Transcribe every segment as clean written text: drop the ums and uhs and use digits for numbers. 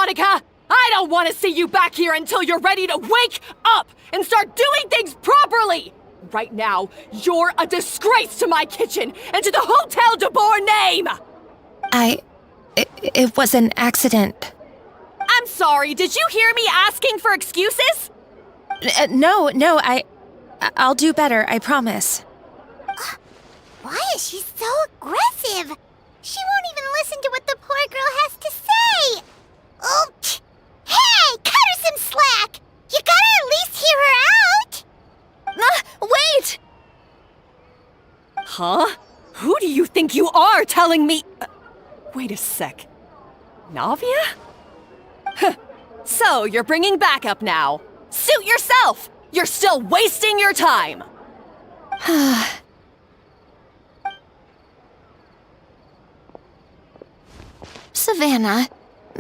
Monica! I don't want to see you back here until you're ready to wake up and start doing things properly! Right now, you're a disgrace to my kitchen and to the Hotel de Boer name! It was an accident. I'm sorry, did you hear me asking for excuses? No, I'll do better, I promise. Why is she so aggressive? She won't even listen to what the poor girl has to say. Oh, hey, cut her some slack. You gotta at least hear her out. Wait! Huh? Who do you think you are telling me? Wait a sec. Navia? Huh. So, you're bringing backup now. Suit yourself! You're still wasting your time! Savannah,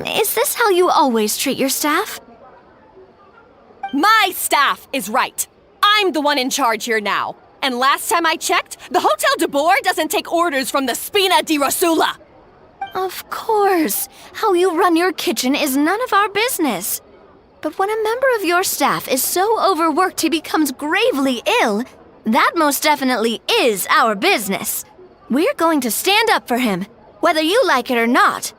is this how you always treat your staff? My staff is right. I'm the one in charge here now. And last time I checked, the Hotel de Boer doesn't take orders from the Spina di Rosula. Of course. How you run your kitchen is none of our business. But when a member of your staff is so overworked he becomes gravely ill, that most definitely is our business. We're going to stand up for him, whether you like it or not.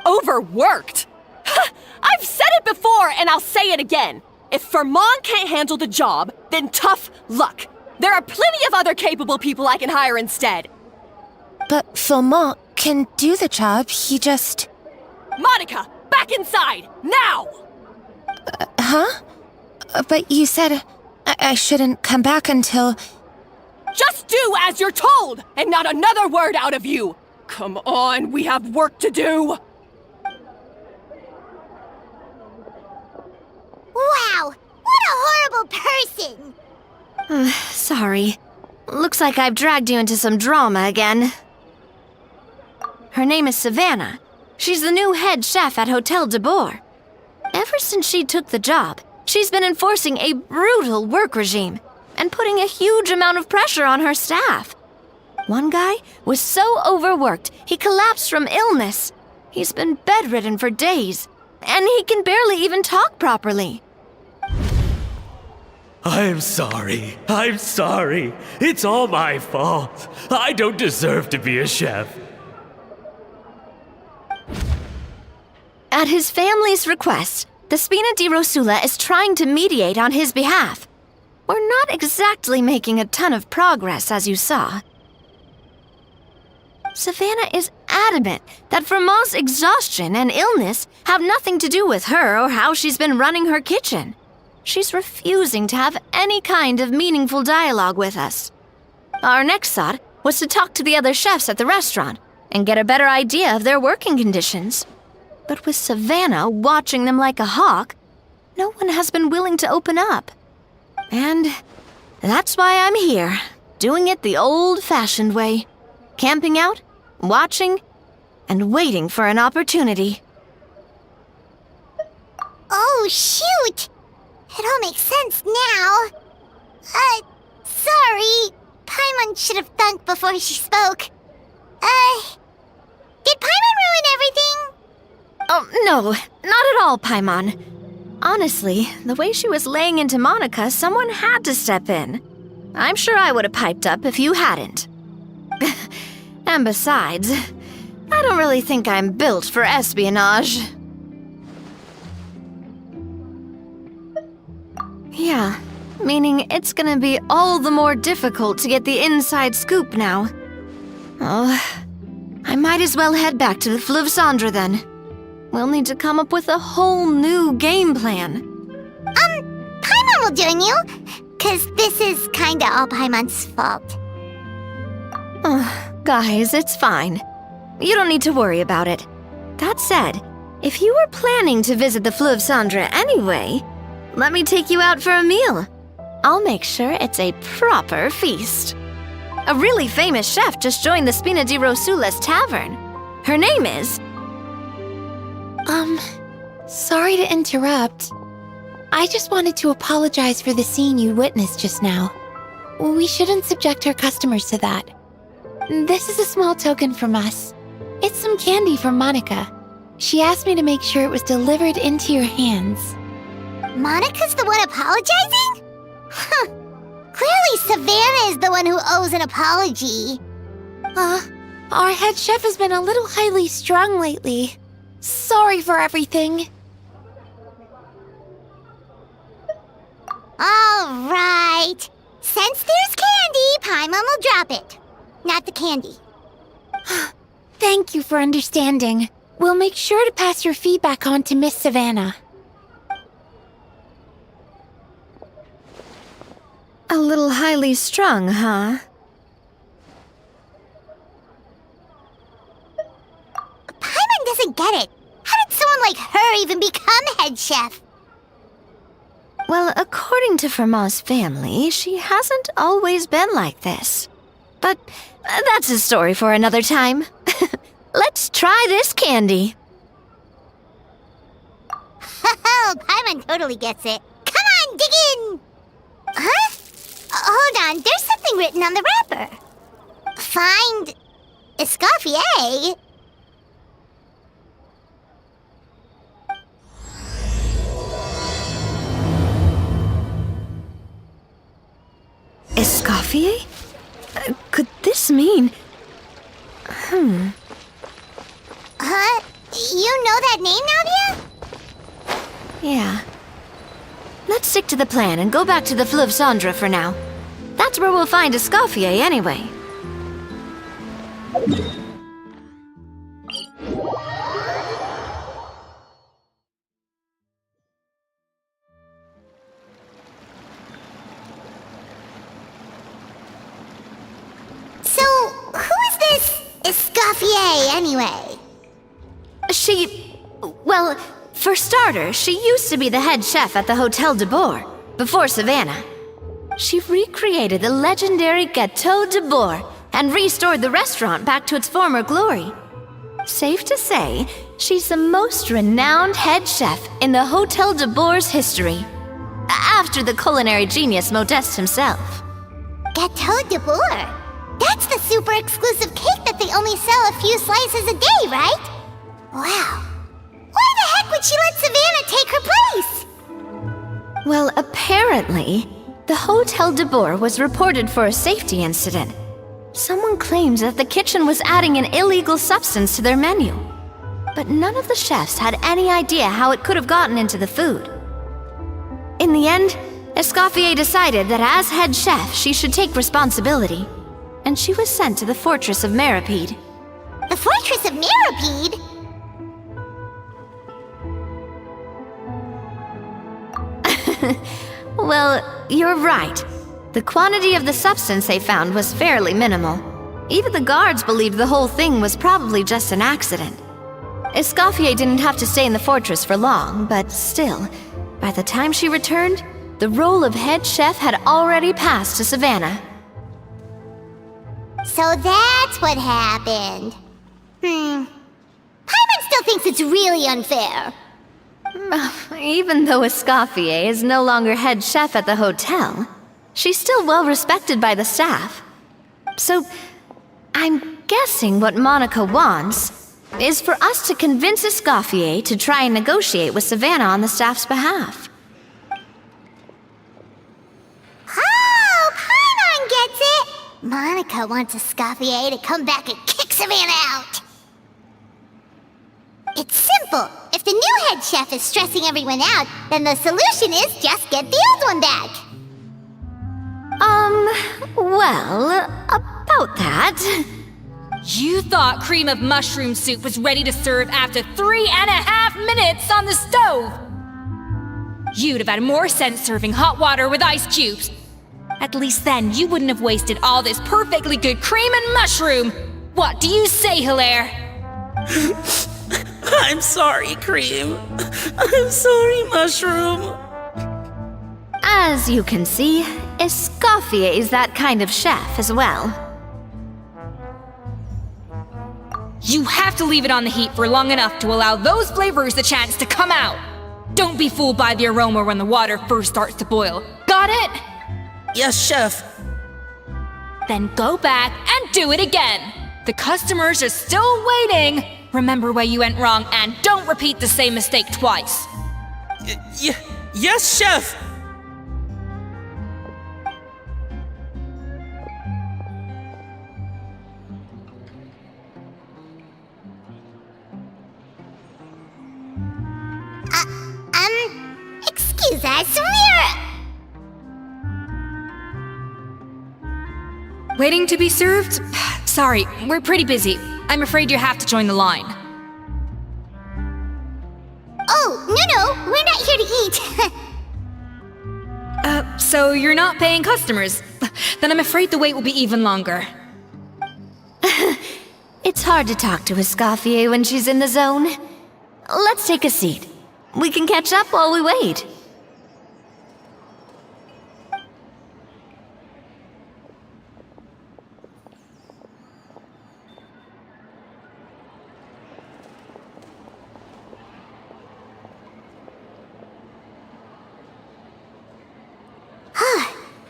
Overworked? I've said it before and I'll say it again. If Fermont can't handle the job, then tough luck. There are plenty of other capable people I can hire instead. But Fermont can do the job, he just... Monica, back inside, now! Huh? But you said I shouldn't come back until... Just do as you're told, and not another word out of you! Come on, we have work to do! Wow, what a horrible person! Sorry. Looks like I've dragged you into some drama again. Her name is Savannah. She's the new head chef at Hotel de Boer. Ever since she took the job, she's been enforcing a brutal work regime and putting a huge amount of pressure on her staff. One guy was so overworked, he collapsed from illness. He's been bedridden for days, and he can barely even talk properly. I'm sorry. It's all my fault. I don't deserve to be a chef. At his family's request, the Spina di Rosula is trying to mediate on his behalf. We're not exactly making a ton of progress, as you saw. Savannah is adamant that Fermont's exhaustion and illness have nothing to do with her or how she's been running her kitchen. She's refusing to have any kind of meaningful dialogue with us. Our next thought was to talk to the other chefs at the restaurant and get a better idea of their working conditions. But with Savannah watching them like a hawk, no one has been willing to open up. And that's why I'm here, doing it the old-fashioned way. Camping out, watching, and waiting for an opportunity. Oh, shoot! It all makes sense now. Sorry. Paimon should have thunk before she spoke. Did Paimon ruin everything? Oh, no, not at all, Paimon. Honestly, the way she was laying into Monica, someone had to step in. I'm sure I would have piped up if you hadn't. And besides, I don't really think I'm built for espionage. Yeah, meaning it's gonna be all the more difficult to get the inside scoop now. Oh, I might as well head back to the Fleuve Cendre then. We'll need to come up with a whole new game plan. Paimon will join you, 'cause this is kinda all Paimon's fault. Guys, it's fine. You don't need to worry about it. That said, if you were planning to visit the Fleuve Cendre anyway, let me take you out for a meal. I'll make sure it's a proper feast. A really famous chef just joined the Spina di Rosula's tavern. Her name is... Sorry to interrupt. I just wanted to apologize for the scene you witnessed just now. We shouldn't subject our customers to that. This is a small token from us. It's some candy from Monica. She asked me to make sure it was delivered into your hands. Monica's the one apologizing? Huh. Clearly Savannah is the one who owes an apology. Our head chef has been a little highly strung lately. Sorry for everything. All right. Since there's candy, Paimon will drop it. Not the candy. Thank you for understanding. We'll make sure to pass your feedback on to Miss Savannah. A little highly strung, huh? Paimon doesn't get it. How did someone like her even become head chef? Well, according to Fermat's family, she hasn't always been like this. But that's a story for another time. Let's try this candy. Oh, Paimon totally gets it. Come on, dig in! Huh? Hold on, there's something written on the wrapper. Find Escoffier. Escoffier? Could this mean... Huh? You know that name, Navia? Yeah. Let's stick to the plan and go back to the Fleuve Cendre for now. That's where we'll find Escoffier anyway. So, who is this Escoffier anyway? Well, for starters, she used to be the head chef at the Hotel de Bourg, before Savannah. She recreated the legendary Gâteau de Bourg and restored the restaurant back to its former glory. Safe to say, she's the most renowned head chef in the Hotel de Bourg's history, after the culinary genius Modeste himself. Gâteau de Bourg? That's the super exclusive cake that they only sell a few slices a day, right? Wow. Why the heck would she let Savannah take her place? Well, apparently, the Hotel de Bourg was reported for a safety incident. Someone claims that the kitchen was adding an illegal substance to their menu. But none of the chefs had any idea how it could have gotten into the food. In the end, Escoffier decided that as head chef, she should take responsibility. And she was sent to the Fortress of Meripede. The Fortress of Meripede? Well, you're right. The quantity of the substance they found was fairly minimal. Even the guards believed the whole thing was probably just an accident. Escoffier didn't have to stay in the fortress for long, but still, by the time she returned, the role of head chef had already passed to Savannah. So that's what happened. Paimon still thinks it's really unfair. Even though Escoffier is no longer head chef at the hotel, she's still well respected by the staff. So, I'm guessing what Monica wants is for us to convince Escoffier to try and negotiate with Savannah on the staff's behalf. Oh, Paimon gets it! Monica wants Escoffier to come back and kick Savannah out. It's simple. If the new head chef is stressing everyone out, then the solution is just get the old one back. Well, about that... You thought cream of mushroom soup was ready to serve after 3.5 minutes on the stove! You'd have had more sense serving hot water with ice cubes. At least then you wouldn't have wasted all this perfectly good cream and mushroom! What do you say, Hilaire? I'm sorry, Cream. I'm sorry, Mushroom. As you can see, Escoffier is that kind of chef as well. You have to leave it on the heat for long enough to allow those flavors the chance to come out. Don't be fooled by the aroma when the water first starts to boil. Got it? Yes, Chef. Then go back and do it again. The customers are still waiting. Remember where you went wrong and don't repeat the same mistake twice. Yes, Chef! Excuse us, Waiting to be served? Sorry, we're pretty busy. I'm afraid you have to join the line. Oh, no, we're not here to eat. So you're not paying customers? Then I'm afraid the wait will be even longer. It's hard to talk to Escoffier when she's in the zone. Let's take a seat. We can catch up while we wait.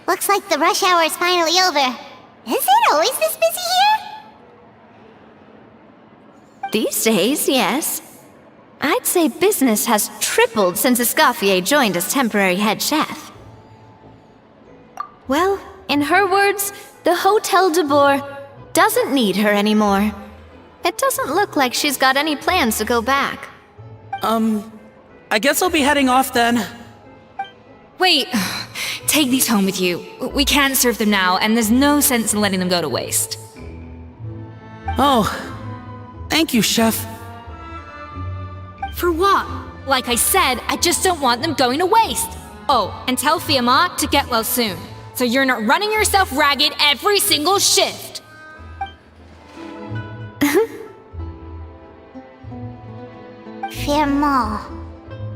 Looks like the rush hour is finally over. Is it always this busy here? These days, yes. I'd say business has tripled since Escoffier joined as temporary head chef. Well, in her words, the Hotel de Boer doesn't need her anymore. It doesn't look like she's got any plans to go back. I guess I'll be heading off then. Wait, take these home with you. We can't serve them now, and there's no sense in letting them go to waste. Oh, thank you, Chef. For what? Like I said, I just don't want them going to waste. Oh, and tell Fiamma to get well soon, so you're not running yourself ragged every single shift. Fiamma.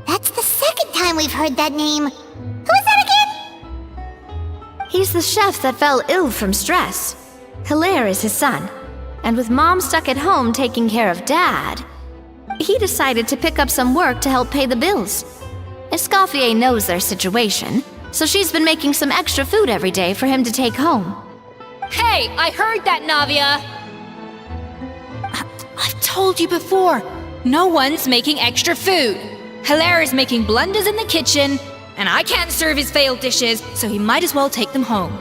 That's the second time we've heard that name. Who is that again? He's the chef that fell ill from stress. Hilaire is his son, and with Mom stuck at home taking care of Dad, he decided to pick up some work to help pay the bills. Escoffier knows their situation, so she's been making some extra food every day for him to take home. Hey, I heard that, Navia! I've told you before, no one's making extra food. Hilaire is making blunders in the kitchen, and I can't serve his failed dishes, so he might as well take them home.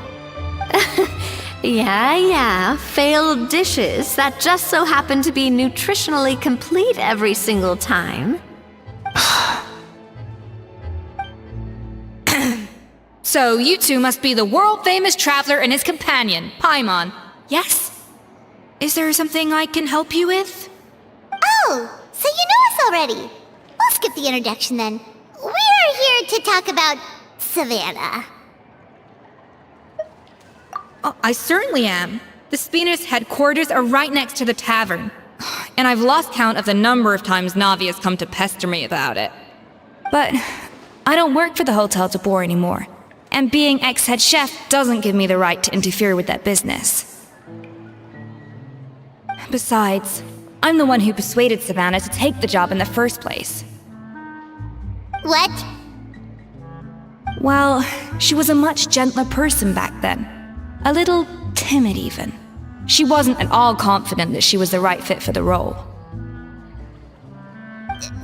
Yeah, failed dishes that just so happen to be nutritionally complete every single time. So you two must be the world-famous traveler and his companion, Paimon. Yes? Is there something I can help you with? Oh, so you know us already. We'll skip the introduction then. We're here to talk about Savannah. Oh, I certainly am. The Spina's headquarters are right next to the tavern. And I've lost count of the number of times Navi has come to pester me about it. But I don't work for the Hotel de Boer anymore. And being ex-head chef doesn't give me the right to interfere with that business. Besides, I'm the one who persuaded Savannah to take the job in the first place. What? Well, she was a much gentler person back then. A little timid, even. She wasn't at all confident that she was the right fit for the role.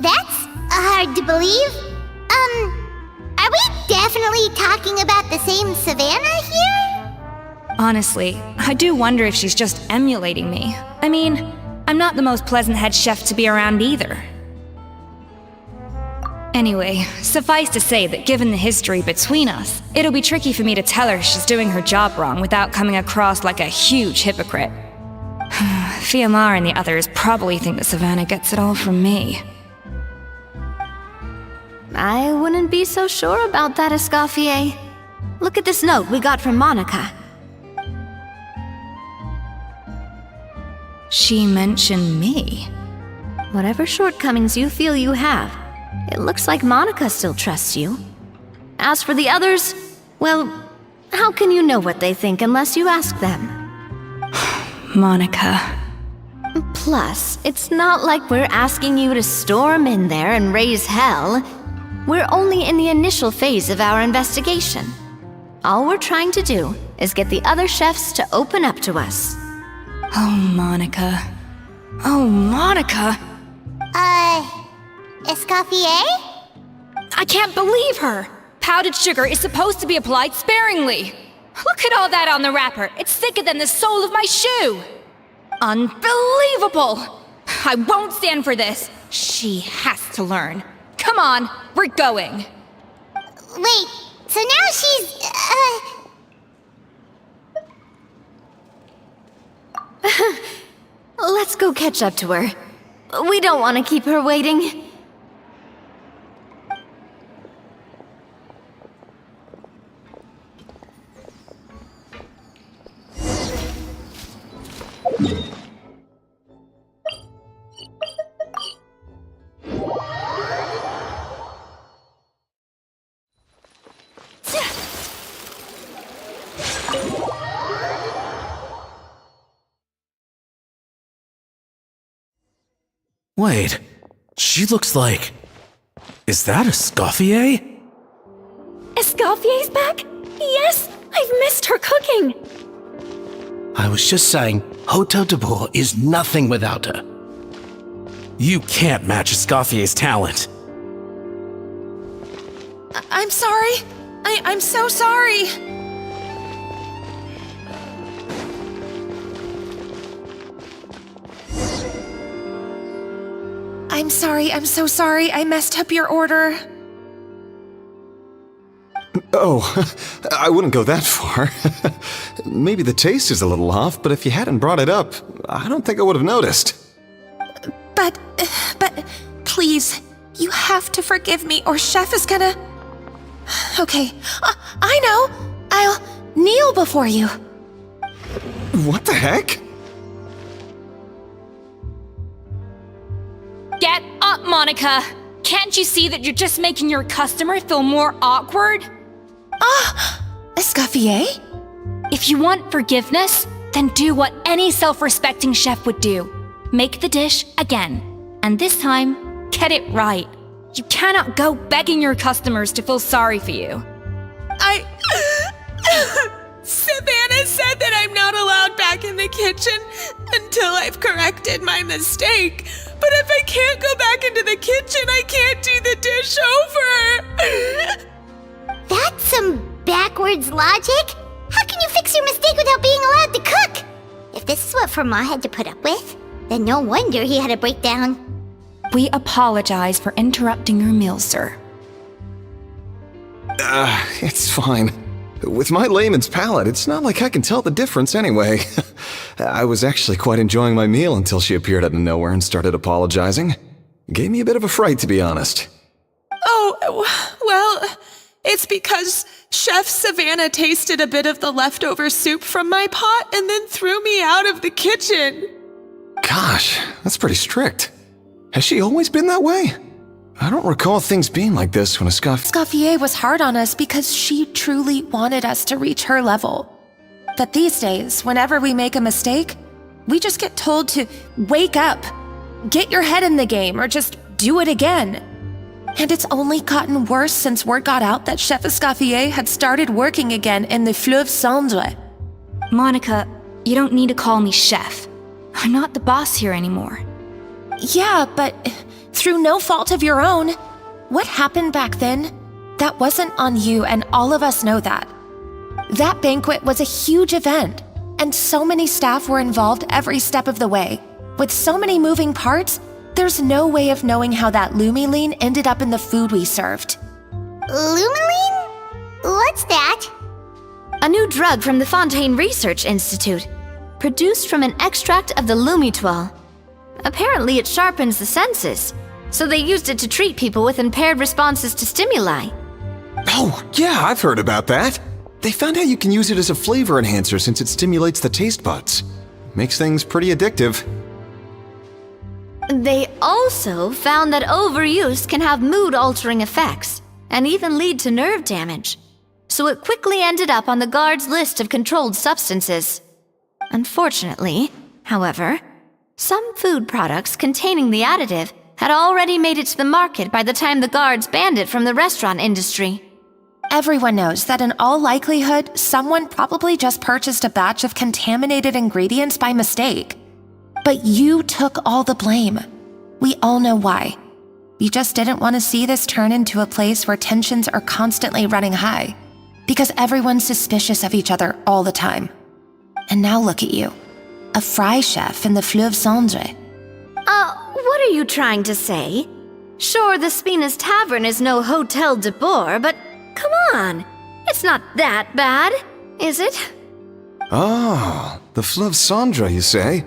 That's hard to believe. Are we definitely talking about the same Savannah here? Honestly, I do wonder if she's just emulating me. I mean, I'm not the most pleasant head chef to be around either. Anyway, suffice to say that given the history between us, it'll be tricky for me to tell her she's doing her job wrong without coming across like a huge hypocrite. Fiamma and the others probably think that Savannah gets it all from me. I wouldn't be so sure about that, Escoffier. Look at this note we got from Monica. She mentioned me. Whatever shortcomings you feel you have, it looks like Monica still trusts you. As for the others, well, how can you know what they think unless you ask them? Monica. Plus, it's not like we're asking you to storm in there and raise hell. We're only in the initial phase of our investigation. All we're trying to do is get the other chefs to open up to us. Oh, Monica. Oh, Monica. Escoffier? I can't believe her! Powdered sugar is supposed to be applied sparingly. Look at all that on the wrapper. It's thicker than the sole of my shoe. Unbelievable! I won't stand for this. She has to learn. Come on, we're going. Wait, so now she's, Let's go catch up to her. We don't want to keep her waiting. Wait, she looks like... Is that Escoffier? Escoffier's back? Yes, I've missed her cooking. I was just saying, Hotel de Bourg is nothing without her. You can't match Escoffier's talent. I'm sorry. I'm so sorry. I'm sorry, I'm so sorry. I messed up your order. Oh, I wouldn't go that far. Maybe the taste is a little off, but if you hadn't brought it up, I don't think I would have noticed. But, please, you have to forgive me or Chef is gonna... Okay, I know. I'll kneel before you. What the heck? Get up, Monica! Can't you see that you're just making your customer feel more awkward? Escoffier? If you want forgiveness, then do what any self-respecting chef would do. Make the dish again. And this time, get it right. You cannot go begging your customers to feel sorry for you. Savannah said that I'm not allowed back in the kitchen until I've corrected my mistake. But if I can't go back into the kitchen, I can't do the dish over. that's some backwards logic. How can you fix your mistake without being allowed to cook? If this is what Fermat had to put up with, then no wonder he had a breakdown. We apologize for interrupting your meal, sir. It's fine. With my layman's palate, it's not like I can tell the difference anyway. I was actually quite enjoying my meal until she appeared out of nowhere and started apologizing. Gave me a bit of a fright, to be honest. Oh, well, it's because Chef Savannah tasted a bit of the leftover soup from my pot and then threw me out of the kitchen. Gosh, that's pretty strict. Has she always been that way? I don't recall things being like this when Escoffier was hard on us because she truly wanted us to reach her level. But these days, whenever we make a mistake, we just get told to wake up, get your head in the game, or just do it again. And it's only gotten worse since word got out that Chef Escoffier had started working again in the Fleuve Cendre. Monica, you don't need to call me chef. I'm not the boss here anymore. Yeah, but through no fault of your own. What happened back then, that wasn't on you, and all of us know that. That banquet was a huge event, and so many staff were involved every step of the way. With so many moving parts, there's no way of knowing how that Lumiline ended up in the food we served. Lumiline? What's that? A new drug from the Fontaine Research Institute, produced from an extract of the Lumitoile. Apparently it sharpens the senses, so they used it to treat people with impaired responses to stimuli. Oh, yeah, I've heard about that. They found out you can use it as a flavor enhancer since it stimulates the taste buds. Makes things pretty addictive. They also found that overuse can have mood-altering effects, and even lead to nerve damage. So it quickly ended up on the guards' list of controlled substances. Unfortunately, however, some food products containing the additive had already made it to the market by the time the guards banned it from the restaurant industry. Everyone knows that in all likelihood, someone probably just purchased a batch of contaminated ingredients by mistake. But you took all the blame. We all know why. You just didn't want to see this turn into a place where tensions are constantly running high, because everyone's suspicious of each other all the time. And now look at you, a fry chef in the Fleuve Cendre. What are you trying to say? Sure, the Spina's Tavern is no Hotel de Boer, but come on, it's not that bad, is it? Oh, the Fleuve Cendre, you say?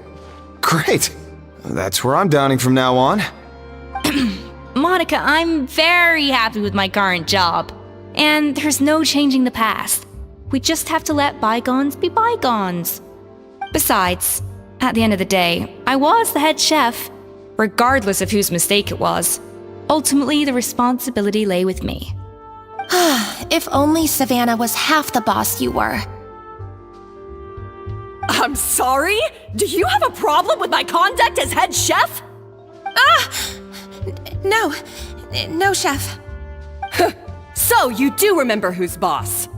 Great! That's where I'm dining from now on. Monica, I'm very happy with my current job. And there's no changing the past. We just have to let bygones be bygones. Besides, at the end of the day, I was the head chef, regardless of whose mistake it was. Ultimately, the responsibility lay with me. If only Savannah was half the boss you were. I'm sorry? Do you have a problem with my conduct as head chef? No, chef. So you do remember who's boss?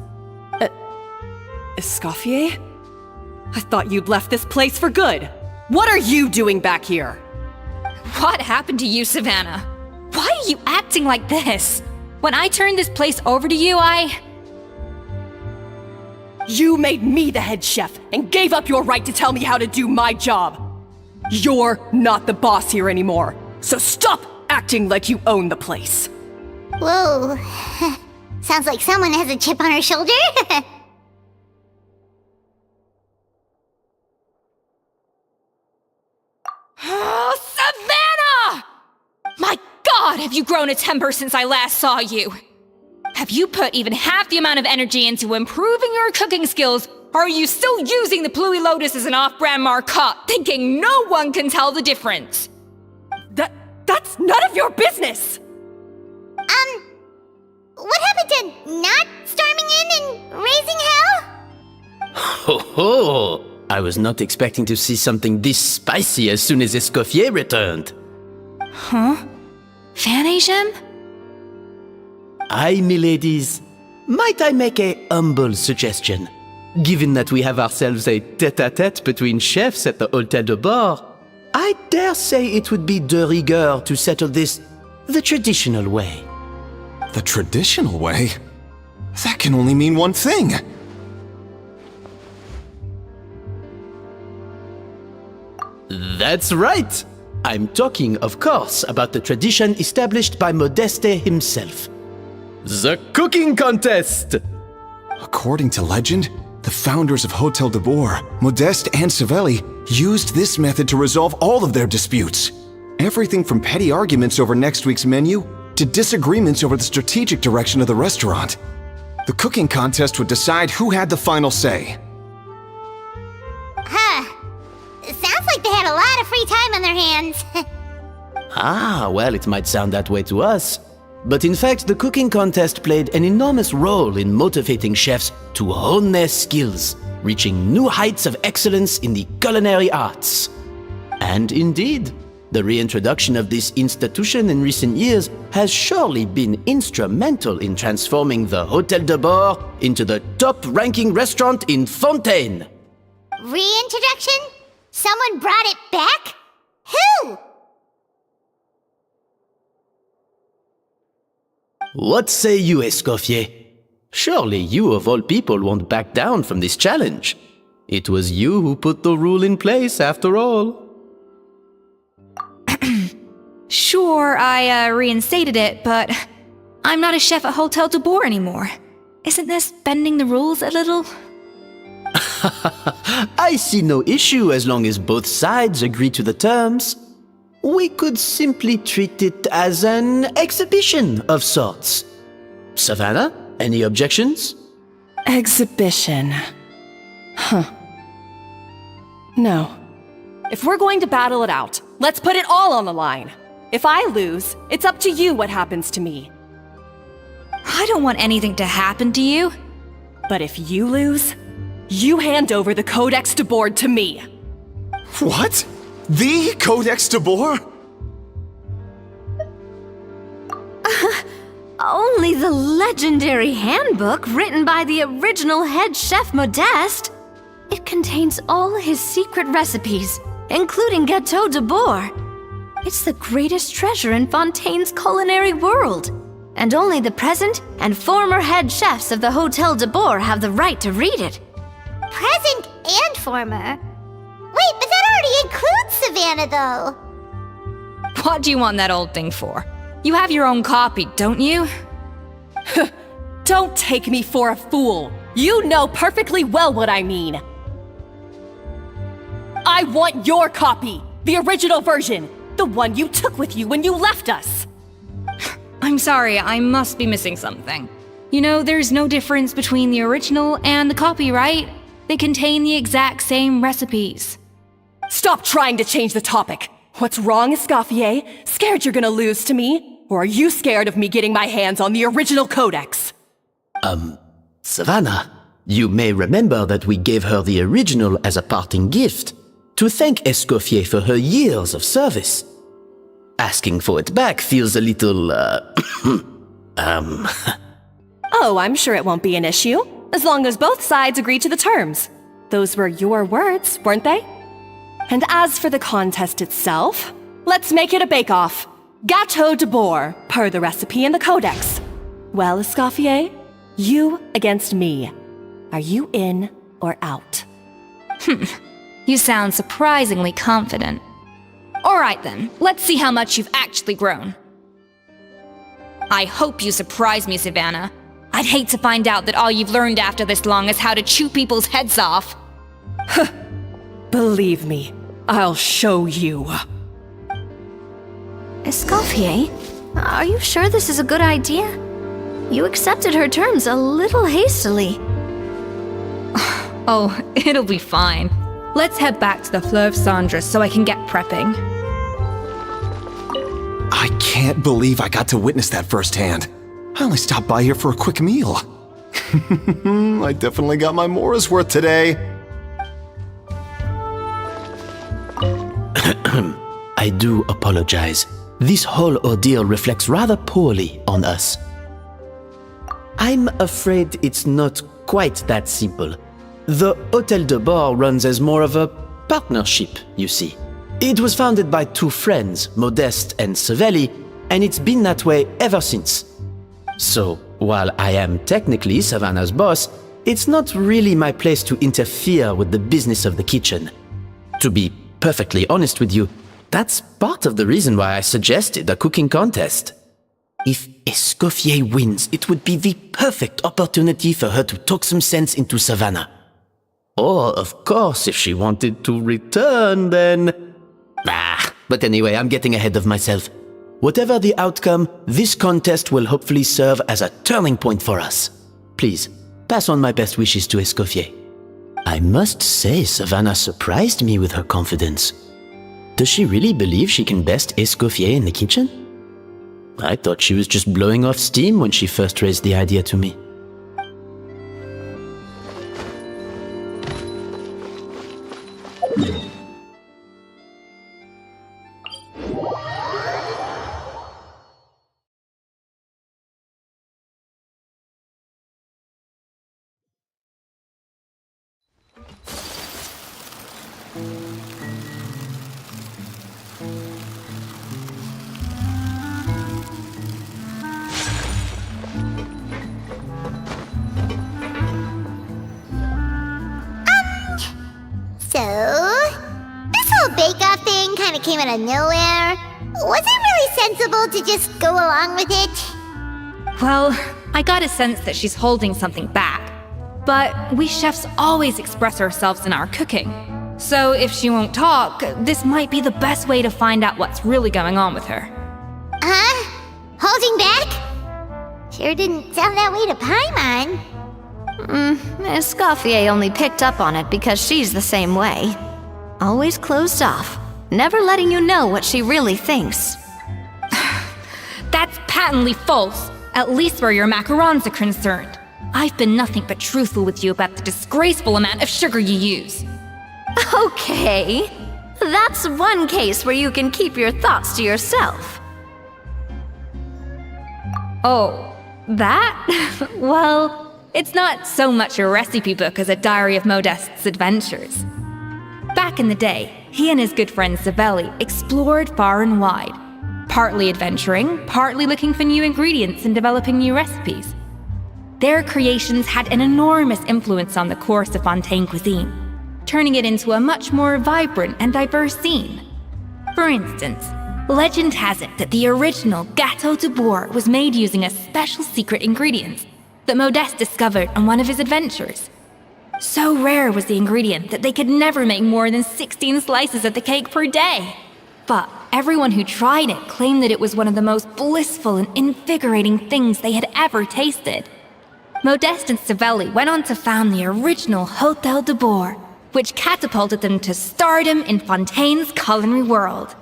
Escoffier? I thought you'd left this place for good. What are you doing back here? What happened to you, Savannah? Why are you acting like this? When I turned this place over to you, You made me the head chef and gave up your right to tell me how to do my job. You're not the boss here anymore, so stop acting like you own the place. Whoa. Sounds like someone has a chip on her shoulder. Oh, Savannah! My God, have you grown a temper since I last saw you? Have you put even half the amount of energy into improving your cooking skills, or are you still using the Pluie Lotus as an off-brand marcotte, thinking no one can tell the difference? That's none of your business! What happened to not storming in and raising hell? Ho ho! I was not expecting to see something this spicy as soon as Escoffier returned. Huh? Fanasian? Aye, miladies. Might I make a humble suggestion? Given that we have ourselves a tête-à-tête between chefs at the Hôtel de Boer, I dare say it would be de rigueur to settle this the traditional way. The traditional way? That can only mean one thing. That's right! I'm talking, of course, about the tradition established by Modeste himself. The cooking contest! According to legend, the founders of Hotel de Boer, Modeste and Savelli, used this method to resolve all of their disputes. Everything from petty arguments over next week's menu to disagreements over the strategic direction of the restaurant. The cooking contest would decide who had the final say. Sounds like they had a lot of free time on their hands. Well, it might sound that way to us. But in fact, the cooking contest played an enormous role in motivating chefs to hone their skills, reaching new heights of excellence in the culinary arts. And indeed, the reintroduction of this institution in recent years has surely been instrumental in transforming the Hôtel de Boer into the top-ranking restaurant in Fontaine. Reintroduction? Someone brought it back? Who? What say you, Escoffier? Surely you of all people won't back down from this challenge. It was you who put the rule in place, after all. Sure, I reinstated it, but I'm not a chef at Hotel de Boer anymore. Isn't this bending the rules a little? I see no issue as long as both sides agree to the terms. We could simply treat it as an exhibition of sorts. Savannah, any objections? Exhibition. No. If we're going to battle it out, let's put it all on the line. If I lose, it's up to you what happens to me. I don't want anything to happen to you. But if you lose, you hand over the Codex de Boer to me. What? The Codex de Boer? Only the legendary handbook written by the original head chef Modeste. It contains all his secret recipes, including Gâteau de Bourg. It's the greatest treasure in Fontaine's culinary world, and only the present and former head chefs of the Hôtel de Bourg have the right to read it. Present and former? Wait, but that already includes Savannah, though. What do you want that old thing for? You have your own copy, don't you? Don't take me for a fool. You know perfectly well what I mean. I want your copy, the original version, the one you took with you when you left us. I'm sorry, I must be missing something. You know, there's no difference between the original and the copy, right? They contain the exact same recipes. Stop trying to change the topic. What's wrong, Escoffier? Scared you're gonna lose to me? Or are you scared of me getting my hands on the original codex? Savannah, you may remember that we gave her the original as a parting gift, to thank Escoffier for her years of service. Asking for it back feels a little, Oh, I'm sure it won't be an issue, as long as both sides agree to the terms. Those were your words, weren't they? And as for the contest itself, let's make it a bake-off. Gâteau de Bourg, per the recipe in the codex. Well, Escoffier, you against me. Are you in or out? You sound surprisingly confident. Alright then, let's see how much you've actually grown. I hope you surprise me, Savannah. I'd hate to find out that all you've learned after this long is how to chew people's heads off. Believe me, I'll show you. Escoffier, are you sure this is a good idea? You accepted her terms a little hastily. Oh, it'll be fine. Let's head back to the Fleuve Cendres so I can get prepping. I can't believe I got to witness that firsthand. I only stopped by here for a quick meal. I definitely got my Mora's worth today. I do apologize. This whole ordeal reflects rather poorly on us. I'm afraid it's not quite that simple. The Hôtel de Bourg runs as more of a partnership, you see. It was founded by two friends, Modeste and Savelli, and it's been that way ever since. So, while I am technically Savannah's boss, it's not really my place to interfere with the business of the kitchen. To be perfectly honest with you, that's part of the reason why I suggested a cooking contest. If Escoffier wins, it would be the perfect opportunity for her to talk some sense into Savannah. Or, of course, if she wanted to return, then... but anyway, I'm getting ahead of myself. Whatever the outcome, this contest will hopefully serve as a turning point for us. Please, pass on my best wishes to Escoffier. I must say, Savannah surprised me with her confidence. Does she really believe she can best Escoffier in the kitchen? I thought she was just blowing off steam when she first raised the idea to me. So, this whole bake-off thing kind of came out of nowhere. Was it really sensible to just go along with it? Well, I got a sense that she's holding something back. But we chefs always express ourselves in our cooking. So if she won't talk, this might be the best way to find out what's really going on with her. Huh? Holding back? Sure didn't sound that way to Paimon. Escoffier only picked up on it because she's the same way. Always closed off, never letting you know what she really thinks. That's patently false, at least where your macarons are concerned. I've been nothing but truthful with you about the disgraceful amount of sugar you use. Okay, that's one case where you can keep your thoughts to yourself. Oh, that? Well, it's not so much a recipe book as a diary of Modeste's adventures. Back in the day, he and his good friend Savelli explored far and wide, partly adventuring, partly looking for new ingredients and developing new recipes. Their creations had an enormous influence on the course of Fontaine cuisine, turning it into a much more vibrant and diverse scene. For instance, legend has it that the original Gâteau de Bourg was made using a special secret ingredient that Modeste discovered on one of his adventures. So rare was the ingredient that they could never make more than 16 slices of the cake per day. But everyone who tried it claimed that it was one of the most blissful and invigorating things they had ever tasted. Modeste and Savelli went on to found the original Hôtel de Bourg, which catapulted them to stardom in Fontaine's culinary world.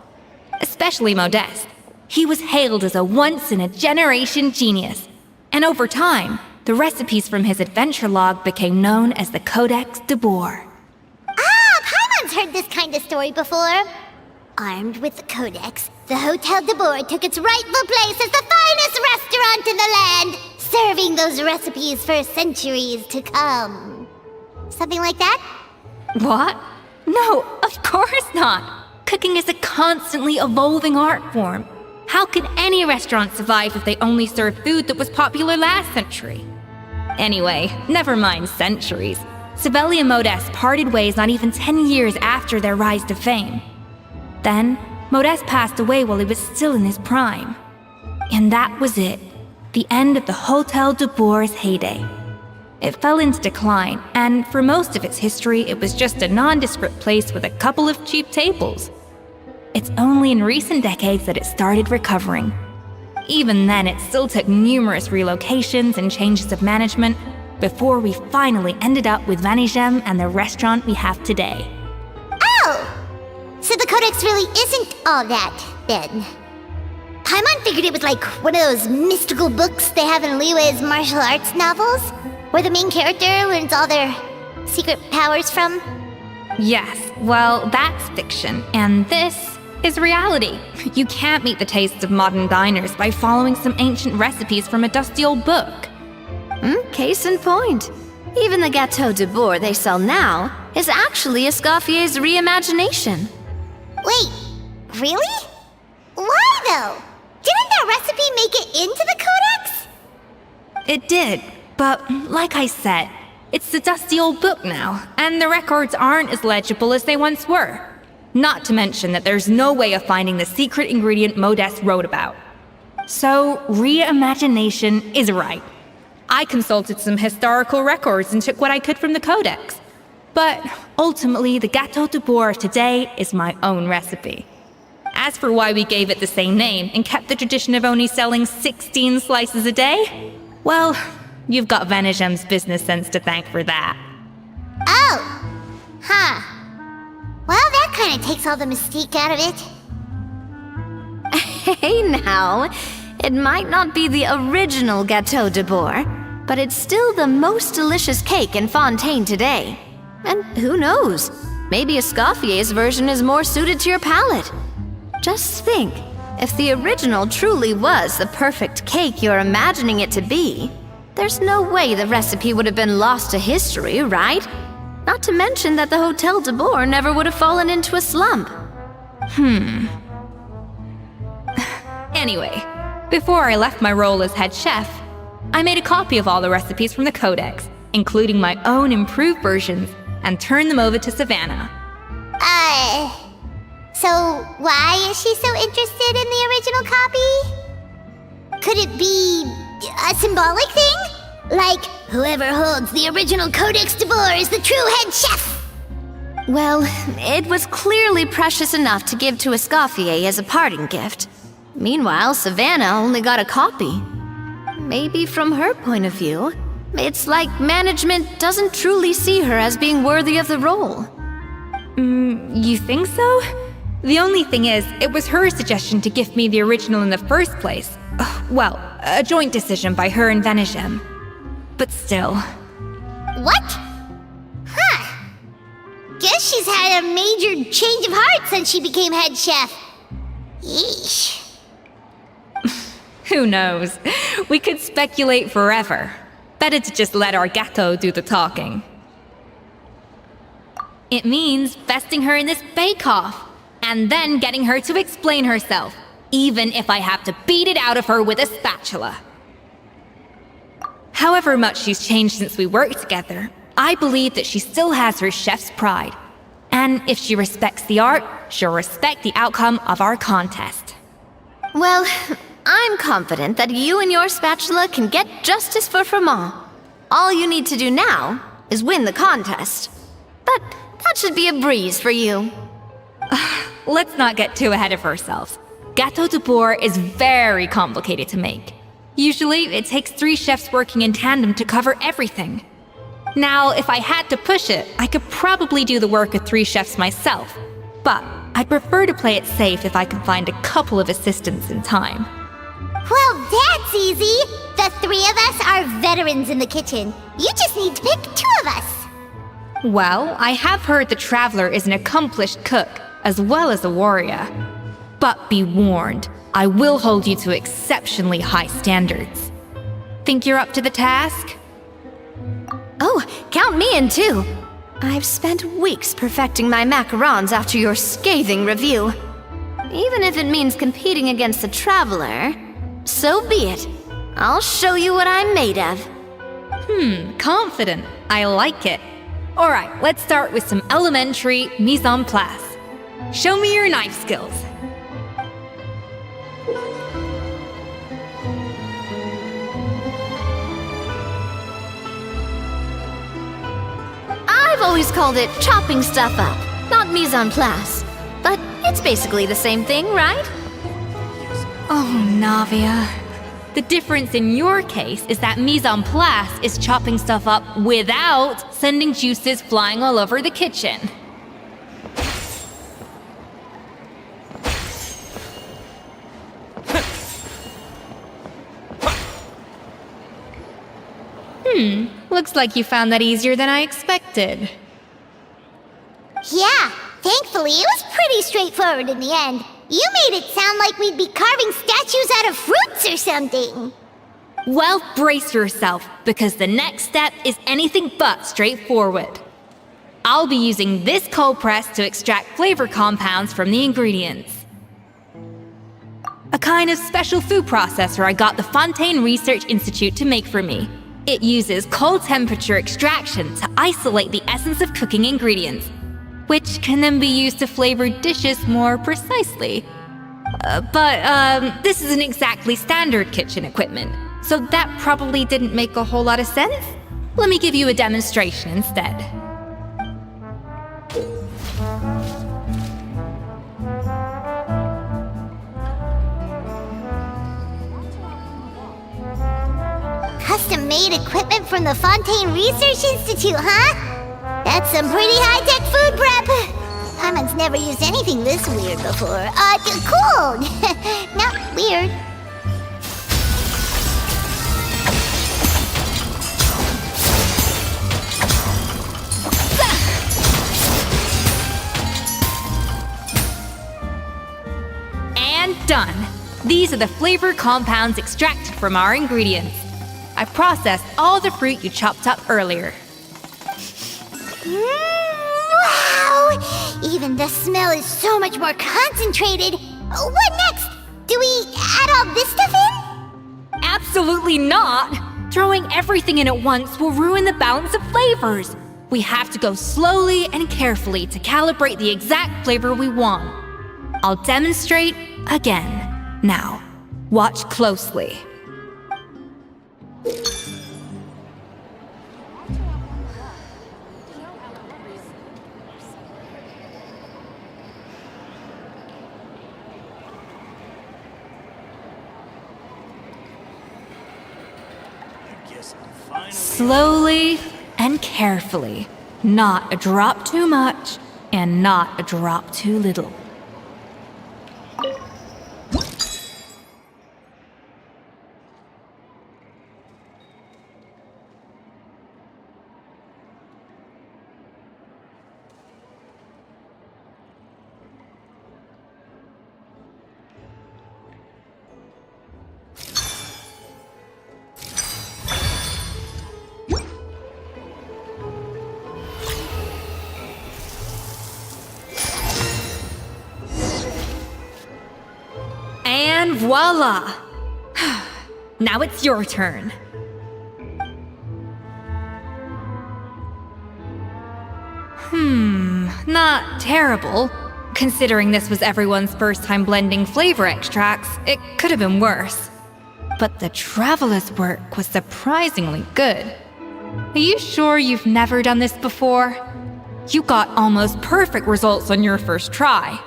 Especially Modeste. He was hailed as a once-in-a-generation genius, and over time, the recipes from his adventure log became known as the Codex de Bourg. Paimon's heard this kind of story before. Armed with the Codex, the Hôtel de Bourg took its rightful place as the finest restaurant in the land, serving those recipes for centuries to come. Something like that? What? No, of course not! Cooking is a constantly evolving art form. How could any restaurant survive if they only served food that was popular last century? Anyway, never mind centuries. Savelli and Modeste parted ways not even 10 years after their rise to fame. Then, Modeste passed away while he was still in his prime. And that was it. The end of the Hôtel de Bourg's heyday. It fell into decline, and for most of its history, it was just a nondescript place with a couple of cheap tables. It's only in recent decades that it started recovering. Even then, it still took numerous relocations and changes of management before we finally ended up with Vanigem and the restaurant we have today. Oh! So the Codex really isn't all that, then. Paimon figured it was like one of those mystical books they have in Liyue's martial arts novels, where the main character learns all their secret powers from. Yes, well, that's fiction, and this is reality. You can't meet the tastes of modern diners by following some ancient recipes from a dusty old book. Case in point. Even the Gâteau de Bourg they sell now is actually Escoffier's reimagination. Wait, really? Why though? Didn't that recipe make it into the Codex? It did, but like I said, it's the dusty old book now, and the records aren't as legible as they once were. Not to mention that there's no way of finding the secret ingredient Modeste wrote about. So, reimagination is right. I consulted some historical records and took what I could from the Codex. But ultimately, the Gâteau de Bourg today is my own recipe. As for why we gave it the same name and kept the tradition of only selling 16 slices a day, well, you've got Vanigem's business sense to thank for that. Oh! Huh. Well, that kind of takes all the mystique out of it. Hey now, it might not be the original Gâteau de Bourg, but it's still the most delicious cake in Fontaine today. And who knows, maybe Escoffier's version is more suited to your palate. Just think, if the original truly was the perfect cake you're imagining it to be, there's no way the recipe would have been lost to history, right? Not to mention that the Hôtel de Bourg never would have fallen into a slump. Anyway, before I left my role as head chef, I made a copy of all the recipes from the Codex, including my own improved versions, and turned them over to Savannah. So why is she so interested in the original copy? Could it be a symbolic thing? Like, whoever holds the original Codex de Bourg is the true head chef? Well, it was clearly precious enough to give to Escoffier as a parting gift. Meanwhile, Savannah only got a copy. Maybe from her point of view, it's like management doesn't truly see her as being worthy of the role. You think so? The only thing is, it was her suggestion to gift me the original in the first place. Well, a joint decision by her and Vanigem. But still. What? Huh. Guess she's had a major change of heart since she became head chef. Yeesh. Who knows? We could speculate forever. Better to just let our gâteau do the talking. It means vesting her in this bake-off, and then getting her to explain herself, even if I have to beat it out of her with a spatula. However much she's changed since we worked together, I believe that she still has her chef's pride. And if she respects the art, she'll respect the outcome of our contest. Well, I'm confident that you and your spatula can get justice for Froment. All you need to do now is win the contest. But that should be a breeze for you. Let's not get too ahead of ourselves. Gâteau de Bourg is very complicated to make. Usually, it takes 3 chefs working in tandem to cover everything. Now, if I had to push it, I could probably do the work of 3 chefs myself. But I'd prefer to play it safe if I can find a couple of assistants in time. Well, that's easy. The 3 of us are veterans in the kitchen. You just need to pick 2 of us. Well, I have heard the Traveler is an accomplished cook, as well as a warrior. But be warned, I will hold you to exceptionally high standards. Think you're up to the task? Oh, count me in too. I've spent weeks perfecting my macarons after your scathing review. Even if it means competing against the Traveler, so be it. I'll show you what I'm made of. Confident. I like it. Alright, let's start with some elementary mise en place. Show me your knife skills. I've always called it chopping stuff up, not mise en place. But it's basically the same thing, right? Oh, Navia. The difference in your case is that mise en place is chopping stuff up without sending juices flying all over the kitchen. Looks like you found that easier than I expected. Yeah, thankfully it was pretty straightforward in the end. You made it sound like we'd be carving statues out of fruits or something. Well, brace yourself, because the next step is anything but straightforward. I'll be using this cold press to extract flavor compounds from the ingredients. A kind of special food processor I got the Fontaine Research Institute to make for me. It uses cold temperature extraction to isolate the essence of cooking ingredients, which can then be used to flavor dishes more precisely. But this isn't exactly standard kitchen equipment, so that probably didn't make a whole lot of sense. Let me give you a demonstration instead. Custom-made equipment from the Fontaine Research Institute, huh? That's some pretty high-tech food prep. Paimon never used anything this weird before. Cool! Not weird. And done! These are the flavor compounds extracted from our ingredients. I processed all the fruit you chopped up earlier. Wow! Even the smell is so much more concentrated. What next? Do we add all this stuff in? Absolutely not! Throwing everything in at once will ruin the balance of flavors. We have to go slowly and carefully to calibrate the exact flavor we want. I'll demonstrate again. Now, watch closely. Slowly and carefully. Not a drop too much, and not a drop too little. And voila! Now it's your turn. Not terrible. Considering this was everyone's first time blending flavor extracts, it could have been worse. But the traveler's work was surprisingly good. Are you sure you've never done this before? You got almost perfect results on your first try.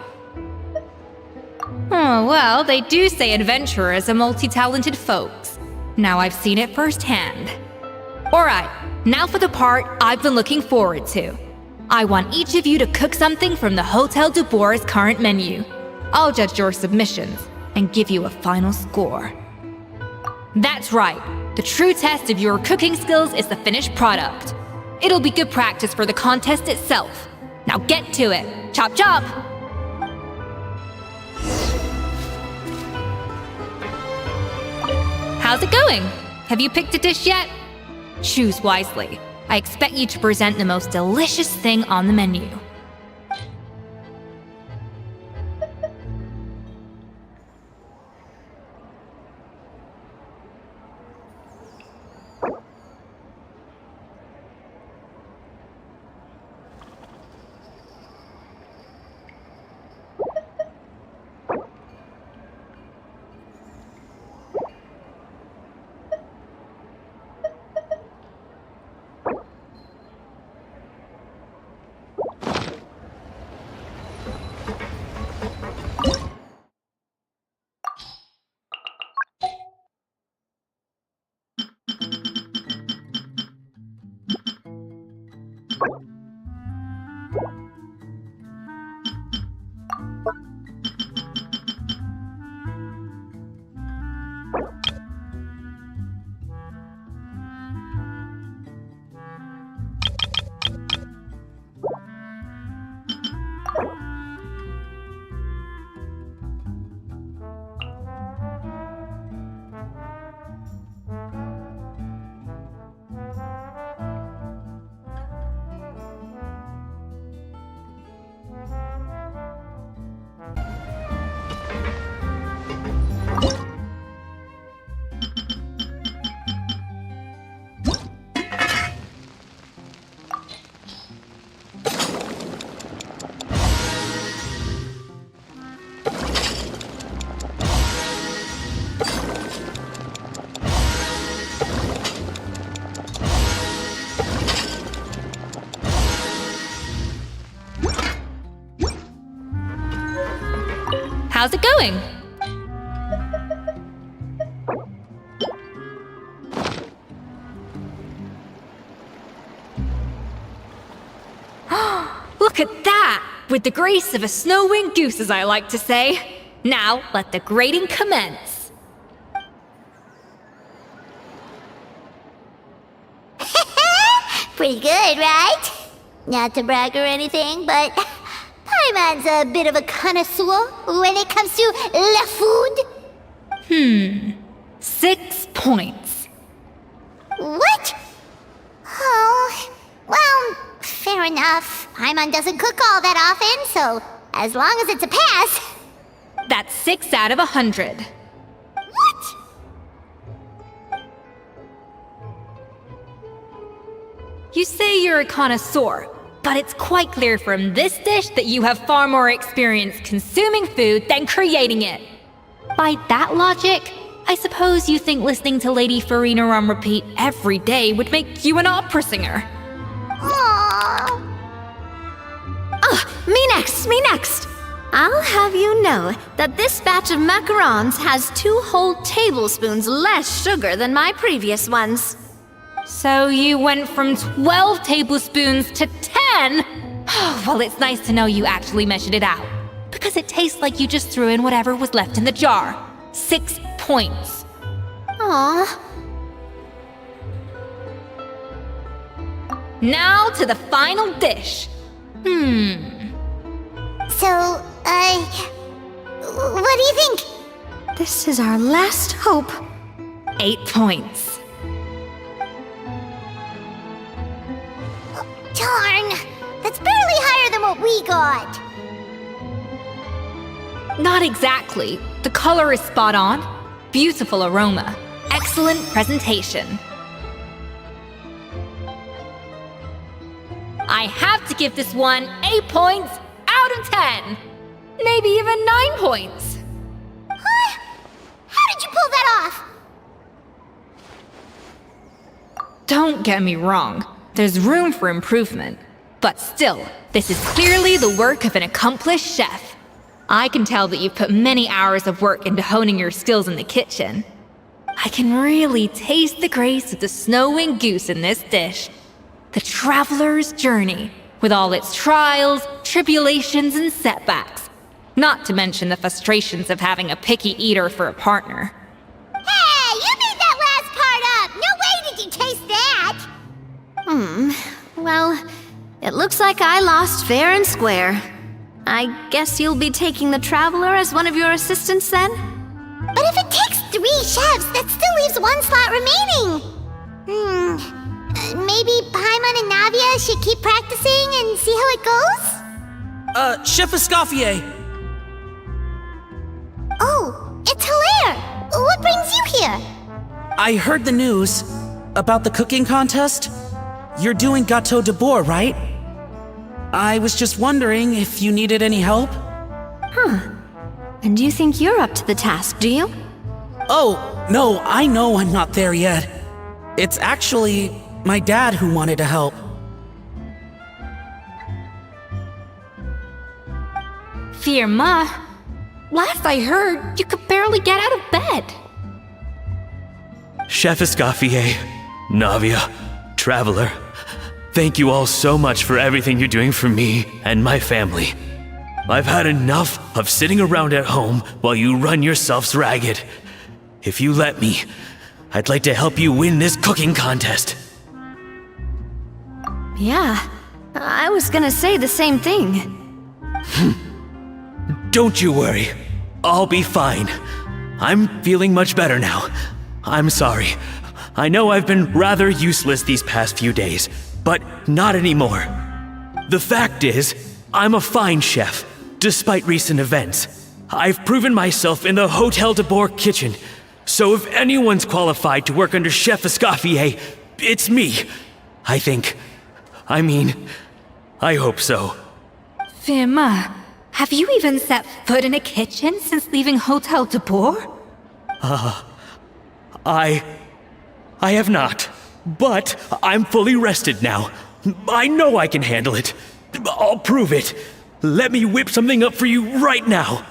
Oh, well, they do say adventurers are multi-talented folks. Now I've seen it firsthand. Alright, now for the part I've been looking forward to. I want each of you to cook something from the Hotel du Bois' current menu. I'll judge your submissions and give you a final score. That's right, the true test of your cooking skills is the finished product. It'll be good practice for the contest itself. Now get to it. Chop chop! How's it going? Have you picked a dish yet? Choose wisely. I expect you to present the most delicious thing on the menu. How's it going? Look at that! With the grace of a snow-winged goose, as I like to say. Now, let the grating commence. Pretty good, right? Not to brag or anything, but Paimon's a bit of a connoisseur when it comes to la food. 6 points. What? Oh, well, fair enough. Paimon doesn't cook all that often, so as long as it's a pass. That's 6 out of 100. What? You say you're a connoisseur, but it's quite clear from this dish that you have far more experience consuming food than creating it. By that logic, I suppose you think listening to Lady Farina on repeat every day would make you an opera singer. Aww. Me next! I'll have you know that this batch of macarons has 2 whole tablespoons less sugar than my previous ones. So you went from 12 tablespoons to 10? Well, it's nice to know you actually measured it out. Because it tastes like you just threw in whatever was left in the jar. 6 points. Aw. Now to the final dish. So, what do you think? This is our last hope. 8 points. Darn! That's barely higher than what we got. Not exactly. The color is spot on. Beautiful aroma. Excellent presentation. I have to give this one 8 points out of 10. Maybe even 9 points. Huh? How did you pull that off? Don't get me wrong. There's room for improvement. But still, this is clearly the work of an accomplished chef. I can tell that you've put many hours of work into honing your skills in the kitchen. I can really taste the grace of the snow-winged goose in this dish. The traveler's journey, with all its trials, tribulations, and setbacks. Not to mention the frustrations of having a picky eater for a partner. Hey, you made that last part up! No way did you taste that! Well, it looks like I lost fair and square. I guess you'll be taking the Traveler as one of your assistants then? But if it takes 3 chefs, that still leaves 1 slot remaining. Maybe Paimon and Navia should keep practicing and see how it goes? Chef Escoffier! Oh, it's Hilaire! What brings you here? I heard the news about the cooking contest. You're doing Gâteau de Bourg, right? I was just wondering if you needed any help? And you think you're up to the task, do you? Oh, no, I know I'm not there yet. It's actually my dad who wanted to help. Firma, last I heard, you could barely get out of bed. Chef Escoffier, Navia, Traveler, thank you all so much for everything you're doing for me and my family. I've had enough of sitting around at home while you run yourselves ragged. If you let me, I'd like to help you win this cooking contest. Yeah, I was gonna say the same thing. Don't you worry. I'll be fine. I'm feeling much better now. I'm sorry. I know I've been rather useless these past few days, but not anymore. The fact is, I'm a fine chef, despite recent events. I've proven myself in the Hotel de Bourg kitchen, so if anyone's qualified to work under Chef Escoffier, it's me. I think. I hope so. Firma, have you even set foot in a kitchen since leaving Hotel de Bourg? I have not, but I'm fully rested now. I know I can handle it. I'll prove it. Let me whip something up for you right now.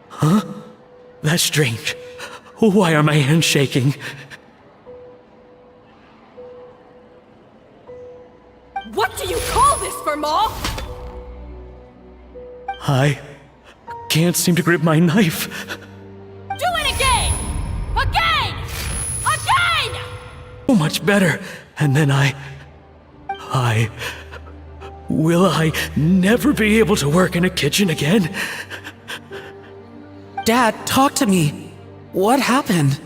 Huh? That's strange. Why are my hands shaking? What do you call this, Firma? I can't seem to grip my knife. Do it again! Again! Again! So much better. And then will I never be able to work in a kitchen again? Dad, talk to me. What happened?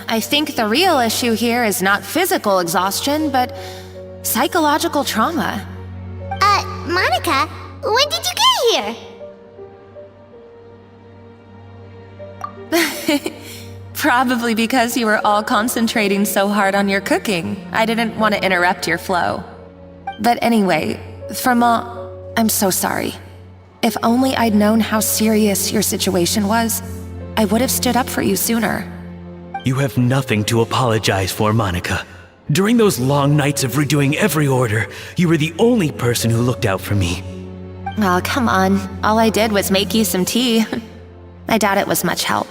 I think the real issue here is not physical exhaustion, but psychological trauma. Monica, when did you get here? Probably because you were all concentrating so hard on your cooking. I didn't want to interrupt your flow. But anyway, Firma, I'm so sorry. If only I'd known how serious your situation was, I would have stood up for you sooner. You have nothing to apologize for, Monica. During those long nights of redoing every order, you were the only person who looked out for me. Oh, come on. All I did was make you some tea. I doubt it was much help.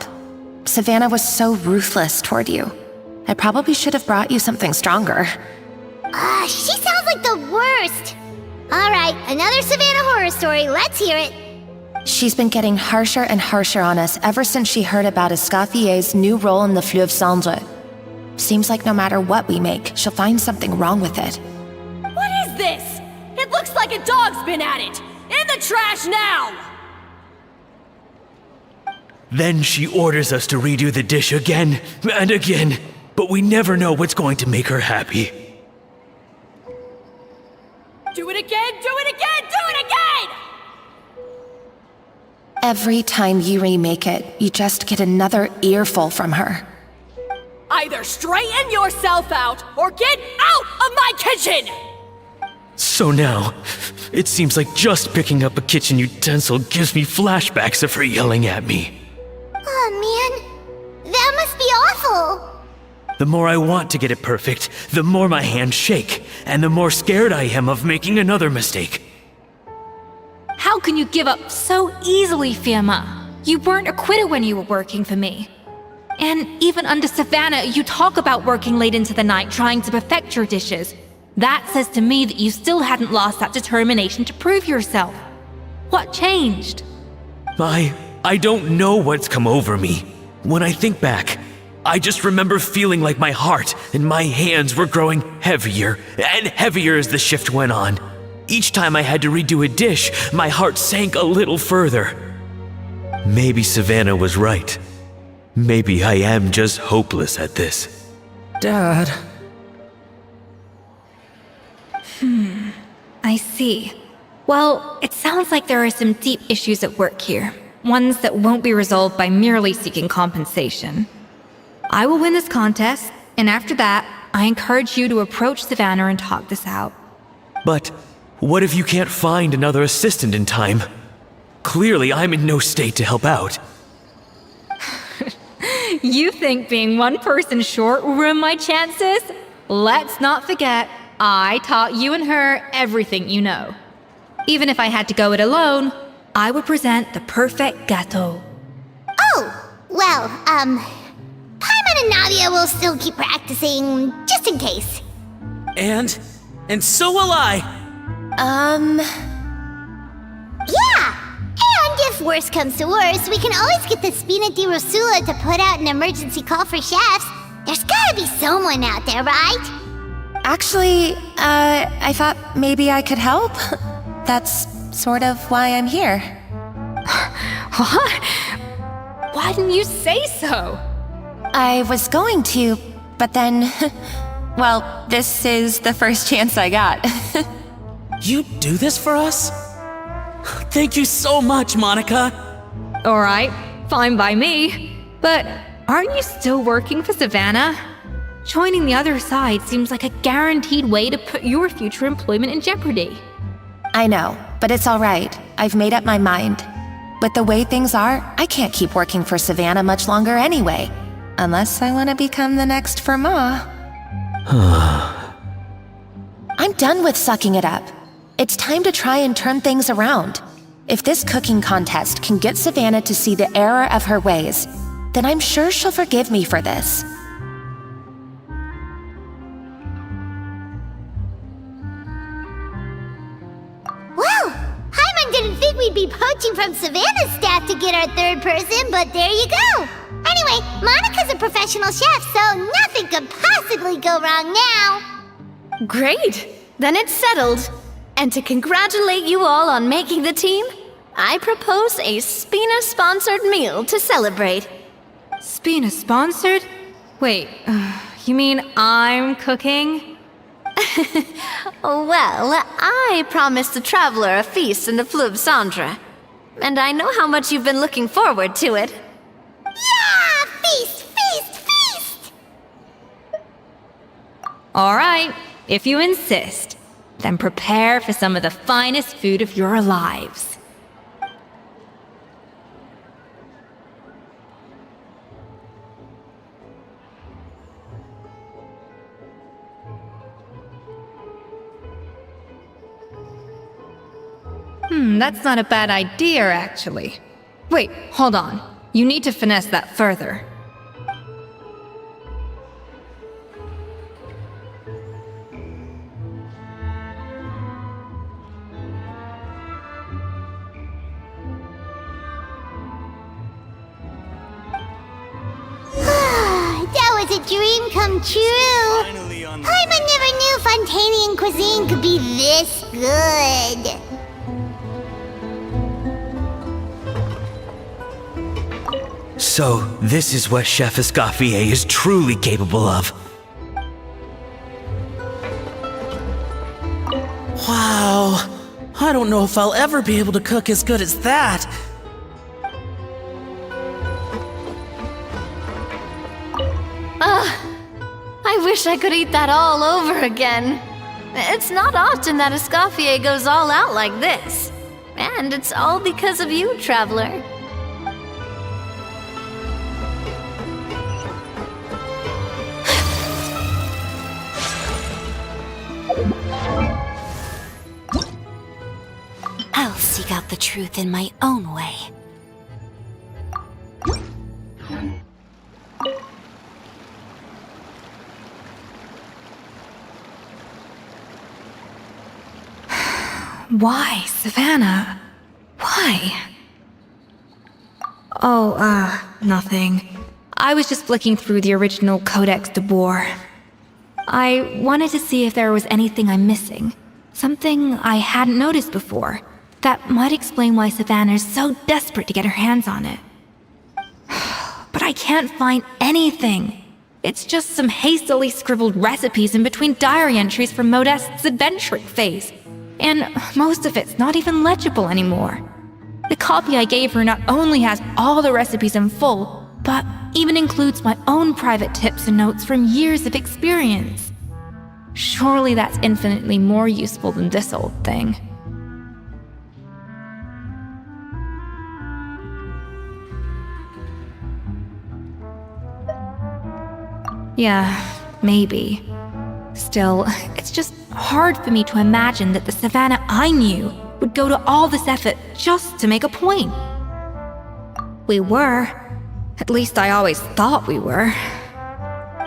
Savannah was so ruthless toward you. I probably should have brought you something stronger. She sounds like the worst. Alright, another Savannah horror story. Let's hear it. She's been getting harsher and harsher on us ever since she heard about Escoffier's new role in the Fleuve Cendre. Seems like no matter what we make, she'll find something wrong with it. What is this? It looks like a dog's been at it! In the the trash now! Then she orders us to redo the dish again and again, but we never know what's going to make her happy. Do it again, do it again, do it again! Every time you remake it, you just get another earful from her. Either straighten yourself out or get out of my kitchen! So now, it seems like just picking up a kitchen utensil gives me flashbacks of her yelling at me. Oh man, that must be awful. The more I want to get it perfect, the more my hands shake, and the more scared I am of making another mistake. How can you give up so easily, Fiamma? You weren't a quitter when you were working for me. And even under Savannah, you talk about working late into the night trying to perfect your dishes. That says to me that you still hadn't lost that determination to prove yourself. What changed? I don't know what's come over me. When I think back, I just remember feeling like my heart and my hands were growing heavier and heavier as the shift went on. Each time I had to redo a dish, my heart sank a little further. Maybe Savannah was right. Maybe I am just hopeless at this. Dad. I see. Well, it sounds like there are some deep issues at work here. Ones that won't be resolved by merely seeking compensation. I will win this contest, and after that, I encourage you to approach Savannah and talk this out. But what if you can't find another assistant in time? Clearly, I'm in no state to help out. You think being one person short will ruin my chances? Let's not forget, I taught you and her everything you know. Even if I had to go it alone, I would present the perfect gâteau. Oh, well, Paimon and Nadia will still keep practicing, just in case. And so will I. Yeah! And if worse comes to worse, we can always get the Spina di Rosula to put out an emergency call for chefs. There's gotta be someone out there, right? Actually, I thought maybe I could help. That's sort of why I'm here. What? Why didn't you say so? I was going to, but then, well, this is the first chance I got. You do this for us? Thank you so much, Monica. Alright, fine by me. But aren't you still working for Savannah? Joining the other side seems like a guaranteed way to put your future employment in jeopardy. I know, but it's all right. I've made up my mind. With the way things are, I can't keep working for Savannah much longer anyway. Unless I want to become the next Fermat. I'm done with sucking it up. It's time to try and turn things around. If this cooking contest can get Savannah to see the error of her ways, then I'm sure she'll forgive me for this. Well, Paimon didn't think we'd be poaching from Savannah's staff to get our third person, but there you go. Anyway, Monica's a professional chef, so nothing could possibly go wrong now. Great! Then it's settled. And to congratulate you all on making the team, I propose a Spina-sponsored meal to celebrate. Spina-sponsored? Wait, you mean I'm cooking? Well, I promised the traveler a feast in the Fleuve Cendre. And I know how much you've been looking forward to it. Yeah! Feast, feast, feast! Alright, if you insist, then prepare for some of the finest food of your lives. That's not a bad idea, actually. Wait, hold on. You need to finesse that further. That was a dream come true. Paimon never knew Fontanian cuisine could be this good. So, this is what Chef Escoffier is truly capable of. Wow. I don't know if I'll ever be able to cook as good as that. I wish I could eat that all over again. It's not often that Escoffier goes all out like this. And it's all because of you, Traveler. I'll seek out the truth in my own way. Why, Savannah? Why? Oh, nothing. I was just flicking through the original Codex de Boer. I wanted to see if there was anything I'm missing. Something I hadn't noticed before. That might explain why Savannah's so desperate to get her hands on it. But I can't find anything. It's just some hastily scribbled recipes in between diary entries from Modeste's adventuring phase. And most of it's not even legible anymore. The copy I gave her not only has all the recipes in full, but even includes my own private tips and notes from years of experience. Surely that's infinitely more useful than this old thing. Yeah, maybe. Still, it's just hard for me to imagine that the Savannah I knew would go to all this effort just to make a point. We were. At least I always thought we were.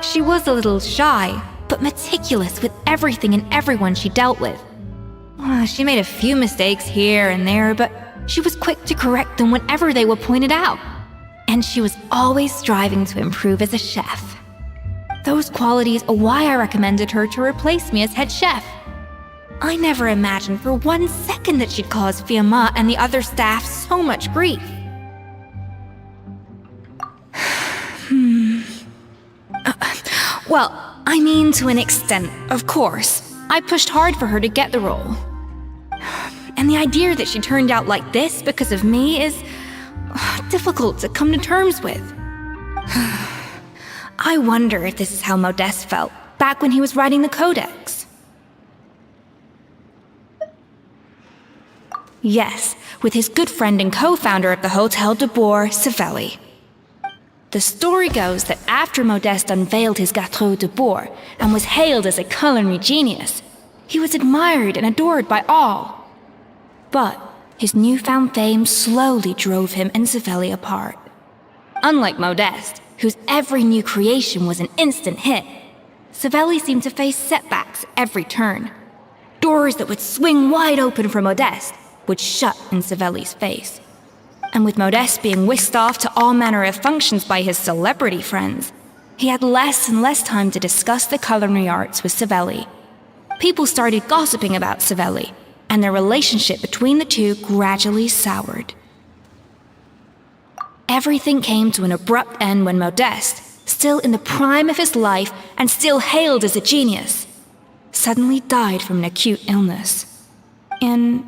She was a little shy, but meticulous with everything and everyone she dealt with. She made a few mistakes here and there, but she was quick to correct them whenever they were pointed out. And she was always striving to improve as a chef. Those qualities are why I recommended her to replace me as head chef. I never imagined for 1 second that she'd cause Fiamma and the other staff so much grief. Well, I mean to an extent, of course. I pushed hard for her to get the role. And the idea that she turned out like this because of me is difficult to come to terms with. I wonder if this is how Modeste felt back when he was writing the Codex. Yes, with his good friend and co-founder of the Hotel de Boer, Savelli. The story goes that after Modeste unveiled his Gâteau de Boer and was hailed as a culinary genius, he was admired and adored by all. But his newfound fame slowly drove him and Savelli apart. Unlike Modeste, whose every new creation was an instant hit, Savelli seemed to face setbacks every turn. Doors that would swing wide open for Modeste would shut in Savelli's face. And with Modeste being whisked off to all manner of functions by his celebrity friends, he had less and less time to discuss the culinary arts with Savelli. People started gossiping about Savelli, and their relationship between the two gradually soured. Everything came to an abrupt end when Modeste, still in the prime of his life and still hailed as a genius, suddenly died from an acute illness. And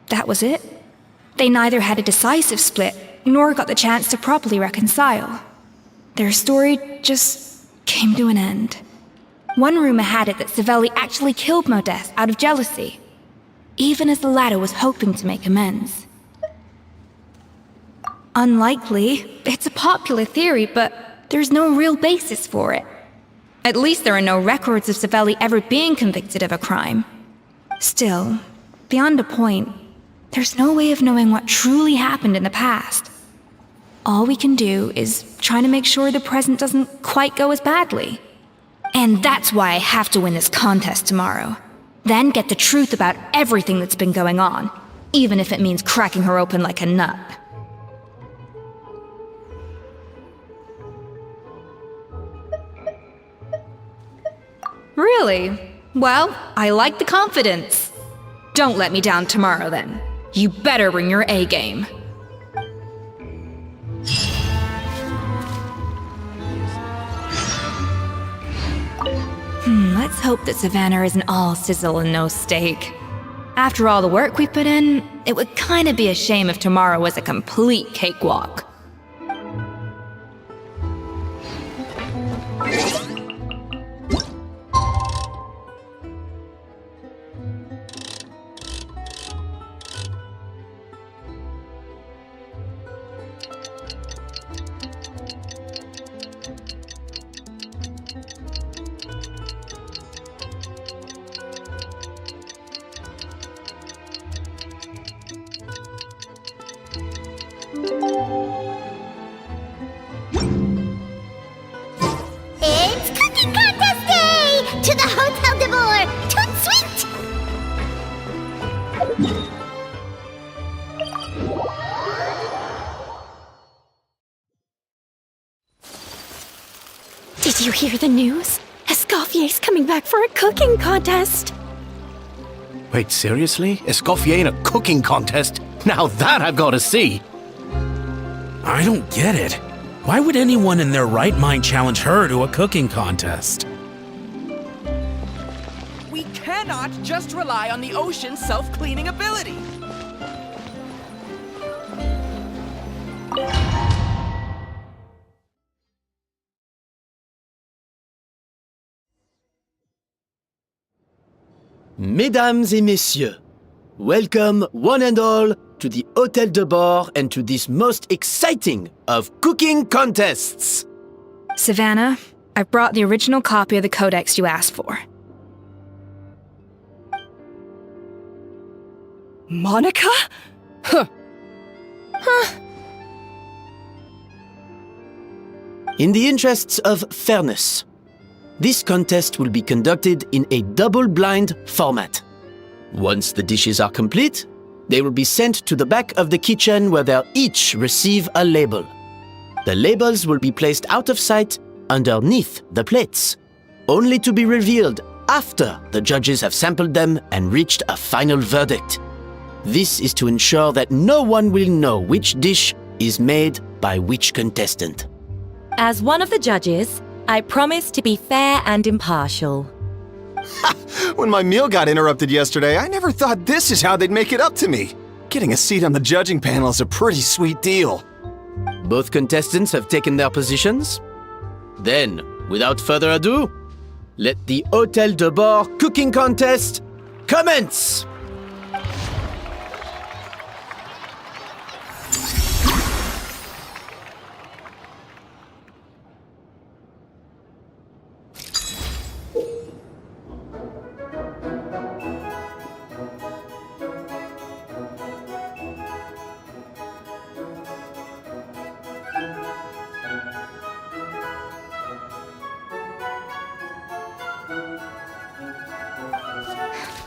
that was it. They neither had a decisive split, nor got the chance to properly reconcile. Their story just came to an end. One rumor had it that Savelli actually killed Modeste out of jealousy, even as the latter was hoping to make amends. Unlikely. It's a popular theory, but there's no real basis for it. At least there are no records of Savelli ever being convicted of a crime. Still, beyond a point, there's no way of knowing what truly happened in the past. All we can do is try to make sure the present doesn't quite go as badly. And that's why I have to win this contest tomorrow. Then get the truth about everything that's been going on, even if it means cracking her open like a nut. Really? Well, I like the confidence. Don't let me down tomorrow, then. You better bring your A game. Let's hope that Savannah isn't all sizzle and no steak. After all the work we put in, it would kind of be a shame if tomorrow was a complete cakewalk. It's cooking contest day! To the Hotel de Boer! Toot sweet! Did you hear the news? Escoffier's coming back for a cooking contest. Wait, seriously? Escoffier in a cooking contest? Now that I've got to see! I don't get it. Why would anyone in their right mind challenge her to a cooking contest? We cannot just rely on the ocean's self-cleaning ability. Mesdames et messieurs, welcome one and all to the Hotel de Boer and to this most exciting of cooking contests. Savannah, I've brought the original copy of the codex you asked for. Monica? Huh. In the interests of fairness, this contest will be conducted in a double-blind format. Once the dishes are complete, they will be sent to the back of the kitchen where they'll each receive a label. The labels will be placed out of sight underneath the plates, only to be revealed after the judges have sampled them and reached a final verdict. This is to ensure that no one will know which dish is made by which contestant. As one of the judges, I promise to be fair and impartial. When my meal got interrupted yesterday, I never thought this is how they'd make it up to me. Getting a seat on the judging panel is a pretty sweet deal. Both contestants have taken their positions. Then, without further ado, let the Hotel de Boer cooking contest commence!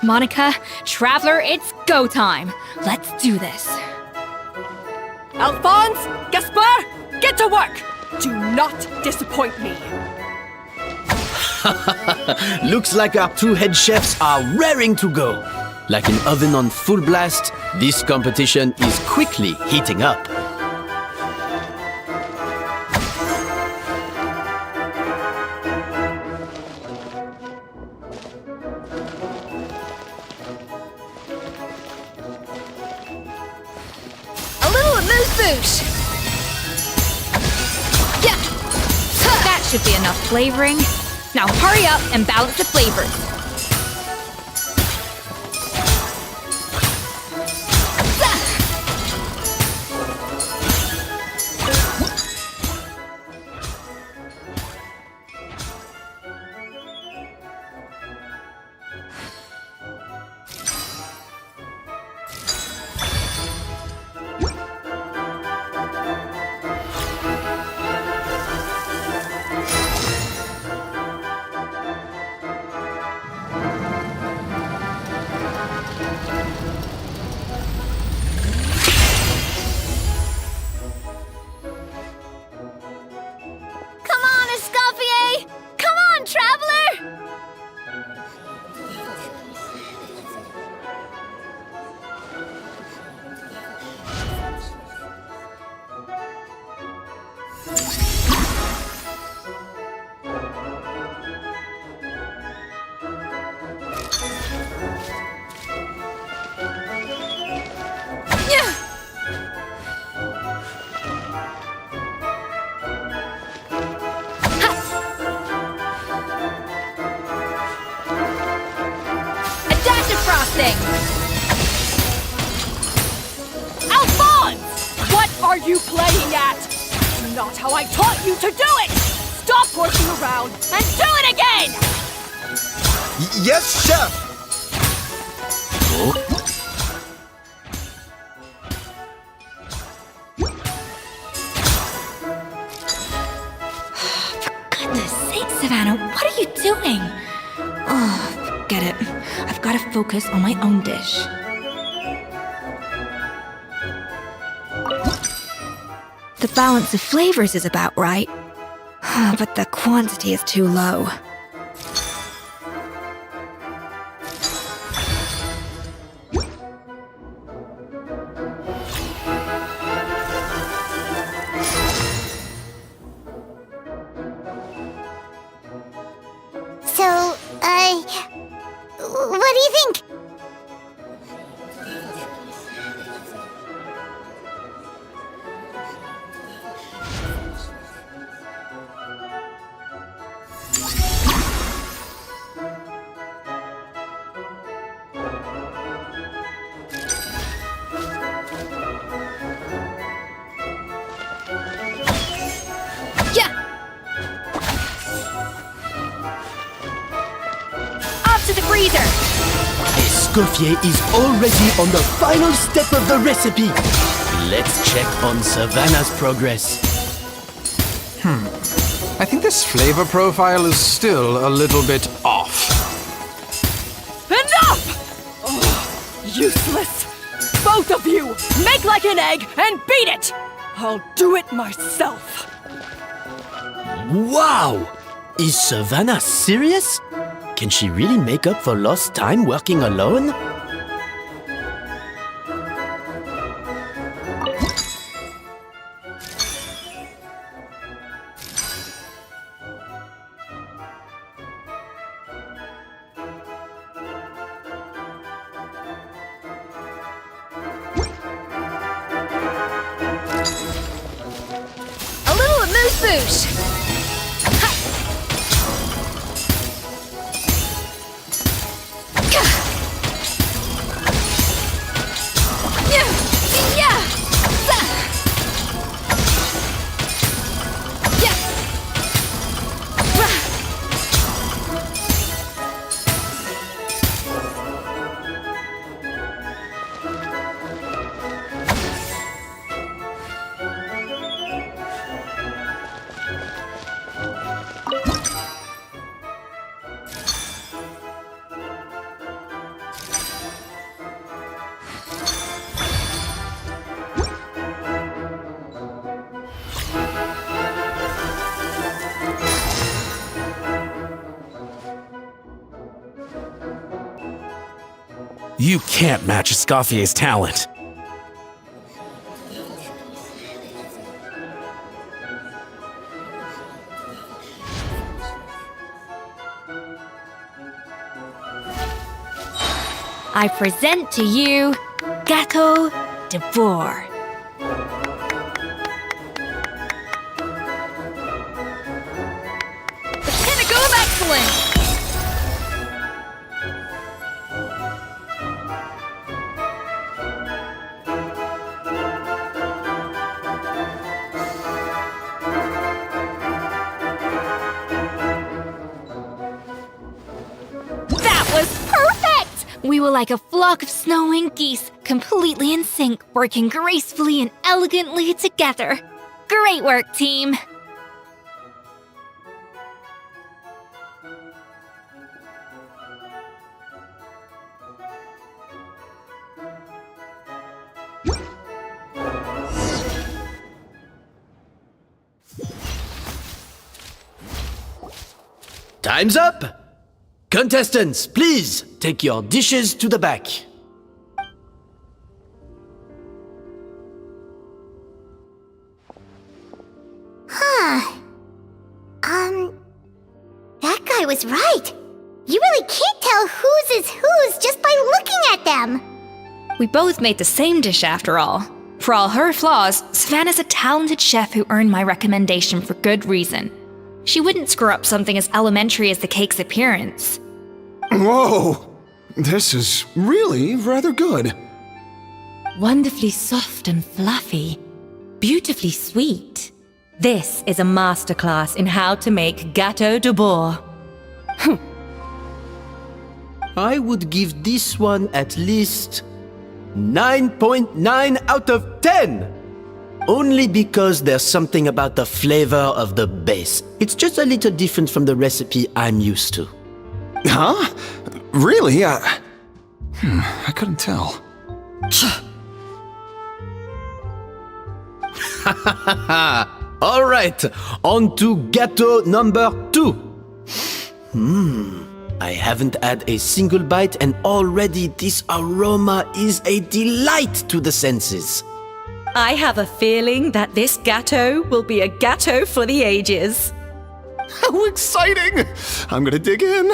Monica, Traveler, it's go time. Let's do this. Alphonse, Gaspar, get to work! Do not disappoint me. Looks like our two head chefs are raring to go. Like an oven on full blast, this competition is quickly heating up. Boosh! Yeah! That should be enough flavoring. Now hurry up and balance the flavors. you playing at? Not how I taught you to do it! Stop horsing around and do it again! Yes, Chef! Goodness sake, Savannah, what are you doing? Oh, forget it. I've got to focus on my own dish. The balance of flavors is about right, but the quantity is too low. So, what do you think? To the freezer! Escoffier is already on the final step of the recipe. Let's check on Savannah's progress. I think this flavor profile is still a little bit off. Enough! Oh, useless! Both of you! Make like an egg and beat it! I'll do it myself! Wow! Is Savannah serious? Can she really make up for lost time working alone? A little amuse-bouche! You can't match Escoffier's talent. I present to you Gâteau de Bourg. The pinnacle of excellence! We were like a flock of snowing geese, completely in sync, working gracefully and elegantly together. Great work, team! Time's up! Contestants, please take your dishes to the back. That guy was right. You really can't tell whose is whose just by looking at them. We both made the same dish after all. For all her flaws, Savannah's a talented chef who earned my recommendation for good reason. She wouldn't screw up something as elementary as the cake's appearance. Whoa! This is really rather good. Wonderfully soft and fluffy. beautifully sweet. This is a masterclass in how to make gâteau de bois. I would give this one at least 9.9 out of 10! Only because there's something about the flavor of the base. It's just a little different from the recipe I'm used to. Huh? Really? I couldn't tell. Alright, on to gâteau number 2. I haven't had a single bite and already this aroma is a delight to the senses. I have a feeling that this gâteau will be a gâteau for the ages. How exciting! I'm gonna dig in.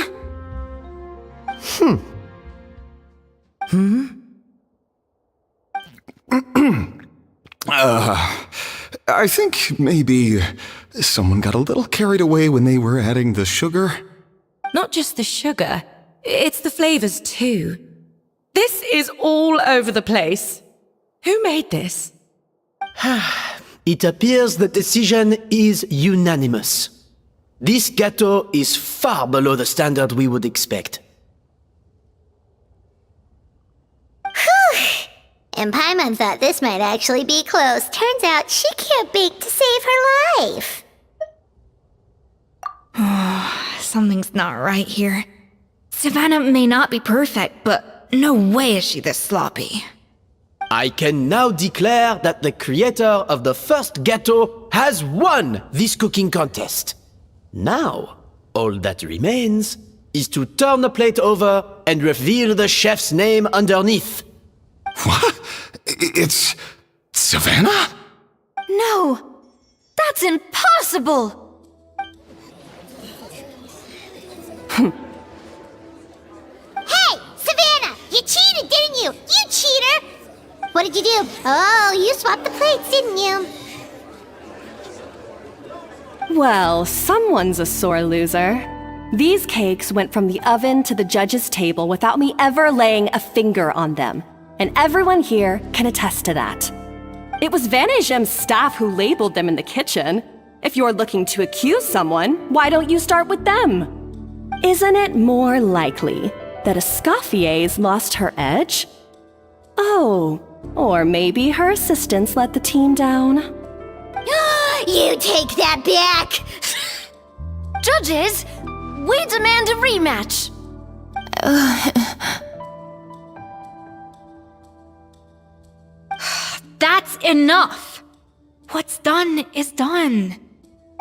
I think maybe someone got a little carried away when they were adding the sugar. Not just the sugar, it's the flavors too. This is all over the place. Who made this? It appears the decision is unanimous. This gâteau is far below the standard we would expect. And Paimon thought this might actually be close. Turns out she can't bake to save her life. Something's not right here. Savannah may not be perfect, but no way is she this sloppy. I can now declare that the creator of the first gâteau has won this cooking contest. Now, all that remains is to turn the plate over and reveal the chef's name underneath. What? It's Savannah? No! That's impossible! Hey, Savannah! You cheated, didn't you? You cheater! What did you do? Oh, you swapped the plates, didn't you? Well, someone's a sore loser. These cakes went from the oven to the judge's table without me ever laying a finger on them. And everyone here can attest to that. It was Vanejem's staff who labeled them in the kitchen. If you're looking to accuse someone, why don't you start with them? Isn't it more likely that Escoffier's lost her edge? Oh, or maybe her assistants let the team down. You take that back! Judges, we demand a rematch! That's enough! What's done is done.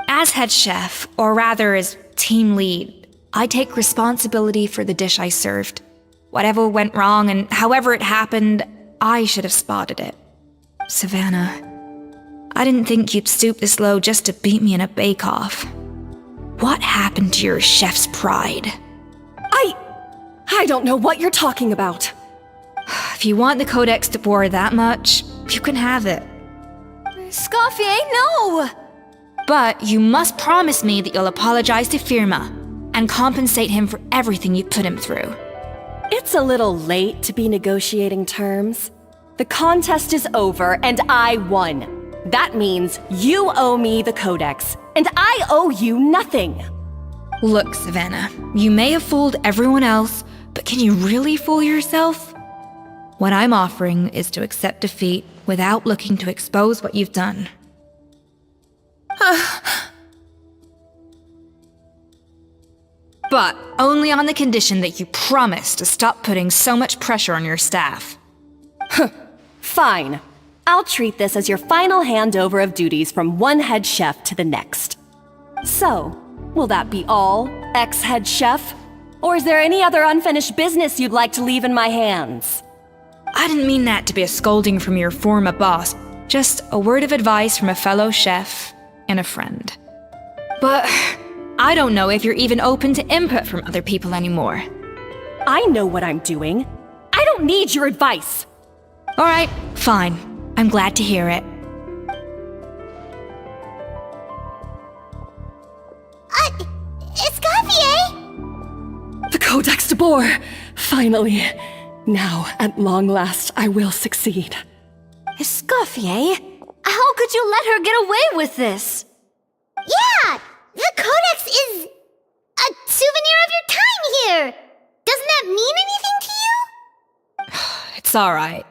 As head chef, or rather as team lead, I take responsibility for the dish I served. Whatever went wrong and however it happened, I should have spotted it. Savannah, I didn't think you'd stoop this low just to beat me in a bake-off. What happened to your chef's pride? I don't know what you're talking about. If you want the Codex de Boer that much, you can have it. Escoffier, no! But you must promise me that you'll apologize to Firma and compensate him for everything you put him through. It's a little late to be negotiating terms. The contest is over and I won. That means you owe me the Codex, and I owe you nothing. Look, Savannah, you may have fooled everyone else, but can you really fool yourself? What I'm offering is to accept defeat without looking to expose what you've done. But only on the condition that you promise to stop putting so much pressure on your staff. Fine. I'll treat this as your final handover of duties from one head chef to the next. So, will that be all, ex-head chef? Or is there any other unfinished business you'd like to leave in my hands? I didn't mean that to be a scolding from your former boss, just a word of advice from a fellow chef and a friend. But I don't know if you're even open to input from other people anymore. I know what I'm doing. I don't need your advice. All right, fine. I'm glad to hear it. Escoffier! The Codex de Boer! Finally. Now, at long last, I will succeed. Escoffier? How could you let her get away with this? Yeah! The Codex is a souvenir of your time here! Doesn't that mean anything to you? It's alright.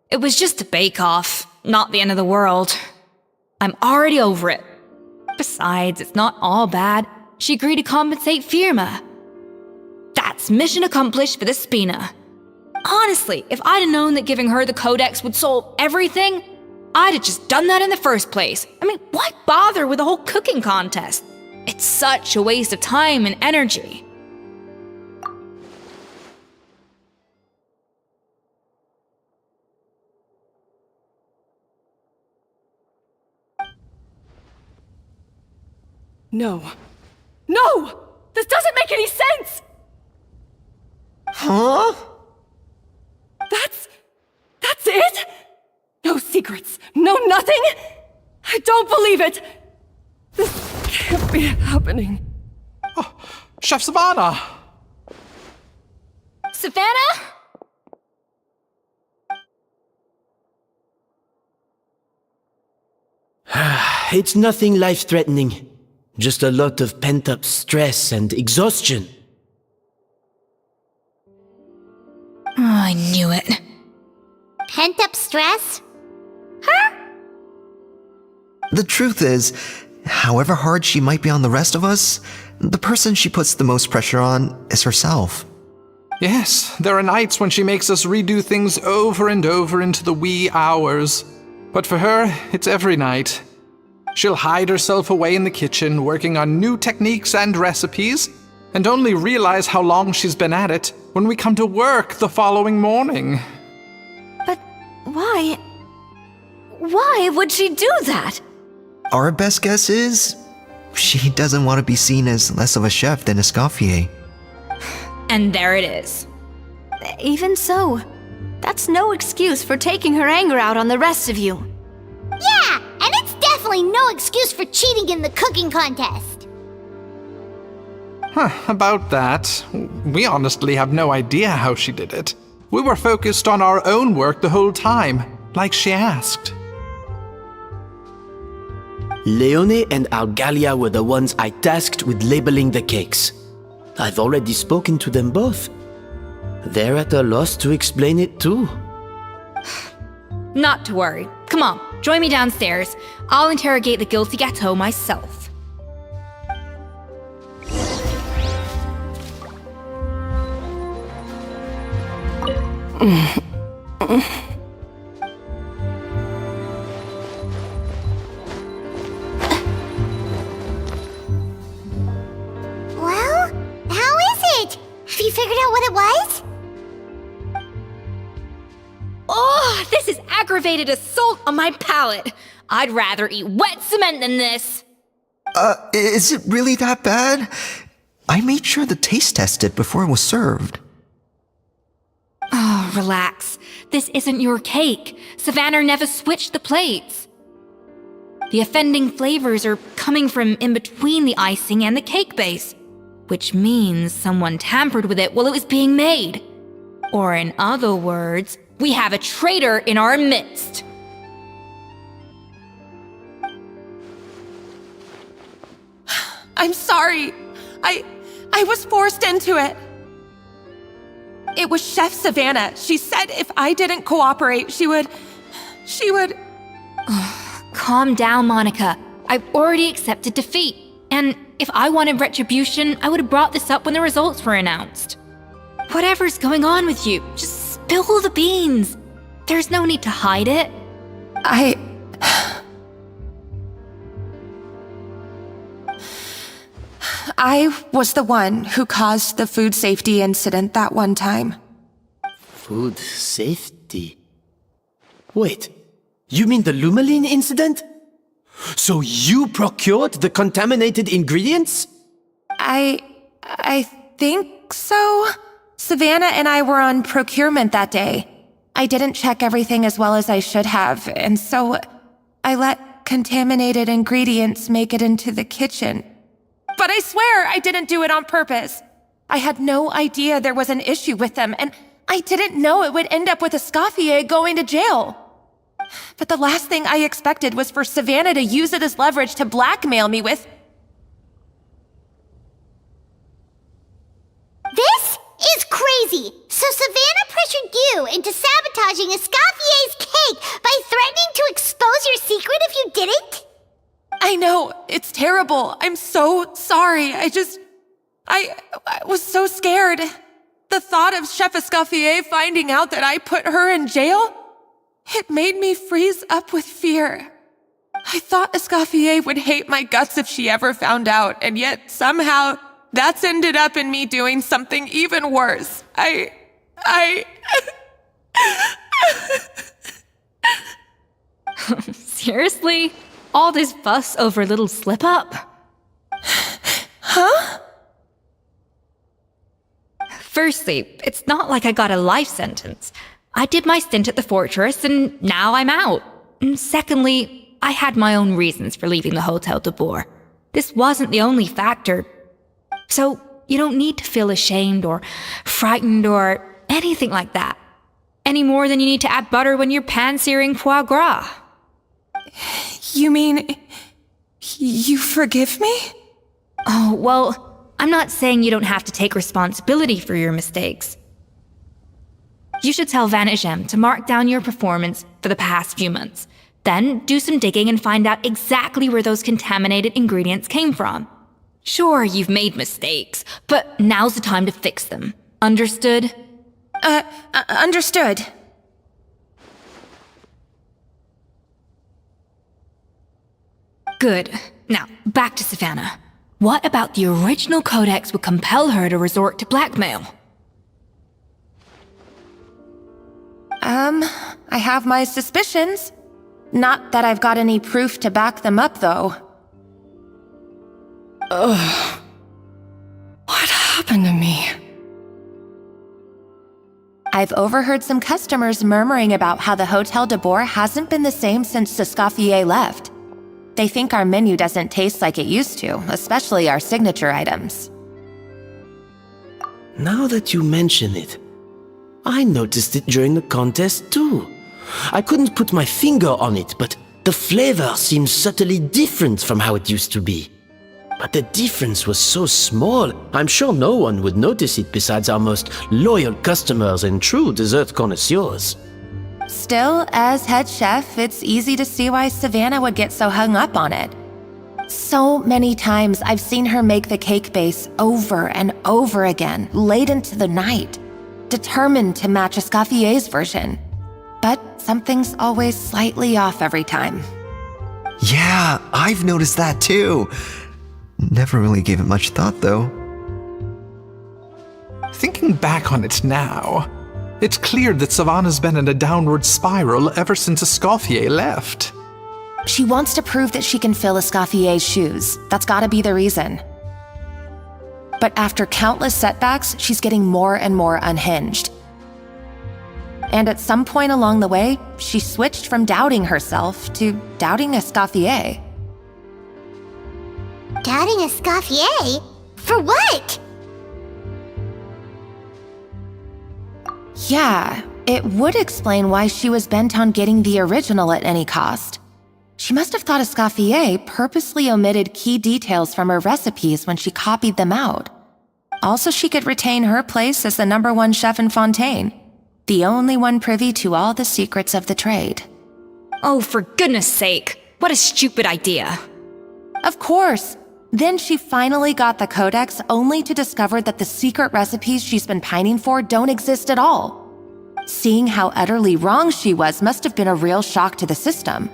It was just a bake-off, not the end of the world. I'm already over it. Besides, it's not all bad. She agreed to compensate Firma. That's mission accomplished for the Spina. Honestly, if I'd have known that giving her the Codex would solve everything, I'd have just done that in the first place. I mean, why bother with the whole cooking contest? It's such a waste of time and energy. No. No! This doesn't make any sense! Huh? That's it? No secrets, no nothing? I don't believe it! This can't be happening. Oh, Chef Savannah! Savannah? It's nothing life-threatening. Just a lot of pent-up stress and exhaustion. Oh, I knew it. Pent-up stress? The truth is, however hard she might be on the rest of us, the person she puts the most pressure on is herself. Yes, there are nights when she makes us redo things over and over into the wee hours. But for her, it's every night. She'll hide herself away in the kitchen, working on new techniques and recipes, and only realize how long she's been at it when we come to work the following morning. But why? Why would she do that? Our best guess is, she doesn't want to be seen as less of a chef than Escoffier. And there it is. Even so, that's no excuse for taking her anger out on the rest of you. Yeah, and it's definitely no excuse for cheating in the cooking contest. About that, we honestly have no idea how she did it. We were focused on our own work the whole time, like she asked. Leone and Algalia were the ones I tasked with labeling the cakes. I've already spoken to them both. They're at a loss to explain it too. Not to worry. Come on, join me downstairs. I'll interrogate the guilty gâteau myself. Well, how is it? Have you figured out what it was? Oh, this is aggravated assault on my palate. I'd rather eat wet cement than this. Is it really that bad? I made sure to taste test it before it was served. Oh, relax. This isn't your cake. Savannah never switched the plates. The offending flavors are coming from in between the icing and the cake base, which means someone tampered with it while it was being made. Or in other words, we have a traitor in our midst. I'm sorry. I was forced into it. It was Chef Savannah. She said if I didn't cooperate, she would... Calm down, Monica. I've already accepted defeat. And if I wanted retribution, I would have brought this up when the results were announced. Whatever's going on with you, just spill the beans. There's no need to hide it. I was the one who caused the food safety incident that one time. Food safety? Wait, you mean the Lumaline incident? So you procured the contaminated ingredients? I think so. Savannah and I were on procurement that day. I didn't check everything as well as I should have, and so I let contaminated ingredients make it into the kitchen. But I swear I didn't do it on purpose. I had no idea there was an issue with them, and I didn't know it would end up with Escoffier going to jail. But the last thing I expected was for Savannah to use it as leverage to blackmail me with... This is crazy! So Savannah pressured you into sabotaging Escoffier's cake by threatening to expose your secret if you didn't? I know, it's terrible. I'm so sorry. I was so scared. The thought of Chef Escoffier finding out that I put her in jail, it made me freeze up with fear. I thought Escoffier would hate my guts if she ever found out, and yet somehow that's ended up in me doing something even worse. Seriously? All this fuss over a little slip-up? Huh? Firstly, it's not like I got a life sentence. I did my stint at the fortress, and now I'm out. And secondly, I had my own reasons for leaving the Hotel de Boer. This wasn't the only factor. So, you don't need to feel ashamed or frightened or anything like that. Any more than you need to add butter when you're pan-searing foie gras. You mean... you forgive me? Oh, well, I'm not saying you don't have to take responsibility for your mistakes. You should tell Vanagem to mark down your performance for the past few months. Then do some digging and find out exactly where those contaminated ingredients came from. Sure, you've made mistakes, but now's the time to fix them. Understood? Understood. Good. Now, back to Savannah. What about the original codex would compel her to resort to blackmail? I have my suspicions. Not that I've got any proof to back them up, though. Ugh. What happened to me? I've overheard some customers murmuring about how the Hotel de Boer hasn't been the same since Escoffier left. They think our menu doesn't taste like it used to, especially our signature items. Now that you mention it, I noticed it during the contest too. I couldn't put my finger on it, but the flavor seems subtly different from how it used to be. But the difference was so small, I'm sure no one would notice it besides our most loyal customers and true dessert connoisseurs. Still, as head chef, it's easy to see why Savannah would get so hung up on it. So many times I've seen her make the cake base over and over again, late into the night, determined to match Escoffier's version. But something's always slightly off every time. Yeah, I've noticed that too. Never really gave it much thought, though. Thinking back on it now, it's clear that Savannah's been in a downward spiral ever since Escoffier left. She wants to prove that she can fill Escoffier's shoes. That's gotta be the reason. But after countless setbacks, she's getting more and more unhinged. And at some point along the way, she switched from doubting herself to doubting Escoffier. Doubting Escoffier? For what? Yeah, it would explain why she was bent on getting the original at any cost. She must have thought Escoffier purposely omitted key details from her recipes when she copied them out. Also, she could retain her place as the #1 chef in Fontaine, the only one privy to all the secrets of the trade. Oh, for goodness sake, what a stupid idea. Of course. Then she finally got the codex only to discover that the secret recipes she's been pining for don't exist at all. Seeing how utterly wrong she was must have been a real shock to the system.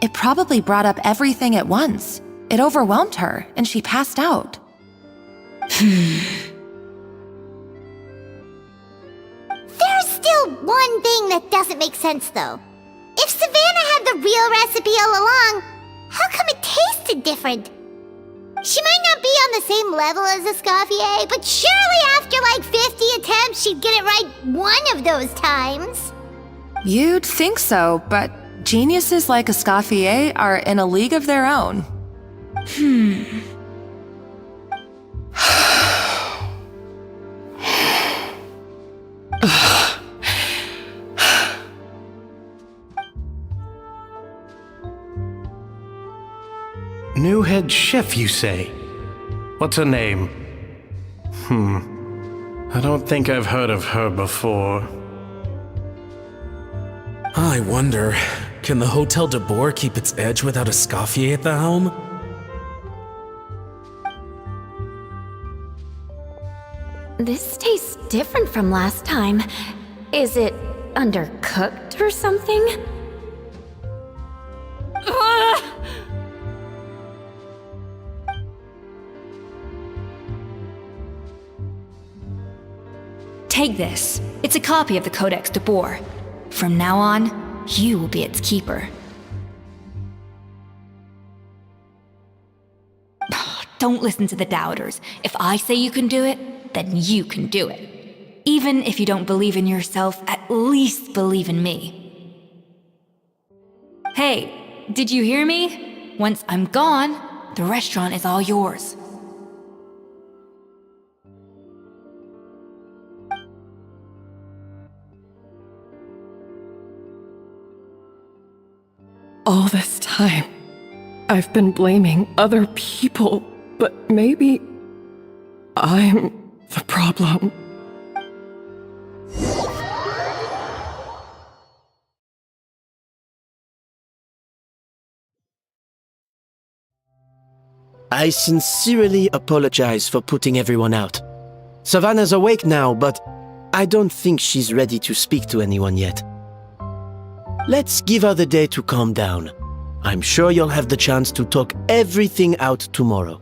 It probably brought up everything at once. It overwhelmed her, and she passed out. There's still one thing that doesn't make sense, though. If Savannah had the real recipe all along, how come it tasted different? She might not be on the same level as Escoffier, but surely after like 50 attempts, she'd get it right one of those times. You'd think so, but geniuses like Escoffier are in a league of their own. New head chef, you say? What's her name? I don't think I've heard of her before. I wonder, can the Hotel de Boer keep its edge without a Escoffier at the helm? This tastes different from last time. Is it undercooked or something? Take this. It's a copy of the Codex de Boer. From now on, you will be its keeper. Don't listen to the doubters. If I say you can do it, then you can do it. Even if you don't believe in yourself, at least believe in me. Hey, did you hear me? Once I'm gone, the restaurant is all yours. All this time, I've been blaming other people, but maybe I'm the problem. I sincerely apologize for putting everyone out. Savannah's awake now, but I don't think she's ready to speak to anyone yet. Let's give her the day to calm down. I'm sure you'll have the chance to talk everything out tomorrow.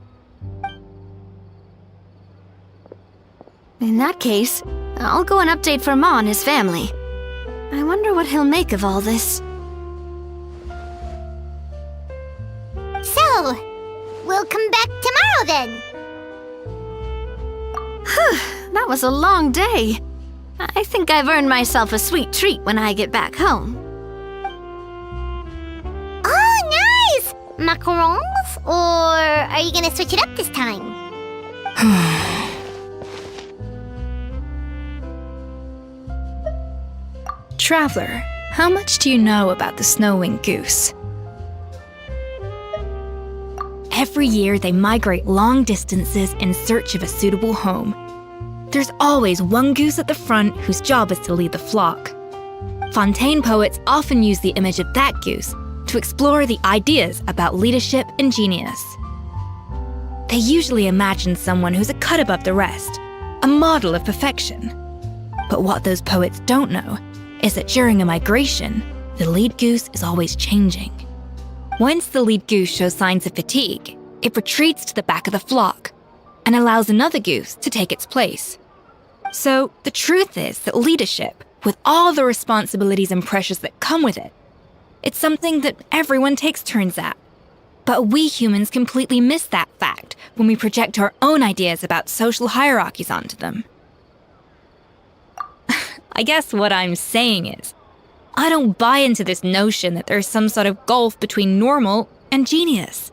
In that case, I'll go and update Verma and his family. I wonder what he'll make of all this. So, we'll come back tomorrow then. That was a long day. I think I've earned myself a sweet treat when I get back home. Oh, nice! Macarons? Or are you gonna switch it up this time? Traveler, how much do you know about the snow-winged goose? Every year they migrate long distances in search of a suitable home. There's always one goose at the front whose job is to lead the flock. Fontaine poets often use the image of that goose to explore the ideas about leadership and genius. They usually imagine someone who's a cut above the rest, a model of perfection. But what those poets don't know is that during a migration, the lead goose is always changing. Once the lead goose shows signs of fatigue, it retreats to the back of the flock and allows another goose to take its place. So the truth is that leadership, with all the responsibilities and pressures that come with it, it's something that everyone takes turns at. But we humans completely miss that fact when we project our own ideas about social hierarchies onto them. I guess what I'm saying is, I don't buy into this notion that there's some sort of gulf between normal and genius.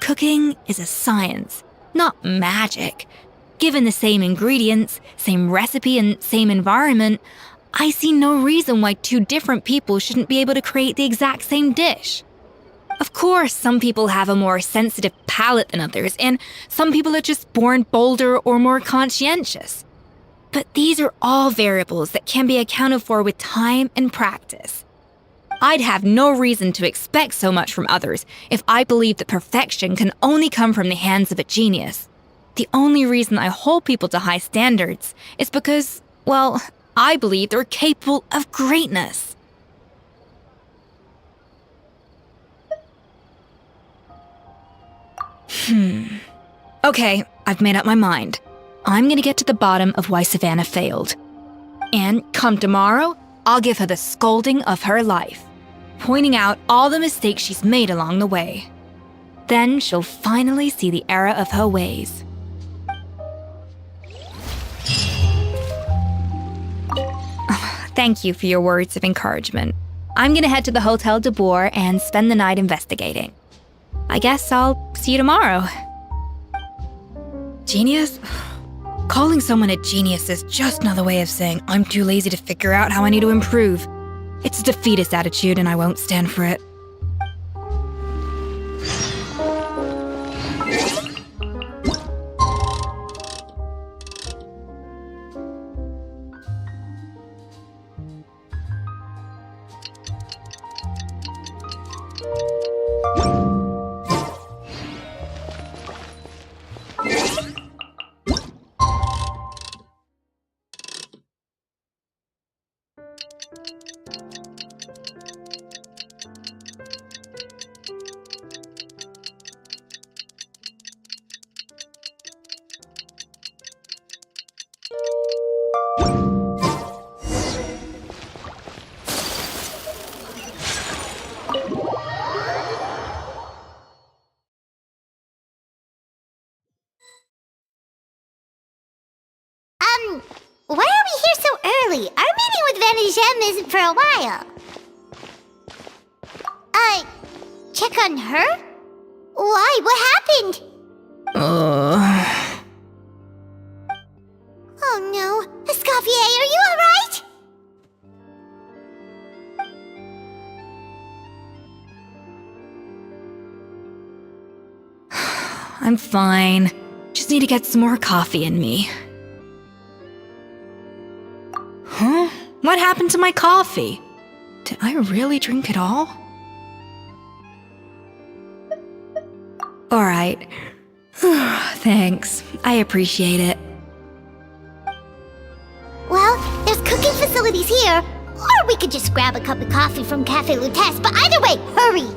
Cooking is a science, not magic. Given the same ingredients, same recipe, and same environment, I see no reason why two different people shouldn't be able to create the exact same dish. Of course, some people have a more sensitive palate than others, and some people are just born bolder or more conscientious. But these are all variables that can be accounted for with time and practice. I'd have no reason to expect so much from others if I believed that perfection can only come from the hands of a genius. The only reason I hold people to high standards is because, well, I believe they're capable of greatness. Okay, I've made up my mind. I'm gonna get to the bottom of why Savannah failed. And come tomorrow, I'll give her the scolding of her life, pointing out all the mistakes she's made along the way. Then she'll finally see the error of her ways. Thank you for your words of encouragement. I'm gonna head to the Hotel de Boer and spend the night investigating. I guess I'll see you tomorrow. Genius? Calling someone a genius is just another way of saying I'm too lazy to figure out how I need to improve. It's a defeatist attitude and I won't stand for it. Why are we here so early? Our meeting with Vanigem isn't for a while. Check on her? Why? What happened? Oh no. Escoffier, are you alright? I'm fine. Just need to get some more coffee in me. Huh? What happened to my coffee? Did I really drink it all? Alright. Thanks. I appreciate it. Well, there's cooking facilities here. Or we could just grab a cup of coffee from Cafe Lutece, but either way, hurry!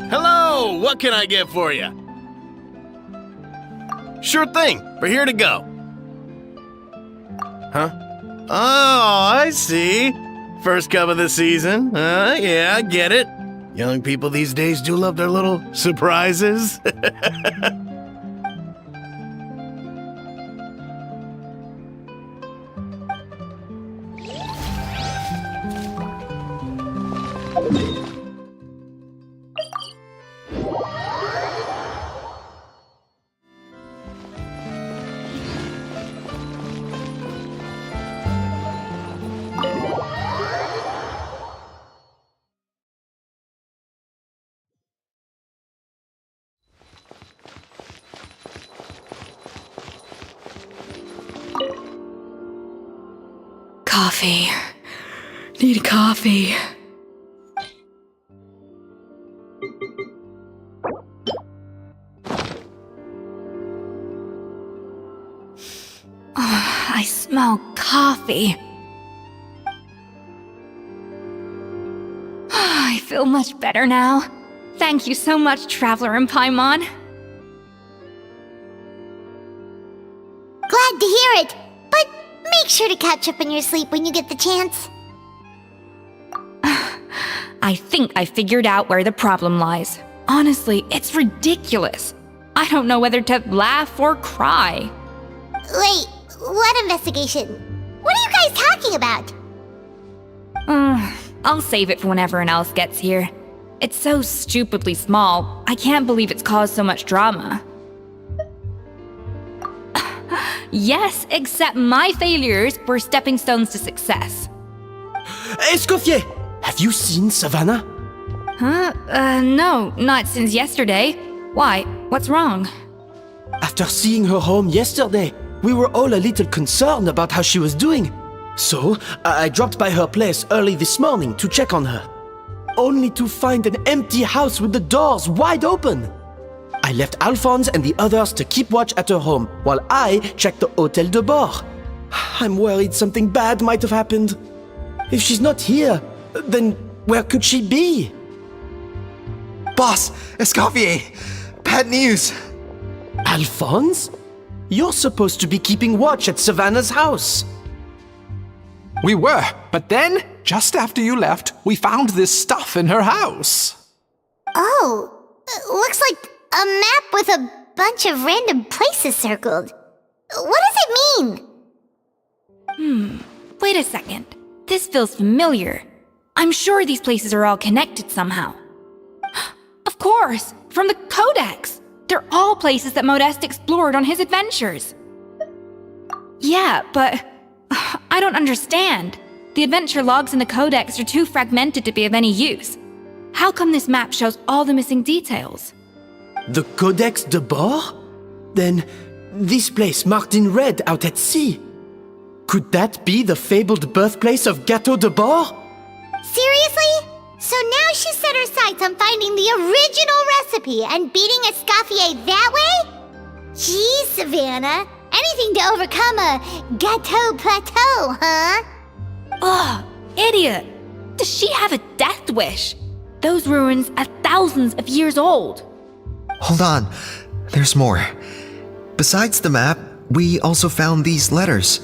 Hello, what can I get for you? Sure thing, we're here to go. Huh? Oh, I see. First cup of the season. Yeah, I get it. Young people these days do love their little surprises. Coffee. Need coffee. I smell coffee. I feel much better now. Thank you so much, Traveler in Paimon. Glad to hear it, but make sure to catch up on your sleep when you get the chance. I think I figured out where the problem lies. Honestly, it's ridiculous. I don't know whether to laugh or cry. Wait, what investigation? What are you guys talking about? I'll save it for when everyone else gets here. It's so stupidly small, I can't believe it's caused so much drama. Yes, except my failures were stepping stones to success. Escoffier! Have you seen Savannah? Huh? No, not since yesterday. Why? What's wrong? After seeing her home yesterday, we were all a little concerned about how she was doing. So, I dropped by her place early this morning to check on her. Only to find an empty house with the doors wide open. I left Alphonse and the others to keep watch at her home, while I checked the Hôtel de Bord. I'm worried something bad might have happened. If she's not here, then where could she be? Boss, Escoffier, bad news. Alphonse? You're supposed to be keeping watch at Savannah's house. We were, but then, just after you left, we found this stuff in her house. Oh, looks like a map with a bunch of random places circled. What does it mean? Wait a second. This feels familiar. I'm sure these places are all connected somehow. Of course, from the Codex. They're all places that Modeste explored on his adventures. Yeah, but I don't understand. The adventure logs in the Codex are too fragmented to be of any use. How come this map shows all the missing details? The Codex de Bord? Then, this place marked in red out at sea. Could that be the fabled birthplace of Gâteau de Bord? Seriously? So now she set her sights on finding the original recipe and beating Escoffier that way? Geez, Savannah. Anything to overcome a gâteau plateau, huh? Ugh, idiot! Does she have a death wish? Those ruins are thousands of years old. Hold on, there's more. Besides the map, we also found these letters.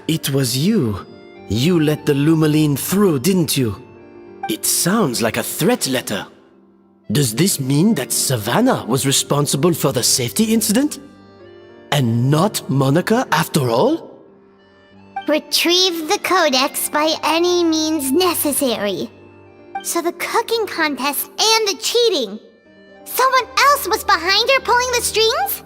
It was you. You let the Lumaline through, didn't you? It sounds like a threat letter. Does this mean that Savannah was responsible for the safety incident? And not Monica after all? Retrieve the codex by any means necessary. So the cooking contest and the cheating. Someone else was behind her pulling the strings?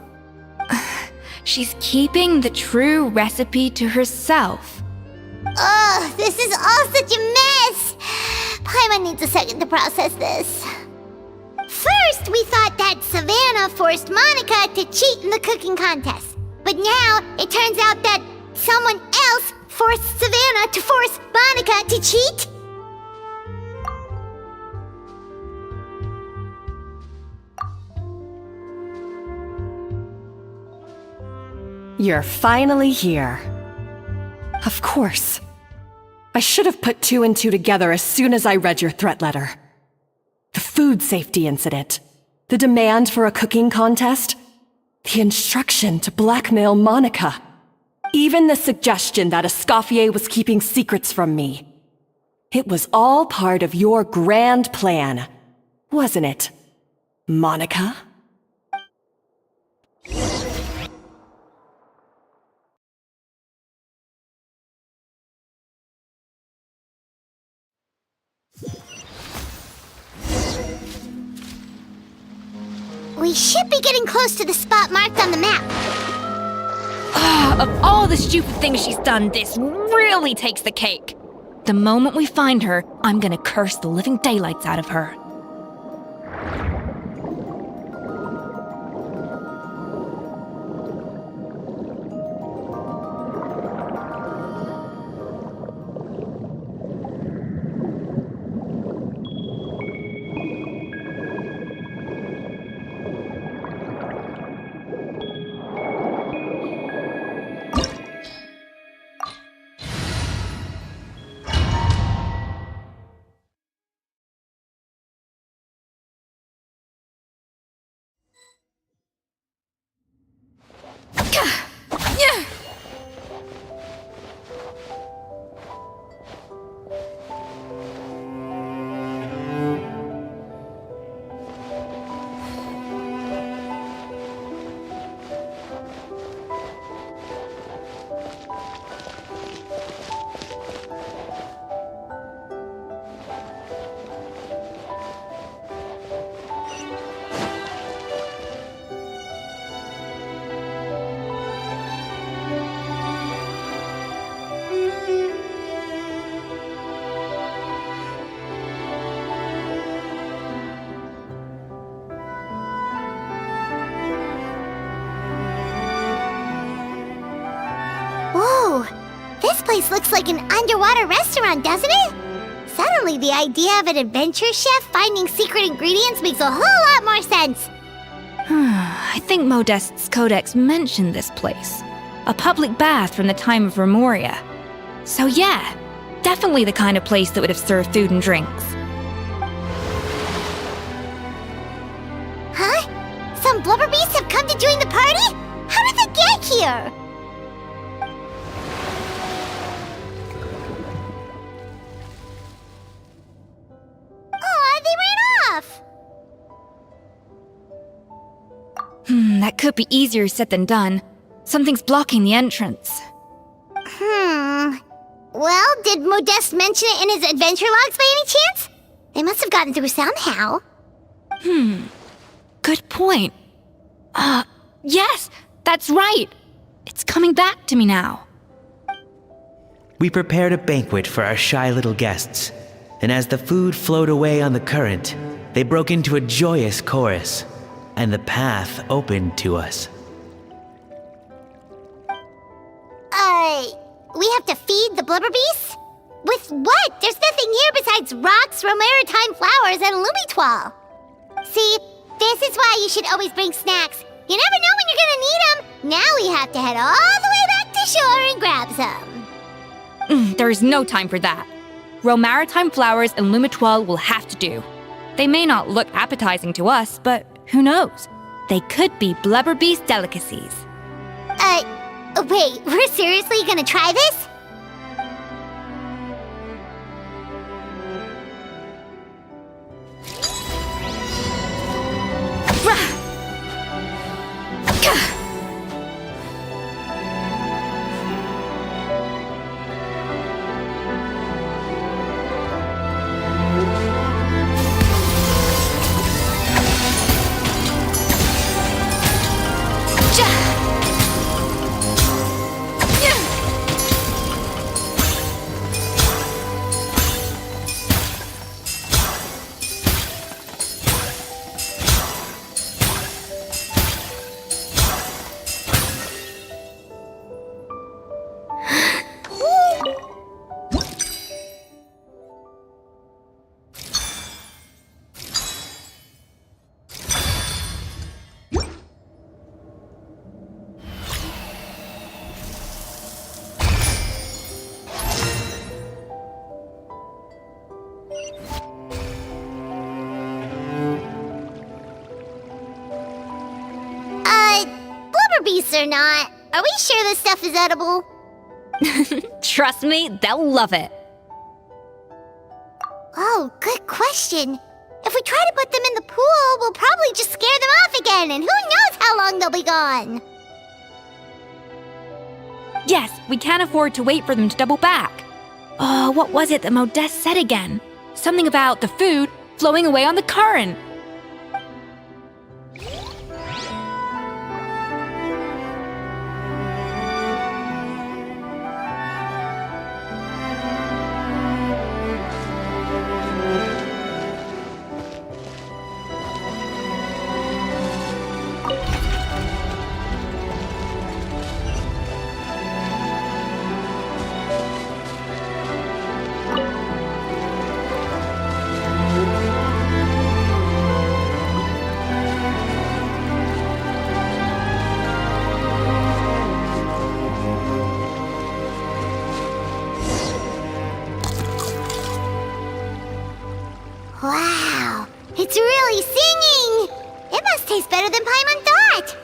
She's keeping the true recipe to herself. Ugh, this is all such a mess! Paimon needs a second to process this. First, we thought that Savannah forced Monica to cheat in the cooking contest. But now, it turns out that someone else forced Savannah to force Monica to cheat? You're finally here. Of course. I should have put two and two together as soon as I read your threat letter. The food safety incident, the demand for a cooking contest, the instruction to blackmail Monica, even the suggestion that Escoffier was keeping secrets from me. It was all part of your grand plan, wasn't it, Monica? We should be getting close to the spot marked on the map. Of all the stupid things she's done, this really takes the cake. The moment we find her, I'm gonna curse the living daylights out of her. This place looks like an underwater restaurant, doesn't it? Suddenly, the idea of an adventure chef finding secret ingredients makes a whole lot more sense. I think Modest's codex mentioned this place. A public bath from the time of Remoria. So yeah, definitely the kind of place that would have served food and drinks. Huh? Some blubber beasts have come to join the party? How did they get here? Aw, they ran off! That could be easier said than done. Something's blocking the entrance. Well, did Modeste mention it in his adventure logs by any chance? They must have gotten through somehow. Good point. Yes, that's right. It's coming back to me now. We prepared a banquet for our shy little guests, and as the food flowed away on the current, they broke into a joyous chorus, and the path opened to us. We have to feed the blubber beasts? With what? There's nothing here besides rocks, romaritime flowers, and lumitoile. See, this is why you should always bring snacks. You never know when you're gonna need them. Now we have to head all the way back to shore and grab some. There is no time for that. Romaritime flowers and lumitoile will have to do. They may not look appetizing to us, but who knows? They could be blubber beast delicacies. Wait, we're seriously gonna try this? Beasts or not, are we sure this stuff is edible? Trust me, they'll love it. Oh, good question. If we try to put them in the pool, we'll probably just scare them off again, and who knows how long they'll be gone. Yes, we can't afford to wait for them to double back. What was it that Modeste said again? Something about the food flowing away on the current. Wow, it's really singing! It must taste better than Paimon thought!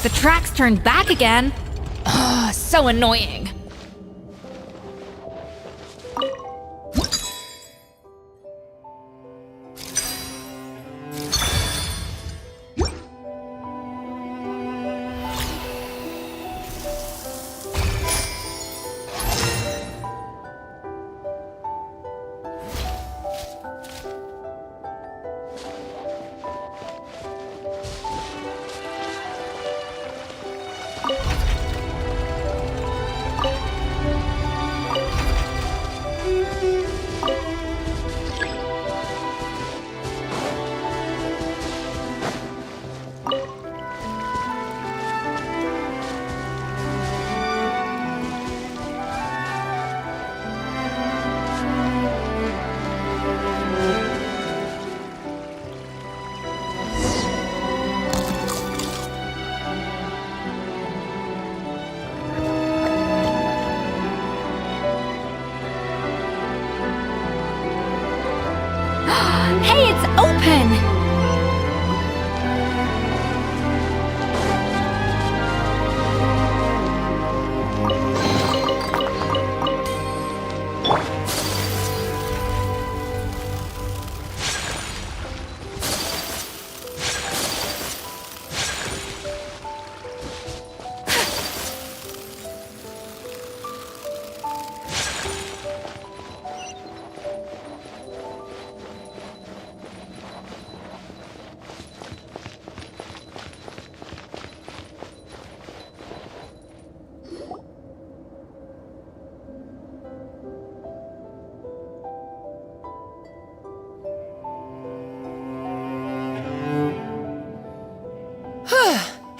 The tracks turned back again. So annoying.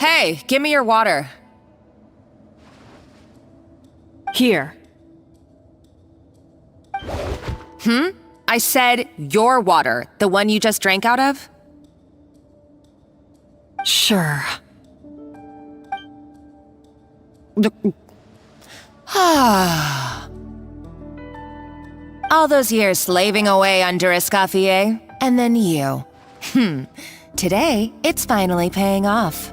Hey, give me your water. Here. I said your water, the one you just drank out of? Sure. All those years slaving away under Escoffier, and then you. Today, it's finally paying off.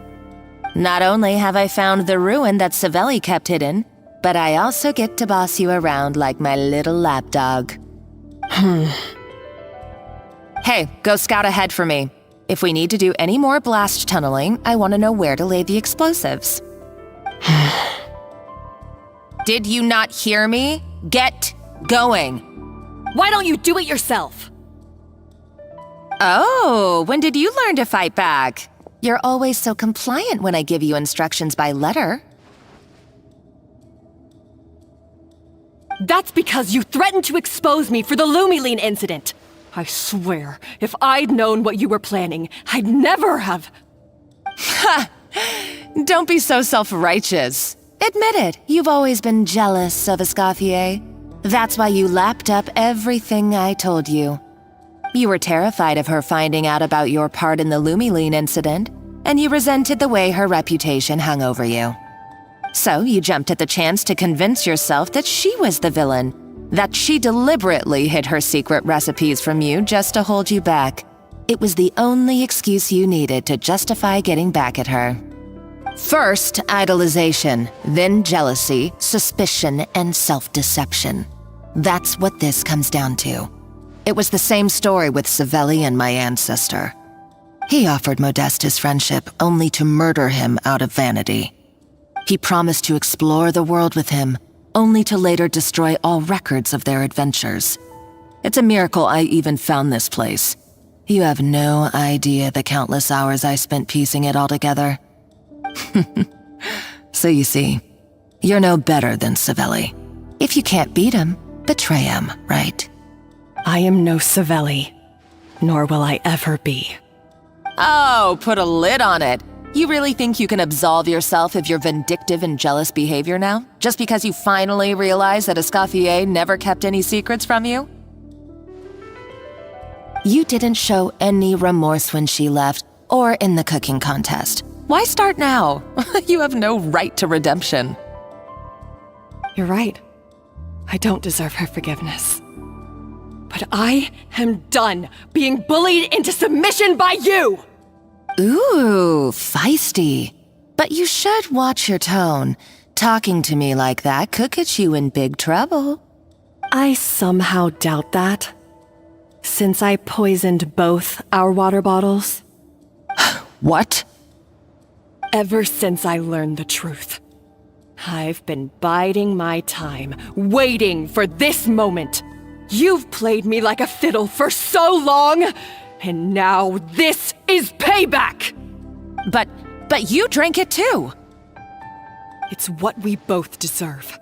Not only have I found the ruin that Savelli kept hidden, but I also get to boss you around like my little lapdog. Hey, go scout ahead for me. If we need to do any more blast tunneling, I want to know where to lay the explosives. Did you not hear me? Get going. Why don't you do it yourself? Oh, when did you learn to fight back? You're always so compliant when I give you instructions by letter. That's because you threatened to expose me for the Lumiline incident. I swear, if I'd known what you were planning, I'd never have... Ha! Don't be so self-righteous. Admit it, you've always been jealous of Escoffier. That's why you lapped up everything I told you. You were terrified of her finding out about your part in the Lumiline incident, and you resented the way her reputation hung over you. So you jumped at the chance to convince yourself that she was the villain, that she deliberately hid her secret recipes from you just to hold you back. It was the only excuse you needed to justify getting back at her. First, idolization, then jealousy, suspicion, and self-deception. That's what this comes down to. It was the same story with Savelli and my ancestor. He offered Modeste his friendship only to murder him out of vanity. He promised to explore the world with him, only to later destroy all records of their adventures. It's a miracle I even found this place. You have no idea the countless hours I spent piecing it all together. So you see, you're no better than Savelli. If you can't beat him, betray him, right? I am no Savelli, nor will I ever be. Oh, put a lid on it. You really think you can absolve yourself of your vindictive and jealous behavior now? Just because you finally realize that Escoffier never kept any secrets from you? You didn't show any remorse when she left, or in the cooking contest. Why start now? You have no right to redemption. You're right. I don't deserve her forgiveness. But I am done being bullied into submission by you! Ooh, feisty. But you should watch your tone. Talking to me like that could get you in big trouble. I somehow doubt that. Since I poisoned both our water bottles. What? Ever since I learned the truth, I've been biding my time, waiting for this moment. You've played me like a fiddle for so long, and now this is payback! But you drank it too! It's what we both deserve.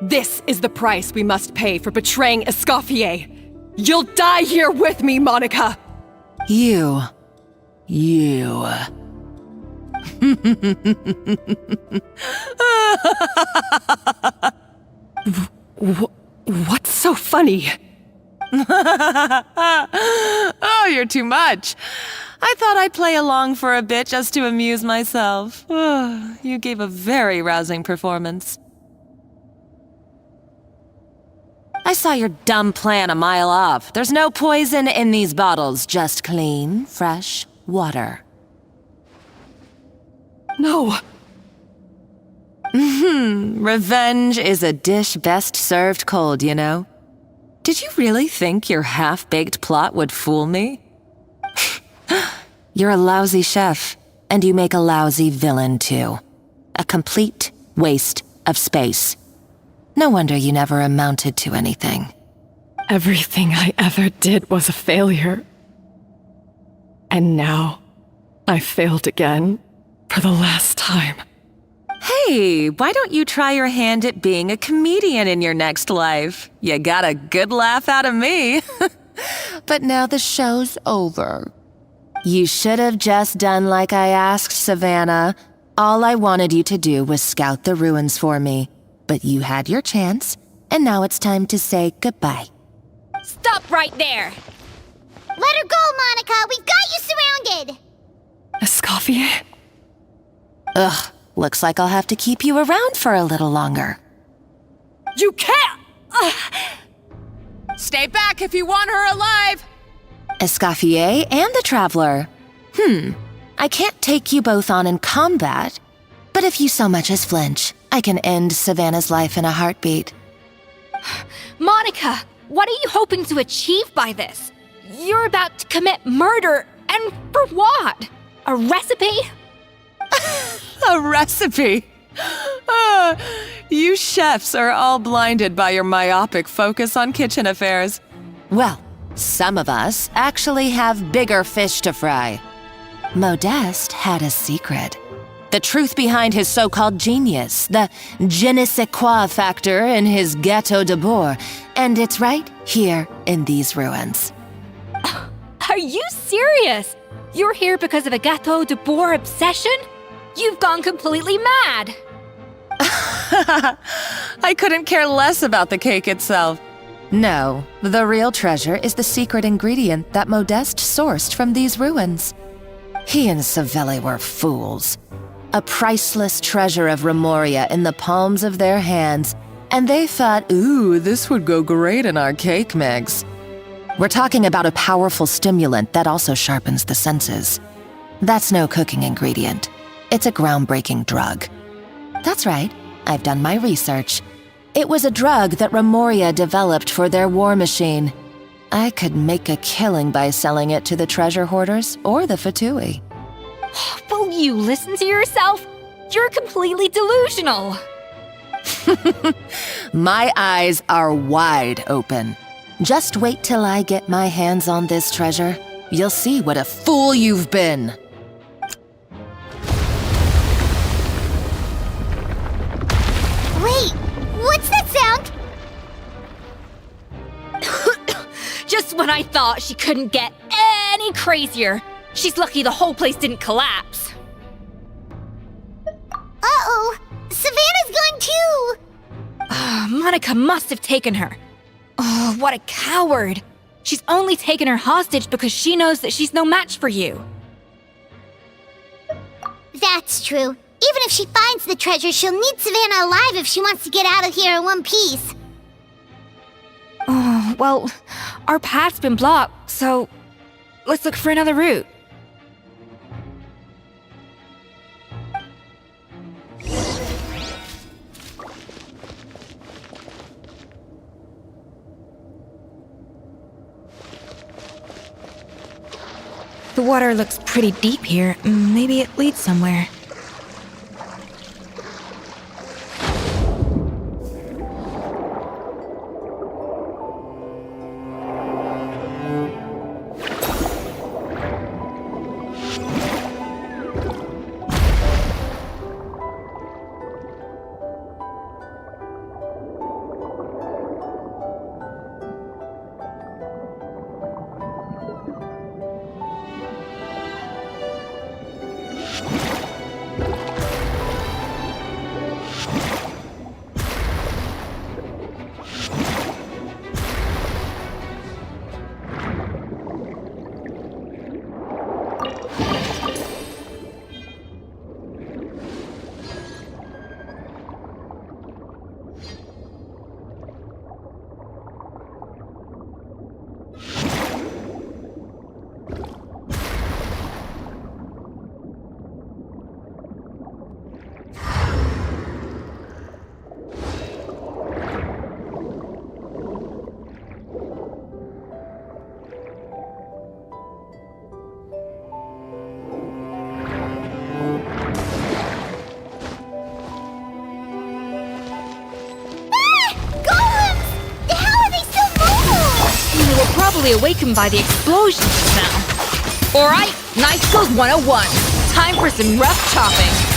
This is the price we must pay for betraying Escoffier. You'll die here with me, Monica! You. What's so funny? Oh, you're too much. I thought I'd play along for a bit just to amuse myself. You gave a very rousing performance. I saw your dumb plan a mile off. There's no poison in these bottles, just clean, fresh water. No. Revenge is a dish best served cold, you know? Did you really think your half-baked plot would fool me? You're a lousy chef, and you make a lousy villain, too. A complete waste of space. No wonder you never amounted to anything. Everything I ever did was a failure. And now, I failed again, for the last time. Hey, why don't you try your hand at being a comedian in your next life? You got a good laugh out of me. But now the show's over. You should have just done like I asked, Savannah. All I wanted you to do was scout the ruins for me. But you had your chance, and now it's time to say goodbye. Stop right there! Let her go, Monica! We've got you surrounded! Escoffier? Ugh, looks like I'll have to keep you around for a little longer. You can't! Stay back if you want her alive! Escoffier and the Traveler. I can't take you both on in combat, but if you so much as flinch, I can end Savannah's life in a heartbeat. Monica, what are you hoping to achieve by this? You're about to commit murder, and for what? A recipe? A recipe? You chefs are all blinded by your myopic focus on kitchen affairs. Well, some of us actually have bigger fish to fry. Modeste had a secret. The truth behind his so-called genius, the je ne sais quoi factor in his Gâteau de Bourg, and it's right here in these ruins. Are you serious? You're here because of a Gâteau de Bourg obsession? You've gone completely mad! I couldn't care less about the cake itself. No, the real treasure is the secret ingredient that Modeste sourced from these ruins. He and Savelli were fools. A priceless treasure of Remoria in the palms of their hands, and they thought, ooh, this would go great in our cake mix. We're talking about a powerful stimulant that also sharpens the senses. That's no cooking ingredient. It's a groundbreaking drug. That's right, I've done my research. It was a drug that Remoria developed for their war machine. I could make a killing by selling it to the treasure hoarders or the Fatui. Will you listen to yourself? You're completely delusional. My eyes are wide open. Just wait till I get my hands on this treasure. You'll see what a fool you've been. Wait, what's that sound? Just when I thought she couldn't get any crazier. She's lucky the whole place didn't collapse. Uh-oh, Savannah's gone too! Monica must have taken her. Oh, what a coward. She's only taken her hostage because she knows that she's no match for you. That's true. Even if she finds the treasure, she'll need Savannah alive if she wants to get out of here in one piece. Oh, well, our path's been blocked, so let's look for another route. The water looks pretty deep here. Maybe it leads somewhere. Probably awakened by the explosion just now. Alright, Night Skills 101. Time for some rough chopping.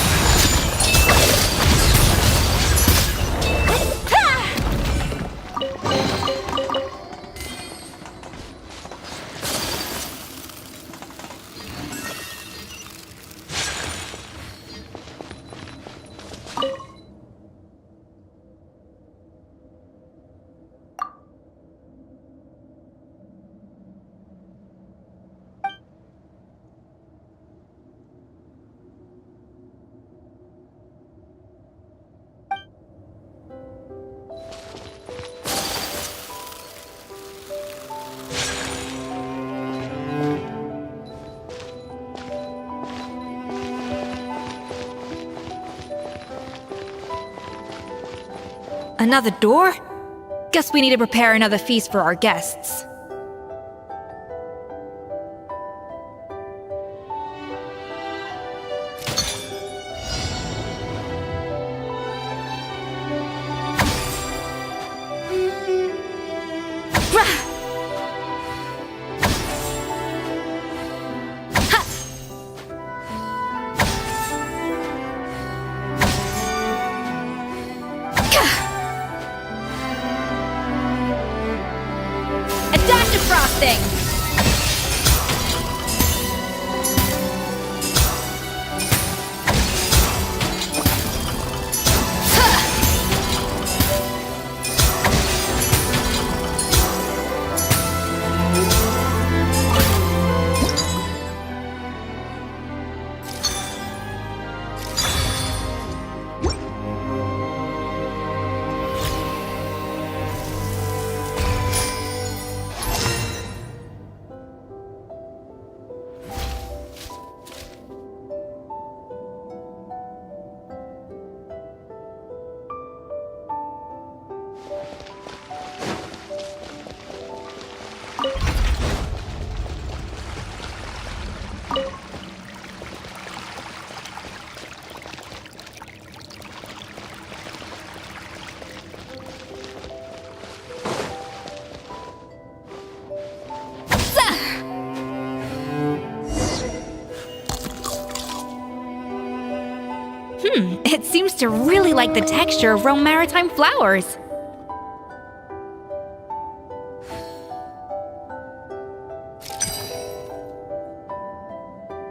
Another door? Guess we need to prepare another feast for our guests. It seems to really like the texture of Rome maritime flowers.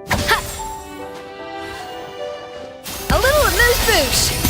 Ha! A little amuse-bouche!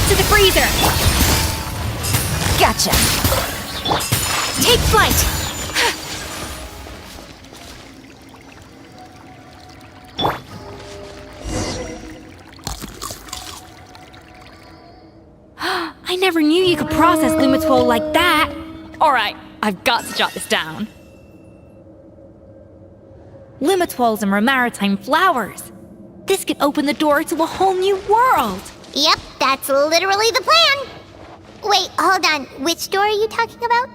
To the freezer! Gotcha! Take flight! I never knew you could process Lumitwol like that! Alright, I've got to jot this down. Lumitwols and maritime flowers. This could open the door to a whole new world! Yep, that's literally the plan. Wait, hold on. Which door are you talking about?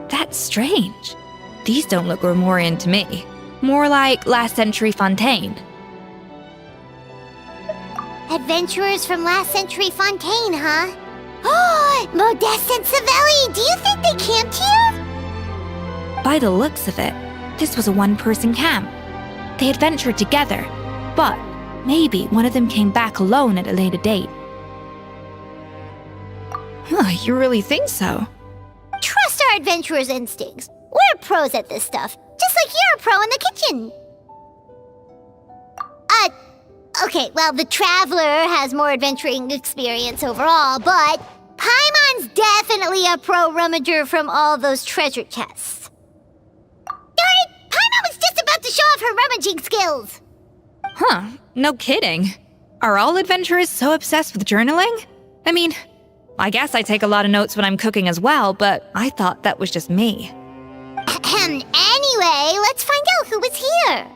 That's strange. These don't look Grimoirian to me. More like last century Fontaine. Adventurers from last century Fontaine, huh? Oh, Modeste and Savelli, do you think they camped here? By the looks of it, this was a one-person camp. They adventured together, but maybe one of them came back alone at a later date. You really think so? Trust our adventurers' instincts. We're pros at this stuff, just like you're a pro in the kitchen. Okay, well, the Traveler has more adventuring experience overall, but Paimon's definitely a pro rummager from all those treasure chests. Darn it! Paimon was just about to show off her rummaging skills! Huh, no kidding. Are all adventurers so obsessed with journaling? I mean, I guess I take a lot of notes when I'm cooking as well, but I thought that was just me. Anyway, let's find out who was here.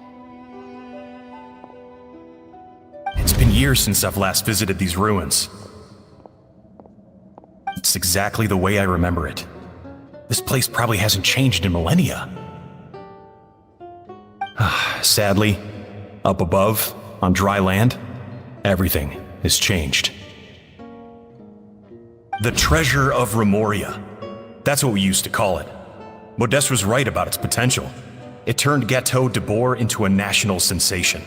It's been years since I've last visited these ruins. It's exactly the way I remember it. This place probably hasn't changed in millennia. Sadly, up above, on dry land, everything has changed. The treasure of Remoria. That's what we used to call it. Modeste was right about its potential. It turned Gateau de Boer into a national sensation.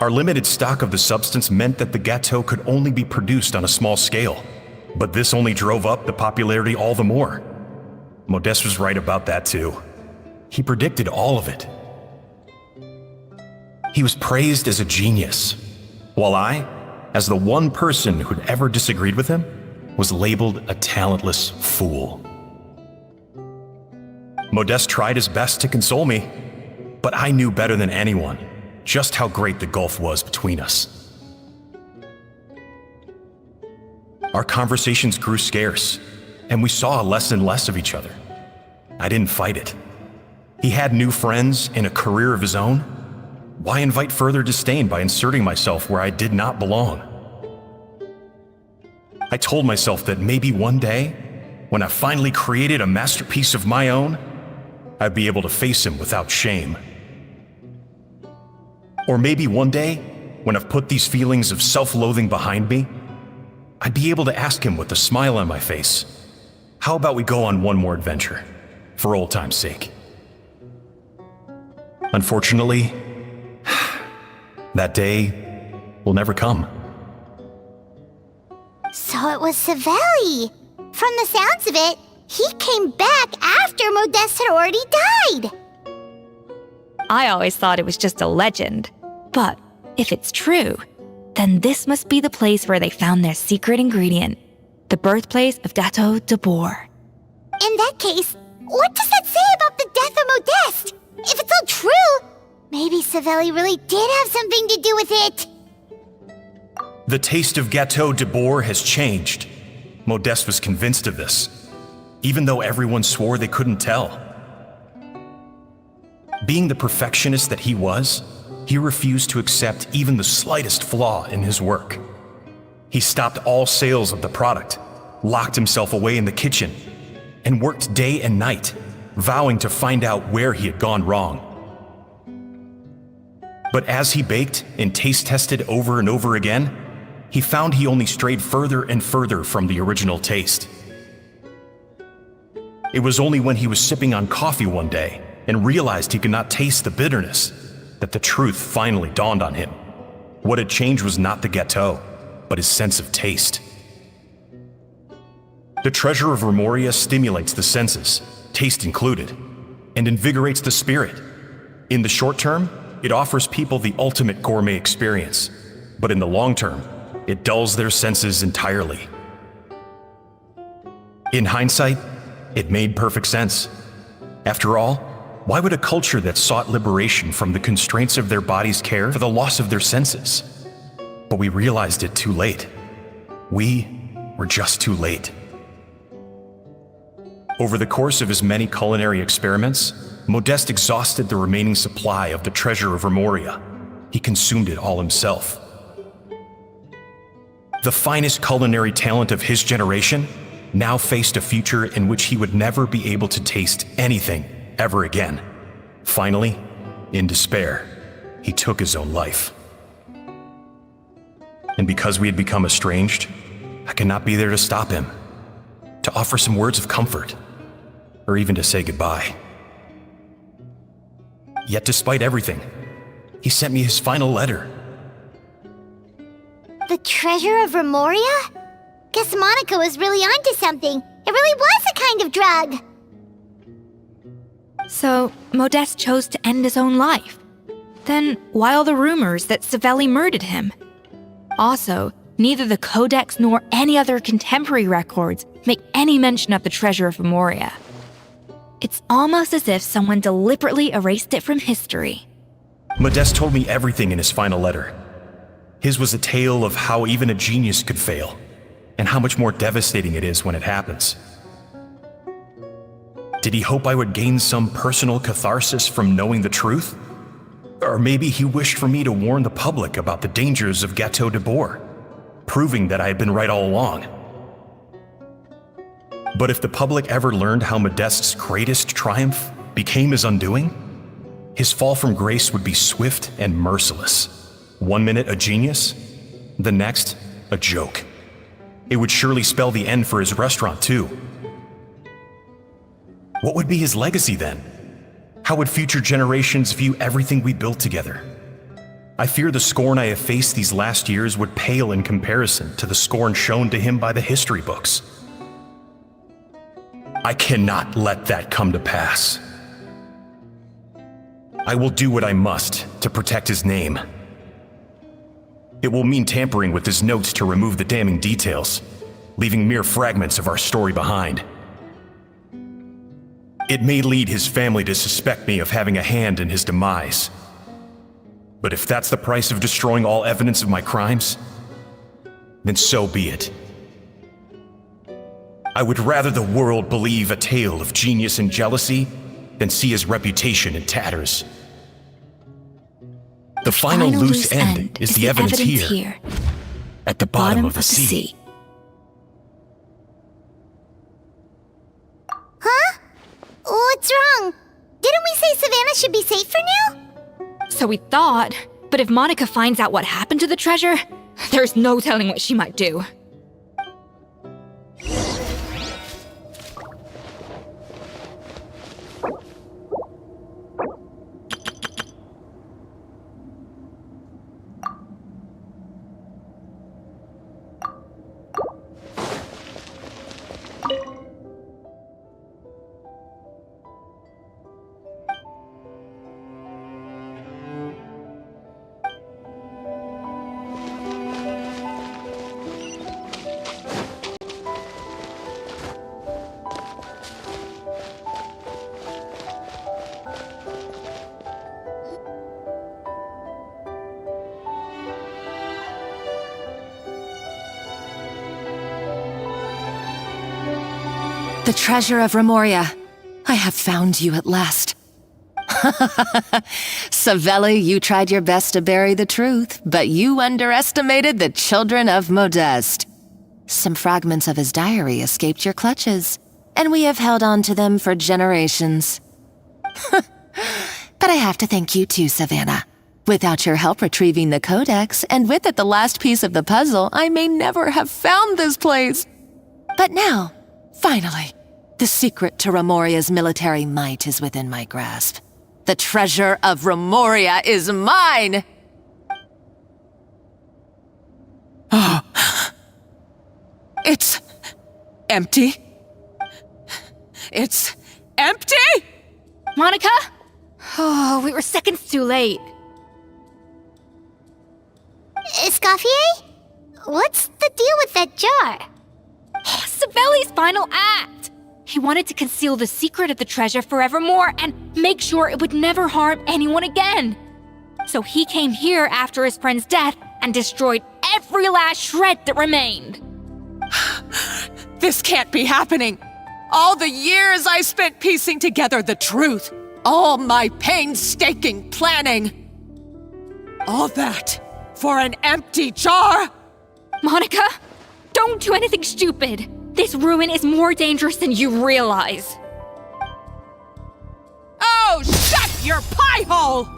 Our limited stock of the substance meant that the Gateau could only be produced on a small scale, but this only drove up the popularity all the more. Modeste was right about that too. He predicted all of it. He was praised as a genius, while I, as the one person who'd ever disagreed with him, was labeled a talentless fool. Modeste tried his best to console me, but I knew better than anyone just how great the gulf was between us. Our conversations grew scarce, and we saw less and less of each other. I didn't fight it. He had new friends and a career of his own. Why invite further disdain by inserting myself where I did not belong? I told myself that maybe one day, when I finally created a masterpiece of my own, I'd be able to face him without shame. Or maybe one day, when I've put these feelings of self-loathing behind me, I'd be able to ask him with a smile on my face, how about we go on one more adventure, for old time's sake? Unfortunately, that day will never come. So it was Savelli. From the sounds of it, he came back after Modeste had already died. I always thought it was just a legend. But if it's true, then this must be the place where they found their secret ingredient, the birthplace of Gateau de Boer. In that case, what does that say about the death of Modeste? If it's all true, maybe Savelli really did have something to do with it. The taste of Gateau de Boer has changed. Modeste was convinced of this, even though everyone swore they couldn't tell. Being the perfectionist that he was, he refused to accept even the slightest flaw in his work. He stopped all sales of the product, locked himself away in the kitchen, and worked day and night, vowing to find out where he had gone wrong. But as he baked and taste tested over and over again, he found he only strayed further and further from the original taste. It was only when he was sipping on coffee one day and realized he could not taste the bitterness that the truth finally dawned on him. What had changed was not the Gateau, but his sense of taste. The treasure of Remoria stimulates the senses, taste included, and invigorates the spirit. In the short term, it offers people the ultimate gourmet experience, but in the long term, it dulls their senses entirely. In hindsight, it made perfect sense. After all, why would a culture that sought liberation from the constraints of their bodies care for the loss of their senses? But we realized it too late. We were just too late. Over the course of his many culinary experiments, Modeste exhausted the remaining supply of the treasure of Remoria. He consumed it all himself. The finest culinary talent of his generation now faced a future in which he would never be able to taste anything ever again. Finally, in despair, he took his own life. And because we had become estranged, I could not be there to stop him, to offer some words of comfort, or even to say goodbye. Yet despite everything, he sent me his final letter. The treasure of Remoria? Guess Monica was really onto something. It really was a kind of drug. So, Modeste chose to end his own life. Then, why all the rumors that Savelli murdered him? Also, neither the Codex nor any other contemporary records make any mention of the treasure of Remoria. It's almost as if someone deliberately erased it from history. Modeste told me everything in his final letter. His was a tale of how even a genius could fail, and how much more devastating it is when it happens. Did he hope I would gain some personal catharsis from knowing the truth? Or maybe he wished for me to warn the public about the dangers of Gateau de Bourg, proving that I had been right all along. But if the public ever learned how Modeste's greatest triumph became his undoing, his fall from grace would be swift and merciless. 1 minute a genius, the next a joke. It would surely spell the end for his restaurant too. What would be his legacy then? How would future generations view everything we built together? I fear the scorn I have faced these last years would pale in comparison to the scorn shown to him by the history books. I cannot let that come to pass. I will do what I must to protect his name. It will mean tampering with his notes to remove the damning details, leaving mere fragments of our story behind. It may lead his family to suspect me of having a hand in his demise. But if that's the price of destroying all evidence of my crimes, then so be it. I would rather the world believe a tale of genius and jealousy than see his reputation in tatters. The final loose end is the evidence here, at the bottom of the sea. Huh? What's wrong? Didn't we say Savannah should be safe for now? So we thought, but if Monica finds out what happened to the treasure, there's no telling what she might do. The treasure of Remoria. I have found you at last. Savelli, you tried your best to bury the truth, but you underestimated the children of Modeste. Some fragments of his diary escaped your clutches, and we have held on to them for generations. But I have to thank you too, Savannah. Without your help retrieving the Codex, and with it the last piece of the puzzle, I may never have found this place. But now, finally, the secret to Remoria's military might is within my grasp. The treasure of Remoria is mine! It's empty. It's empty? Monica? Oh, we were seconds too late. Escoffier? What's the deal with that jar? Savelli's final act! He wanted to conceal the secret of the treasure forevermore and make sure it would never harm anyone again. So he came here after his friend's death and destroyed every last shred that remained. This can't be happening. All the years I spent piecing together the truth. All my painstaking planning. All that for an empty jar? Monica, don't do anything stupid. This ruin is more dangerous than you realize. Oh, shut your pie hole!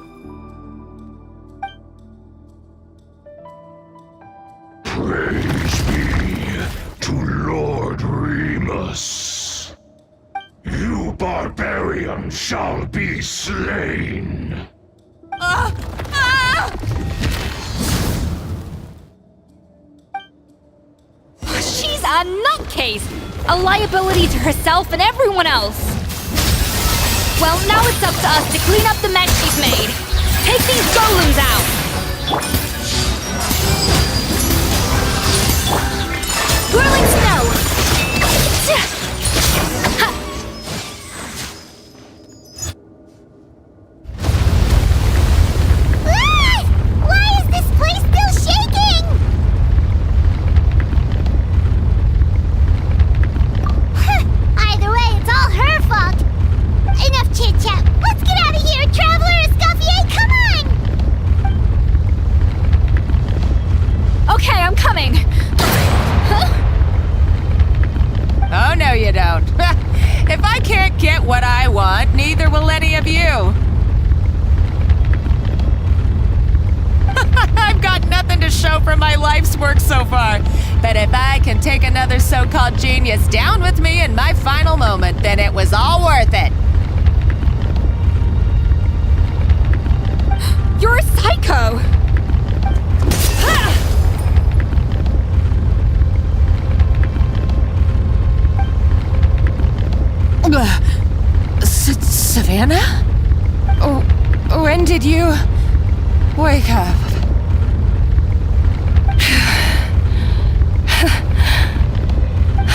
shall be slain. She's a nutcase! A liability to herself and everyone else! Well, now it's up to us to clean up the mess she's made. Take these golems out! Whirling snow! Why is this place still shaking? Either way, it's all her fault. Enough chit-chat. Let's get out of here, Traveler Escoffier, come on! Okay, I'm coming. Oh, no you don't. If I can't get what I want, neither will any of you. I've got nothing to show for my life's work so far. But if I can take another so-called genius down with me in my final moment, then it was all worth it. You're a psycho! Savannah? When did you wake up?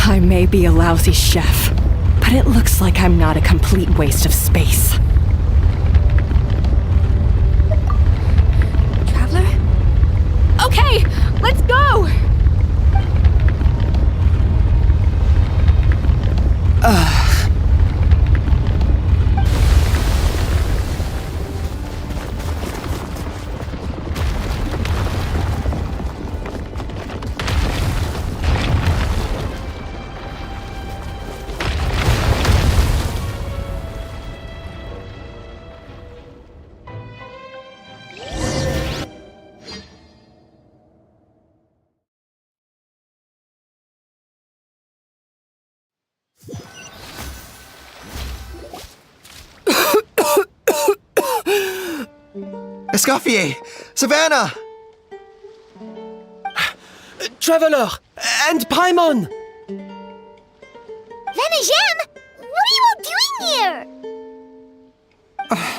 I may be a lousy chef, but it looks like I'm not a complete waste of space. Traveler? Okay, let's go! Escoffier! Savannah! Traveler! And Paimon! Venejem! What are you all doing here?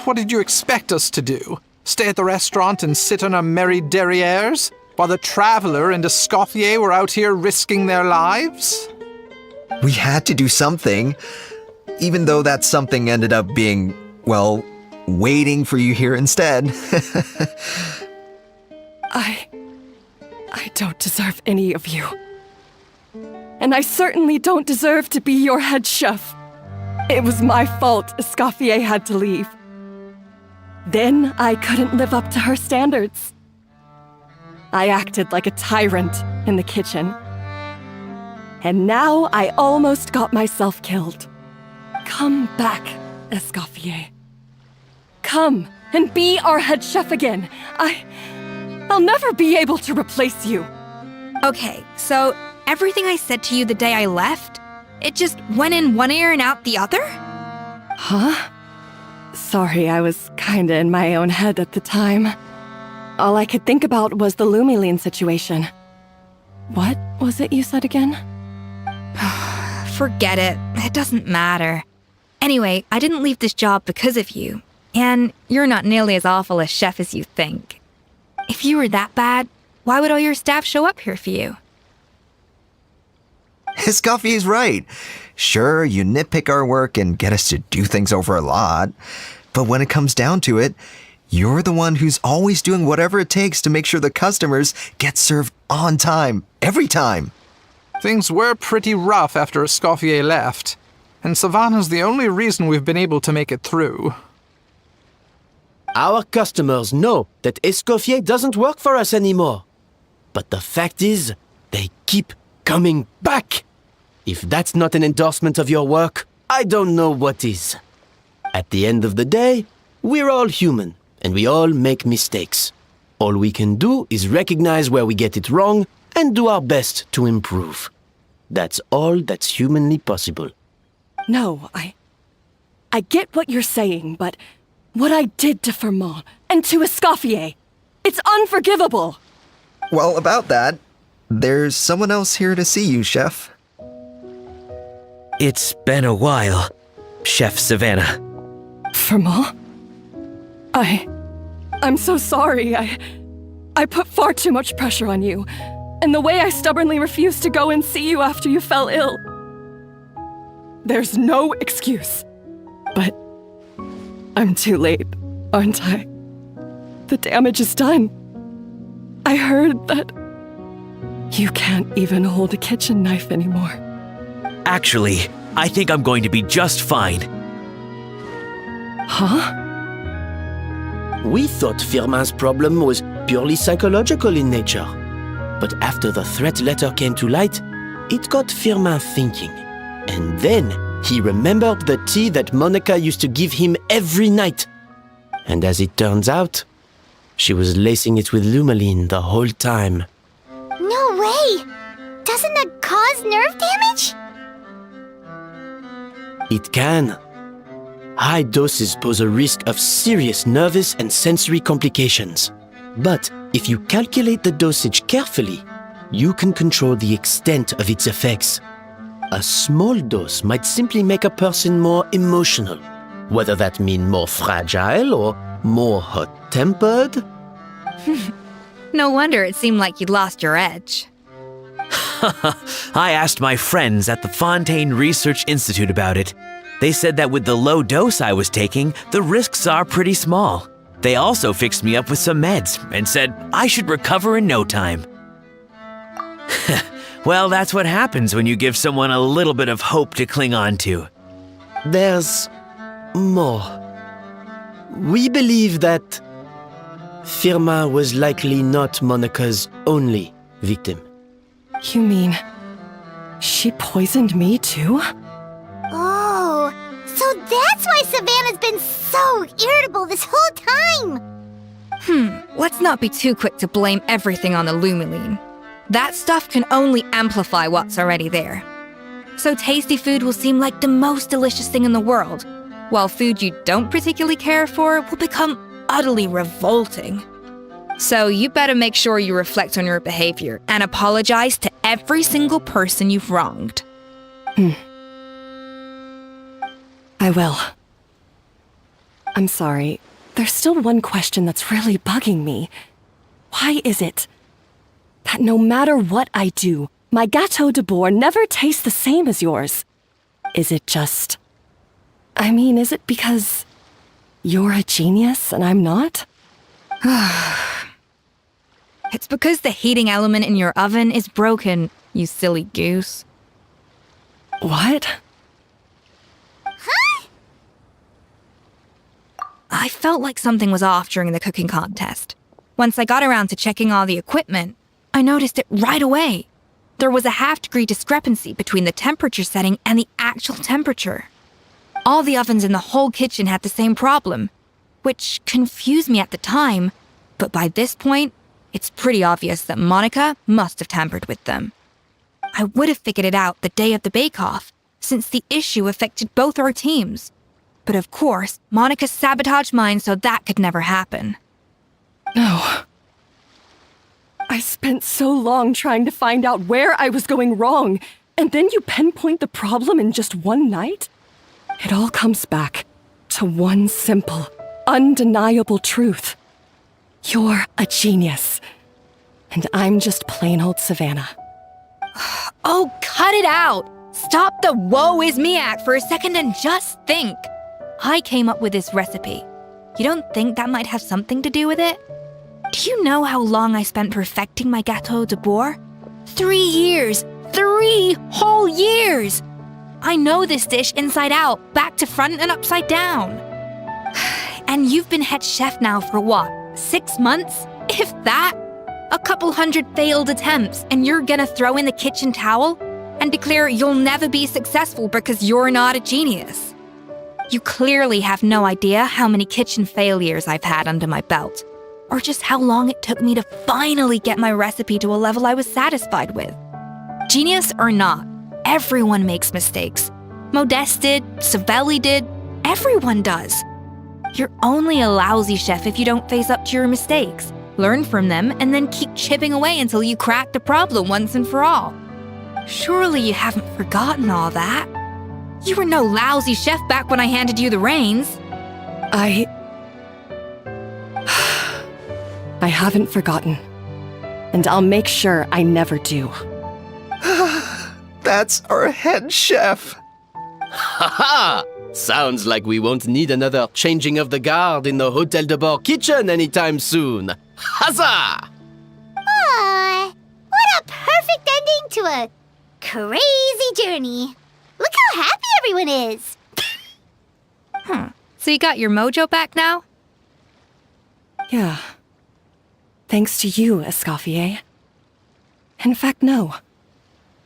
What did you expect us to do? Stay at the restaurant and sit on our merry derrieres? While the Traveler and Escoffier were out here risking their lives? We had to do something, even though that something ended up being, well, waiting for you here instead. I don't deserve any of you. And I certainly don't deserve to be your head chef. It was my fault Escoffier had to leave. Then I couldn't live up to her standards. I acted like a tyrant in the kitchen. And now I almost got myself killed. Come back, Escoffier. Come and be our head chef again. I'll never be able to replace you. Okay, so everything I said to you the day I left, it just went in one ear and out the other? Huh? Sorry, I was kinda in my own head at the time. All I could think about was the Lumiline situation. What was it you said again? Forget it. It doesn't matter. Anyway, I didn't leave this job because of you. And you're not nearly as awful a chef as you think. If you were that bad, why would all your staff show up here for you? Escoffier's right. Sure, you nitpick our work and get us to do things over a lot. But when it comes down to it, you're the one who's always doing whatever it takes to make sure the customers get served on time, every time. Things were pretty rough after Escoffier left, and Savannah's the only reason we've been able to make it through. Our customers know that Escoffier doesn't work for us anymore. But the fact is, they keep coming back. If that's not an endorsement of your work, I don't know what is. At the end of the day, we're all human, and we all make mistakes. All we can do is recognize where we get it wrong and do our best to improve. That's all that's humanly possible. No, I get what you're saying, but what I did to Firmin and to Escoffier, it's unforgivable. Well, about that, there's someone else here to see you, Chef. It's been a while, Chef Savannah. Firmin? I'm so sorry. I put far too much pressure on you, and the way I stubbornly refused to go and see you after you fell ill. There's no excuse. But I'm too late, aren't I? The damage is done. I heard that you can't even hold a kitchen knife anymore. Actually, I think I'm going to be just fine. Huh? We thought Firmin's problem was purely psychological in nature. But after the threat letter came to light, it got Firmin thinking. And then he remembered the tea that Monica used to give him every night. And as it turns out, she was lacing it with Lumaline the whole time. No way! Doesn't that cause nerve damage? It can. High doses pose a risk of serious nervous and sensory complications. But if you calculate the dosage carefully, you can control the extent of its effects. A small dose might simply make a person more emotional, whether that means more fragile or more hot-tempered. No wonder it seemed like you'd lost your edge. I asked my friends at the Fontaine Research Institute about it. They said that with the low dose I was taking, the risks are pretty small. They also fixed me up with some meds and said I should recover in no time. Well, that's what happens when you give someone a little bit of hope to cling on to. There's more. We believe that Firmin was likely not Monica's only victim. You mean she poisoned me too? Oh, so that's why Savannah's been so irritable this whole time! Let's not be too quick to blame everything on the Lumaline. That stuff can only amplify what's already there. So tasty food will seem like the most delicious thing in the world, while food you don't particularly care for will become utterly revolting. So you better make sure you reflect on your behavior and apologize to every single person you've wronged. I will. I'm sorry. There's still one question that's really bugging me. Why is it that no matter what I do, my Gâteau de Bourg never tastes the same as yours? Is it just... is it because you're a genius and I'm not? It's because the heating element in your oven is broken, you silly goose. What? Huh? I felt like something was off during the cooking contest. Once I got around to checking all the equipment, I noticed it right away. There was a half-degree discrepancy between the temperature setting and the actual temperature. All the ovens in the whole kitchen had the same problem, which confused me at the time, but by this point, it's pretty obvious that Monica must have tampered with them. I would have figured it out the day of the bake-off, since the issue affected both our teams. But of course, Monica sabotaged mine so that could never happen. No. I spent so long trying to find out where I was going wrong, and then you pinpoint the problem in just one night? It all comes back to one simple, undeniable truth. You're a genius, and I'm just plain old Savannah. Oh, cut it out! Stop the woe is me act for a second and just think. I came up with this recipe. You don't think that might have something to do with it? Do you know how long I spent perfecting my Gâteau de Bourg? 3 years! 3 whole years! I know this dish inside out, back to front and upside down. And you've been head chef now for what, 6 months? If that? A couple hundred failed attempts, and you're gonna throw in the kitchen towel and declare you'll never be successful because you're not a genius. You clearly have no idea how many kitchen failures I've had under my belt, or just how long it took me to finally get my recipe to a level I was satisfied with. Genius or not, everyone makes mistakes. Modeste did, Savelli did, Everyone does. You're only a lousy chef if you don't face up to your mistakes, learn from them, and then keep chipping away until you crack the problem once and for all. Surely you haven't forgotten all that. You were no lousy chef back when I handed you the reins. I haven't forgotten. And I'll make sure I never do. That's our head chef. Ha ha! Sounds like we won't need another changing of the guard in the Hotel de Bord kitchen anytime soon. Huzzah! Aw, what a perfect ending to a crazy journey. Look how happy everyone is. So you got your mojo back now? Yeah. Thanks to you, Escoffier. In fact, no.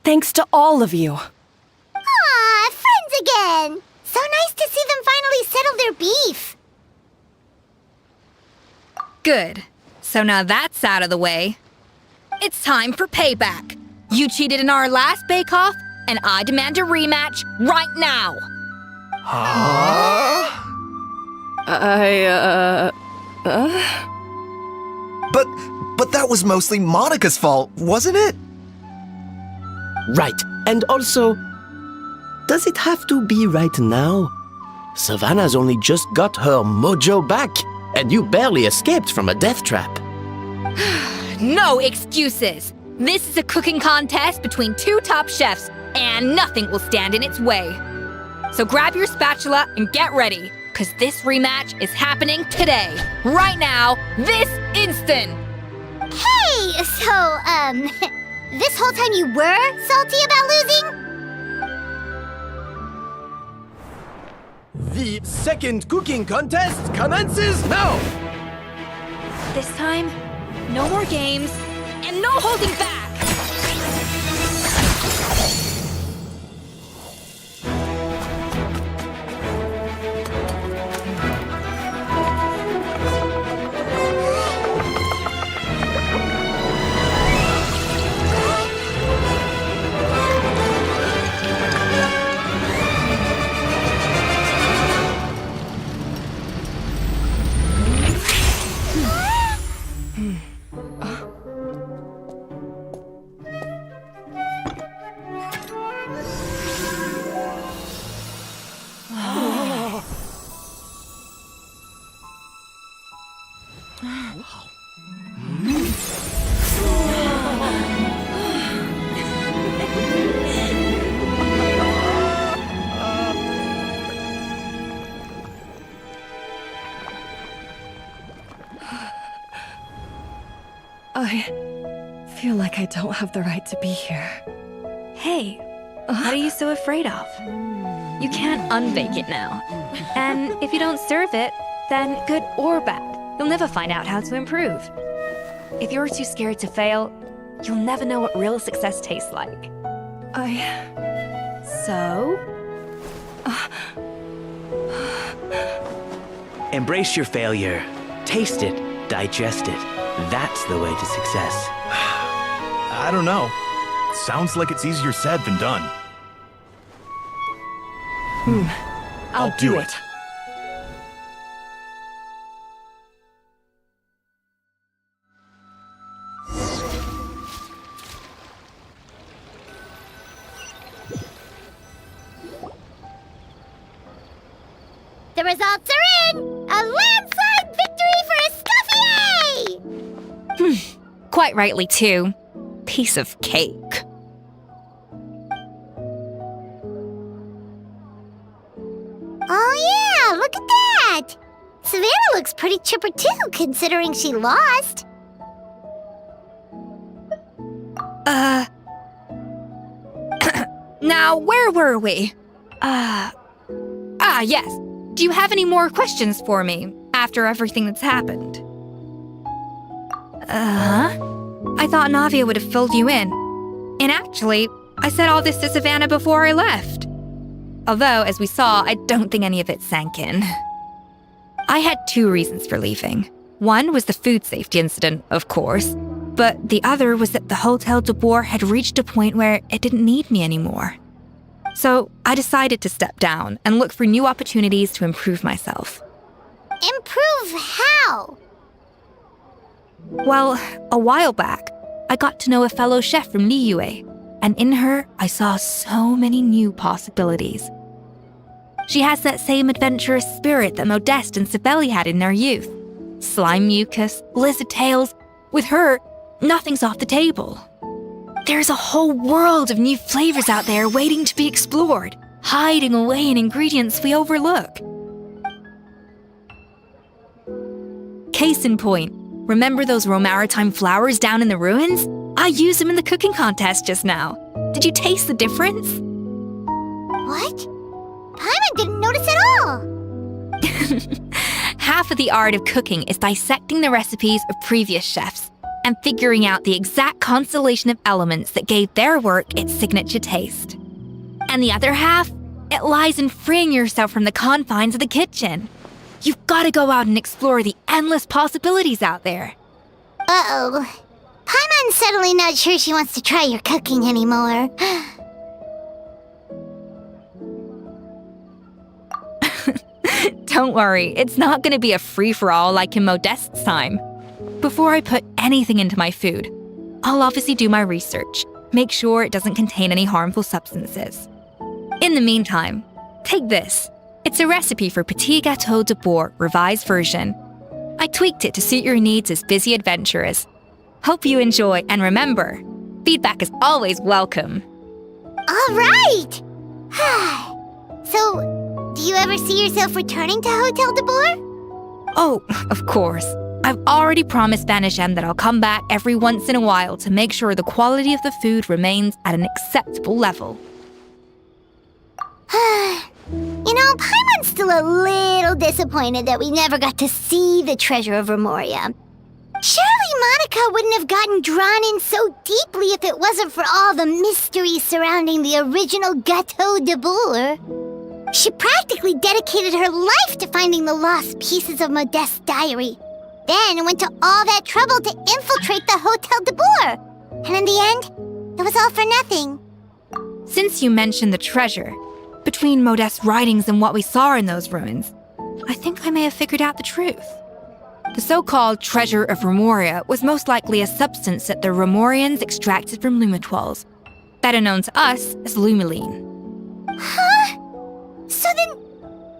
Thanks to all of you. Aw, friends again. So nice to see them finally settle their beef. Good. So now that's out of the way. It's time for payback. You cheated in our last bake-off, and I demand a rematch right now. Huh? But that was mostly Monica's fault, wasn't it? Right. And also, does it have to be right now? Savannah's only just got her mojo back, and you barely escaped from a death trap. No excuses. This is a cooking contest between two top chefs, and nothing will stand in its way. So grab your spatula and get ready, because this rematch is happening today, right now, this instant. Hey, so, this whole time you were salty about losing? The second cooking contest commences now! This time, no more games, and no holding back! I feel like I don't have the right to be here. Hey, what are you so afraid of? You can't unbake it now. And if you don't serve it, then good or bad, you'll never find out how to improve. If you're too scared to fail, you'll never know what real success tastes like. So? Embrace your failure. Taste it. Digest it. That's the way to success. I don't know. Sounds like it's easier said than done. I'll do it. The results are in! A landslide victory for Escoffier! Quite rightly, too. Piece of cake. Oh yeah, look at that! Savannah looks pretty chipper too, considering she lost. Now, where were we? Yes. Do you have any more questions for me after everything that's happened? I thought Navia would have filled you in. And actually, I said all this to Savannah before I left. Although, as we saw, I don't think any of it sank in. I had two reasons for leaving. One was the food safety incident, of course, but the other was that the Hotel de Boer had reached a point where it didn't need me anymore. So I decided to step down and look for new opportunities to improve myself. Improve how? Well, a while back, I got to know a fellow chef from Liyue, and in her, I saw so many new possibilities. She has that same adventurous spirit that Modeste and Sibeli had in their youth. Slime mucus, lizard tails. With her, nothing's off the table. There's a whole world of new flavors out there waiting to be explored, hiding away in ingredients we overlook. Case in point, remember those Romaritime flowers down in the ruins? I used them in the cooking contest just now. Did you taste the difference? What? Paimon didn't notice at all! Half of the art of cooking is dissecting the recipes of previous chefs and figuring out the exact constellation of elements that gave their work its signature taste. And the other half, it lies in freeing yourself from the confines of the kitchen. You've got to go out and explore the endless possibilities out there. Uh-oh. Paimon's suddenly not sure she wants to try your cooking anymore. Don't worry, it's not going to be a free-for-all like in Modeste's time. Before I put anything into my food, I'll obviously do my research, make sure it doesn't contain any harmful substances. In the meantime, take this. It's a recipe for Petit Gâteau de Bourg revised version. I tweaked it to suit your needs as busy adventurers. Hope you enjoy, and remember, feedback is always welcome. All right! So, do you ever see yourself returning to Hotel de Bourg? Oh, of course. I've already promised Banisham that I'll come back every once in a while to make sure the quality of the food remains at an acceptable level. You know, Paimon's still a little disappointed that we never got to see the treasure of Remoria. Surely Monica wouldn't have gotten drawn in so deeply if it wasn't for all the mystery surrounding the original Gâteau de Bourg. She practically dedicated her life to finding the lost pieces of Modeste's diary. Then went to all that trouble to infiltrate the Hotel de Bourg. And in the end, it was all for nothing. Since you mentioned the treasure, between Modeste's writings and what we saw in those ruins, I think I may have figured out the truth. The so-called treasure of Remoria was most likely a substance that the Remorians extracted from Lumitoiles, better known to us as Lumiline. Huh? So then,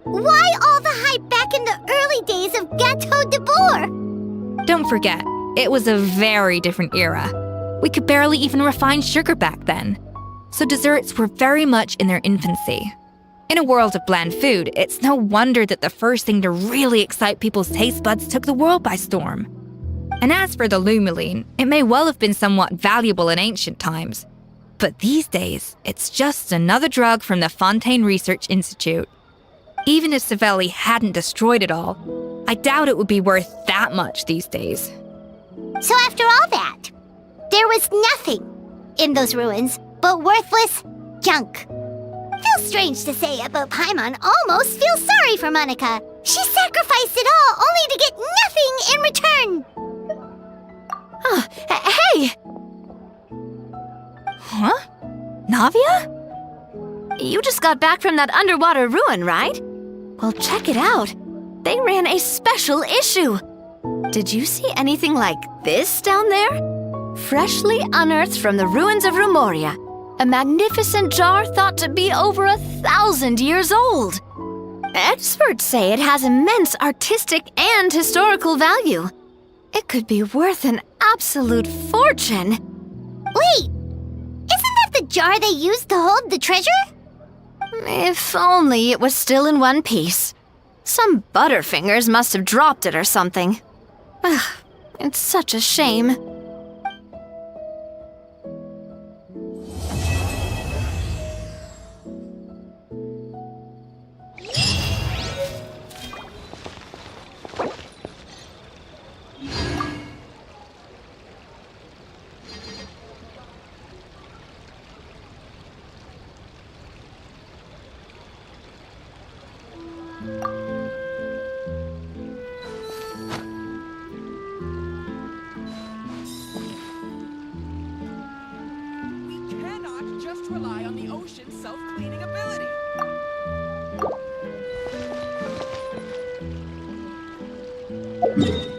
why all the hype back in the early days of Gâteau de Bourg? Don't forget, it was a very different era. We could barely even refine sugar back then, so desserts were very much in their infancy. In a world of bland food, it's no wonder that the first thing to really excite people's taste buds took the world by storm. And as for the Lumiline, it may well have been somewhat valuable in ancient times. But these days, it's just another drug from the Fontaine Research Institute. Even if Sibeli hadn't destroyed it all, I doubt it would be worth that much these days. So after all that, there was nothing in those ruins but worthless junk. Feels strange to say it, but Paimon almost feels sorry for Monica. She sacrificed it all only to get nothing in return. Hey! Huh? Navia? You just got back from that underwater ruin, right? Well, check it out. They ran a special issue. Did you see anything like this down there? Freshly unearthed from the ruins of Remoria. A magnificent jar thought to be over 1,000 years old. Experts say it has immense artistic and historical value. It could be worth an absolute fortune. Wait, isn't that the jar they used to hold the treasure? If only it was still in one piece. Some butterfingers must have dropped it or something. Ugh, it's such a shame. Ugh.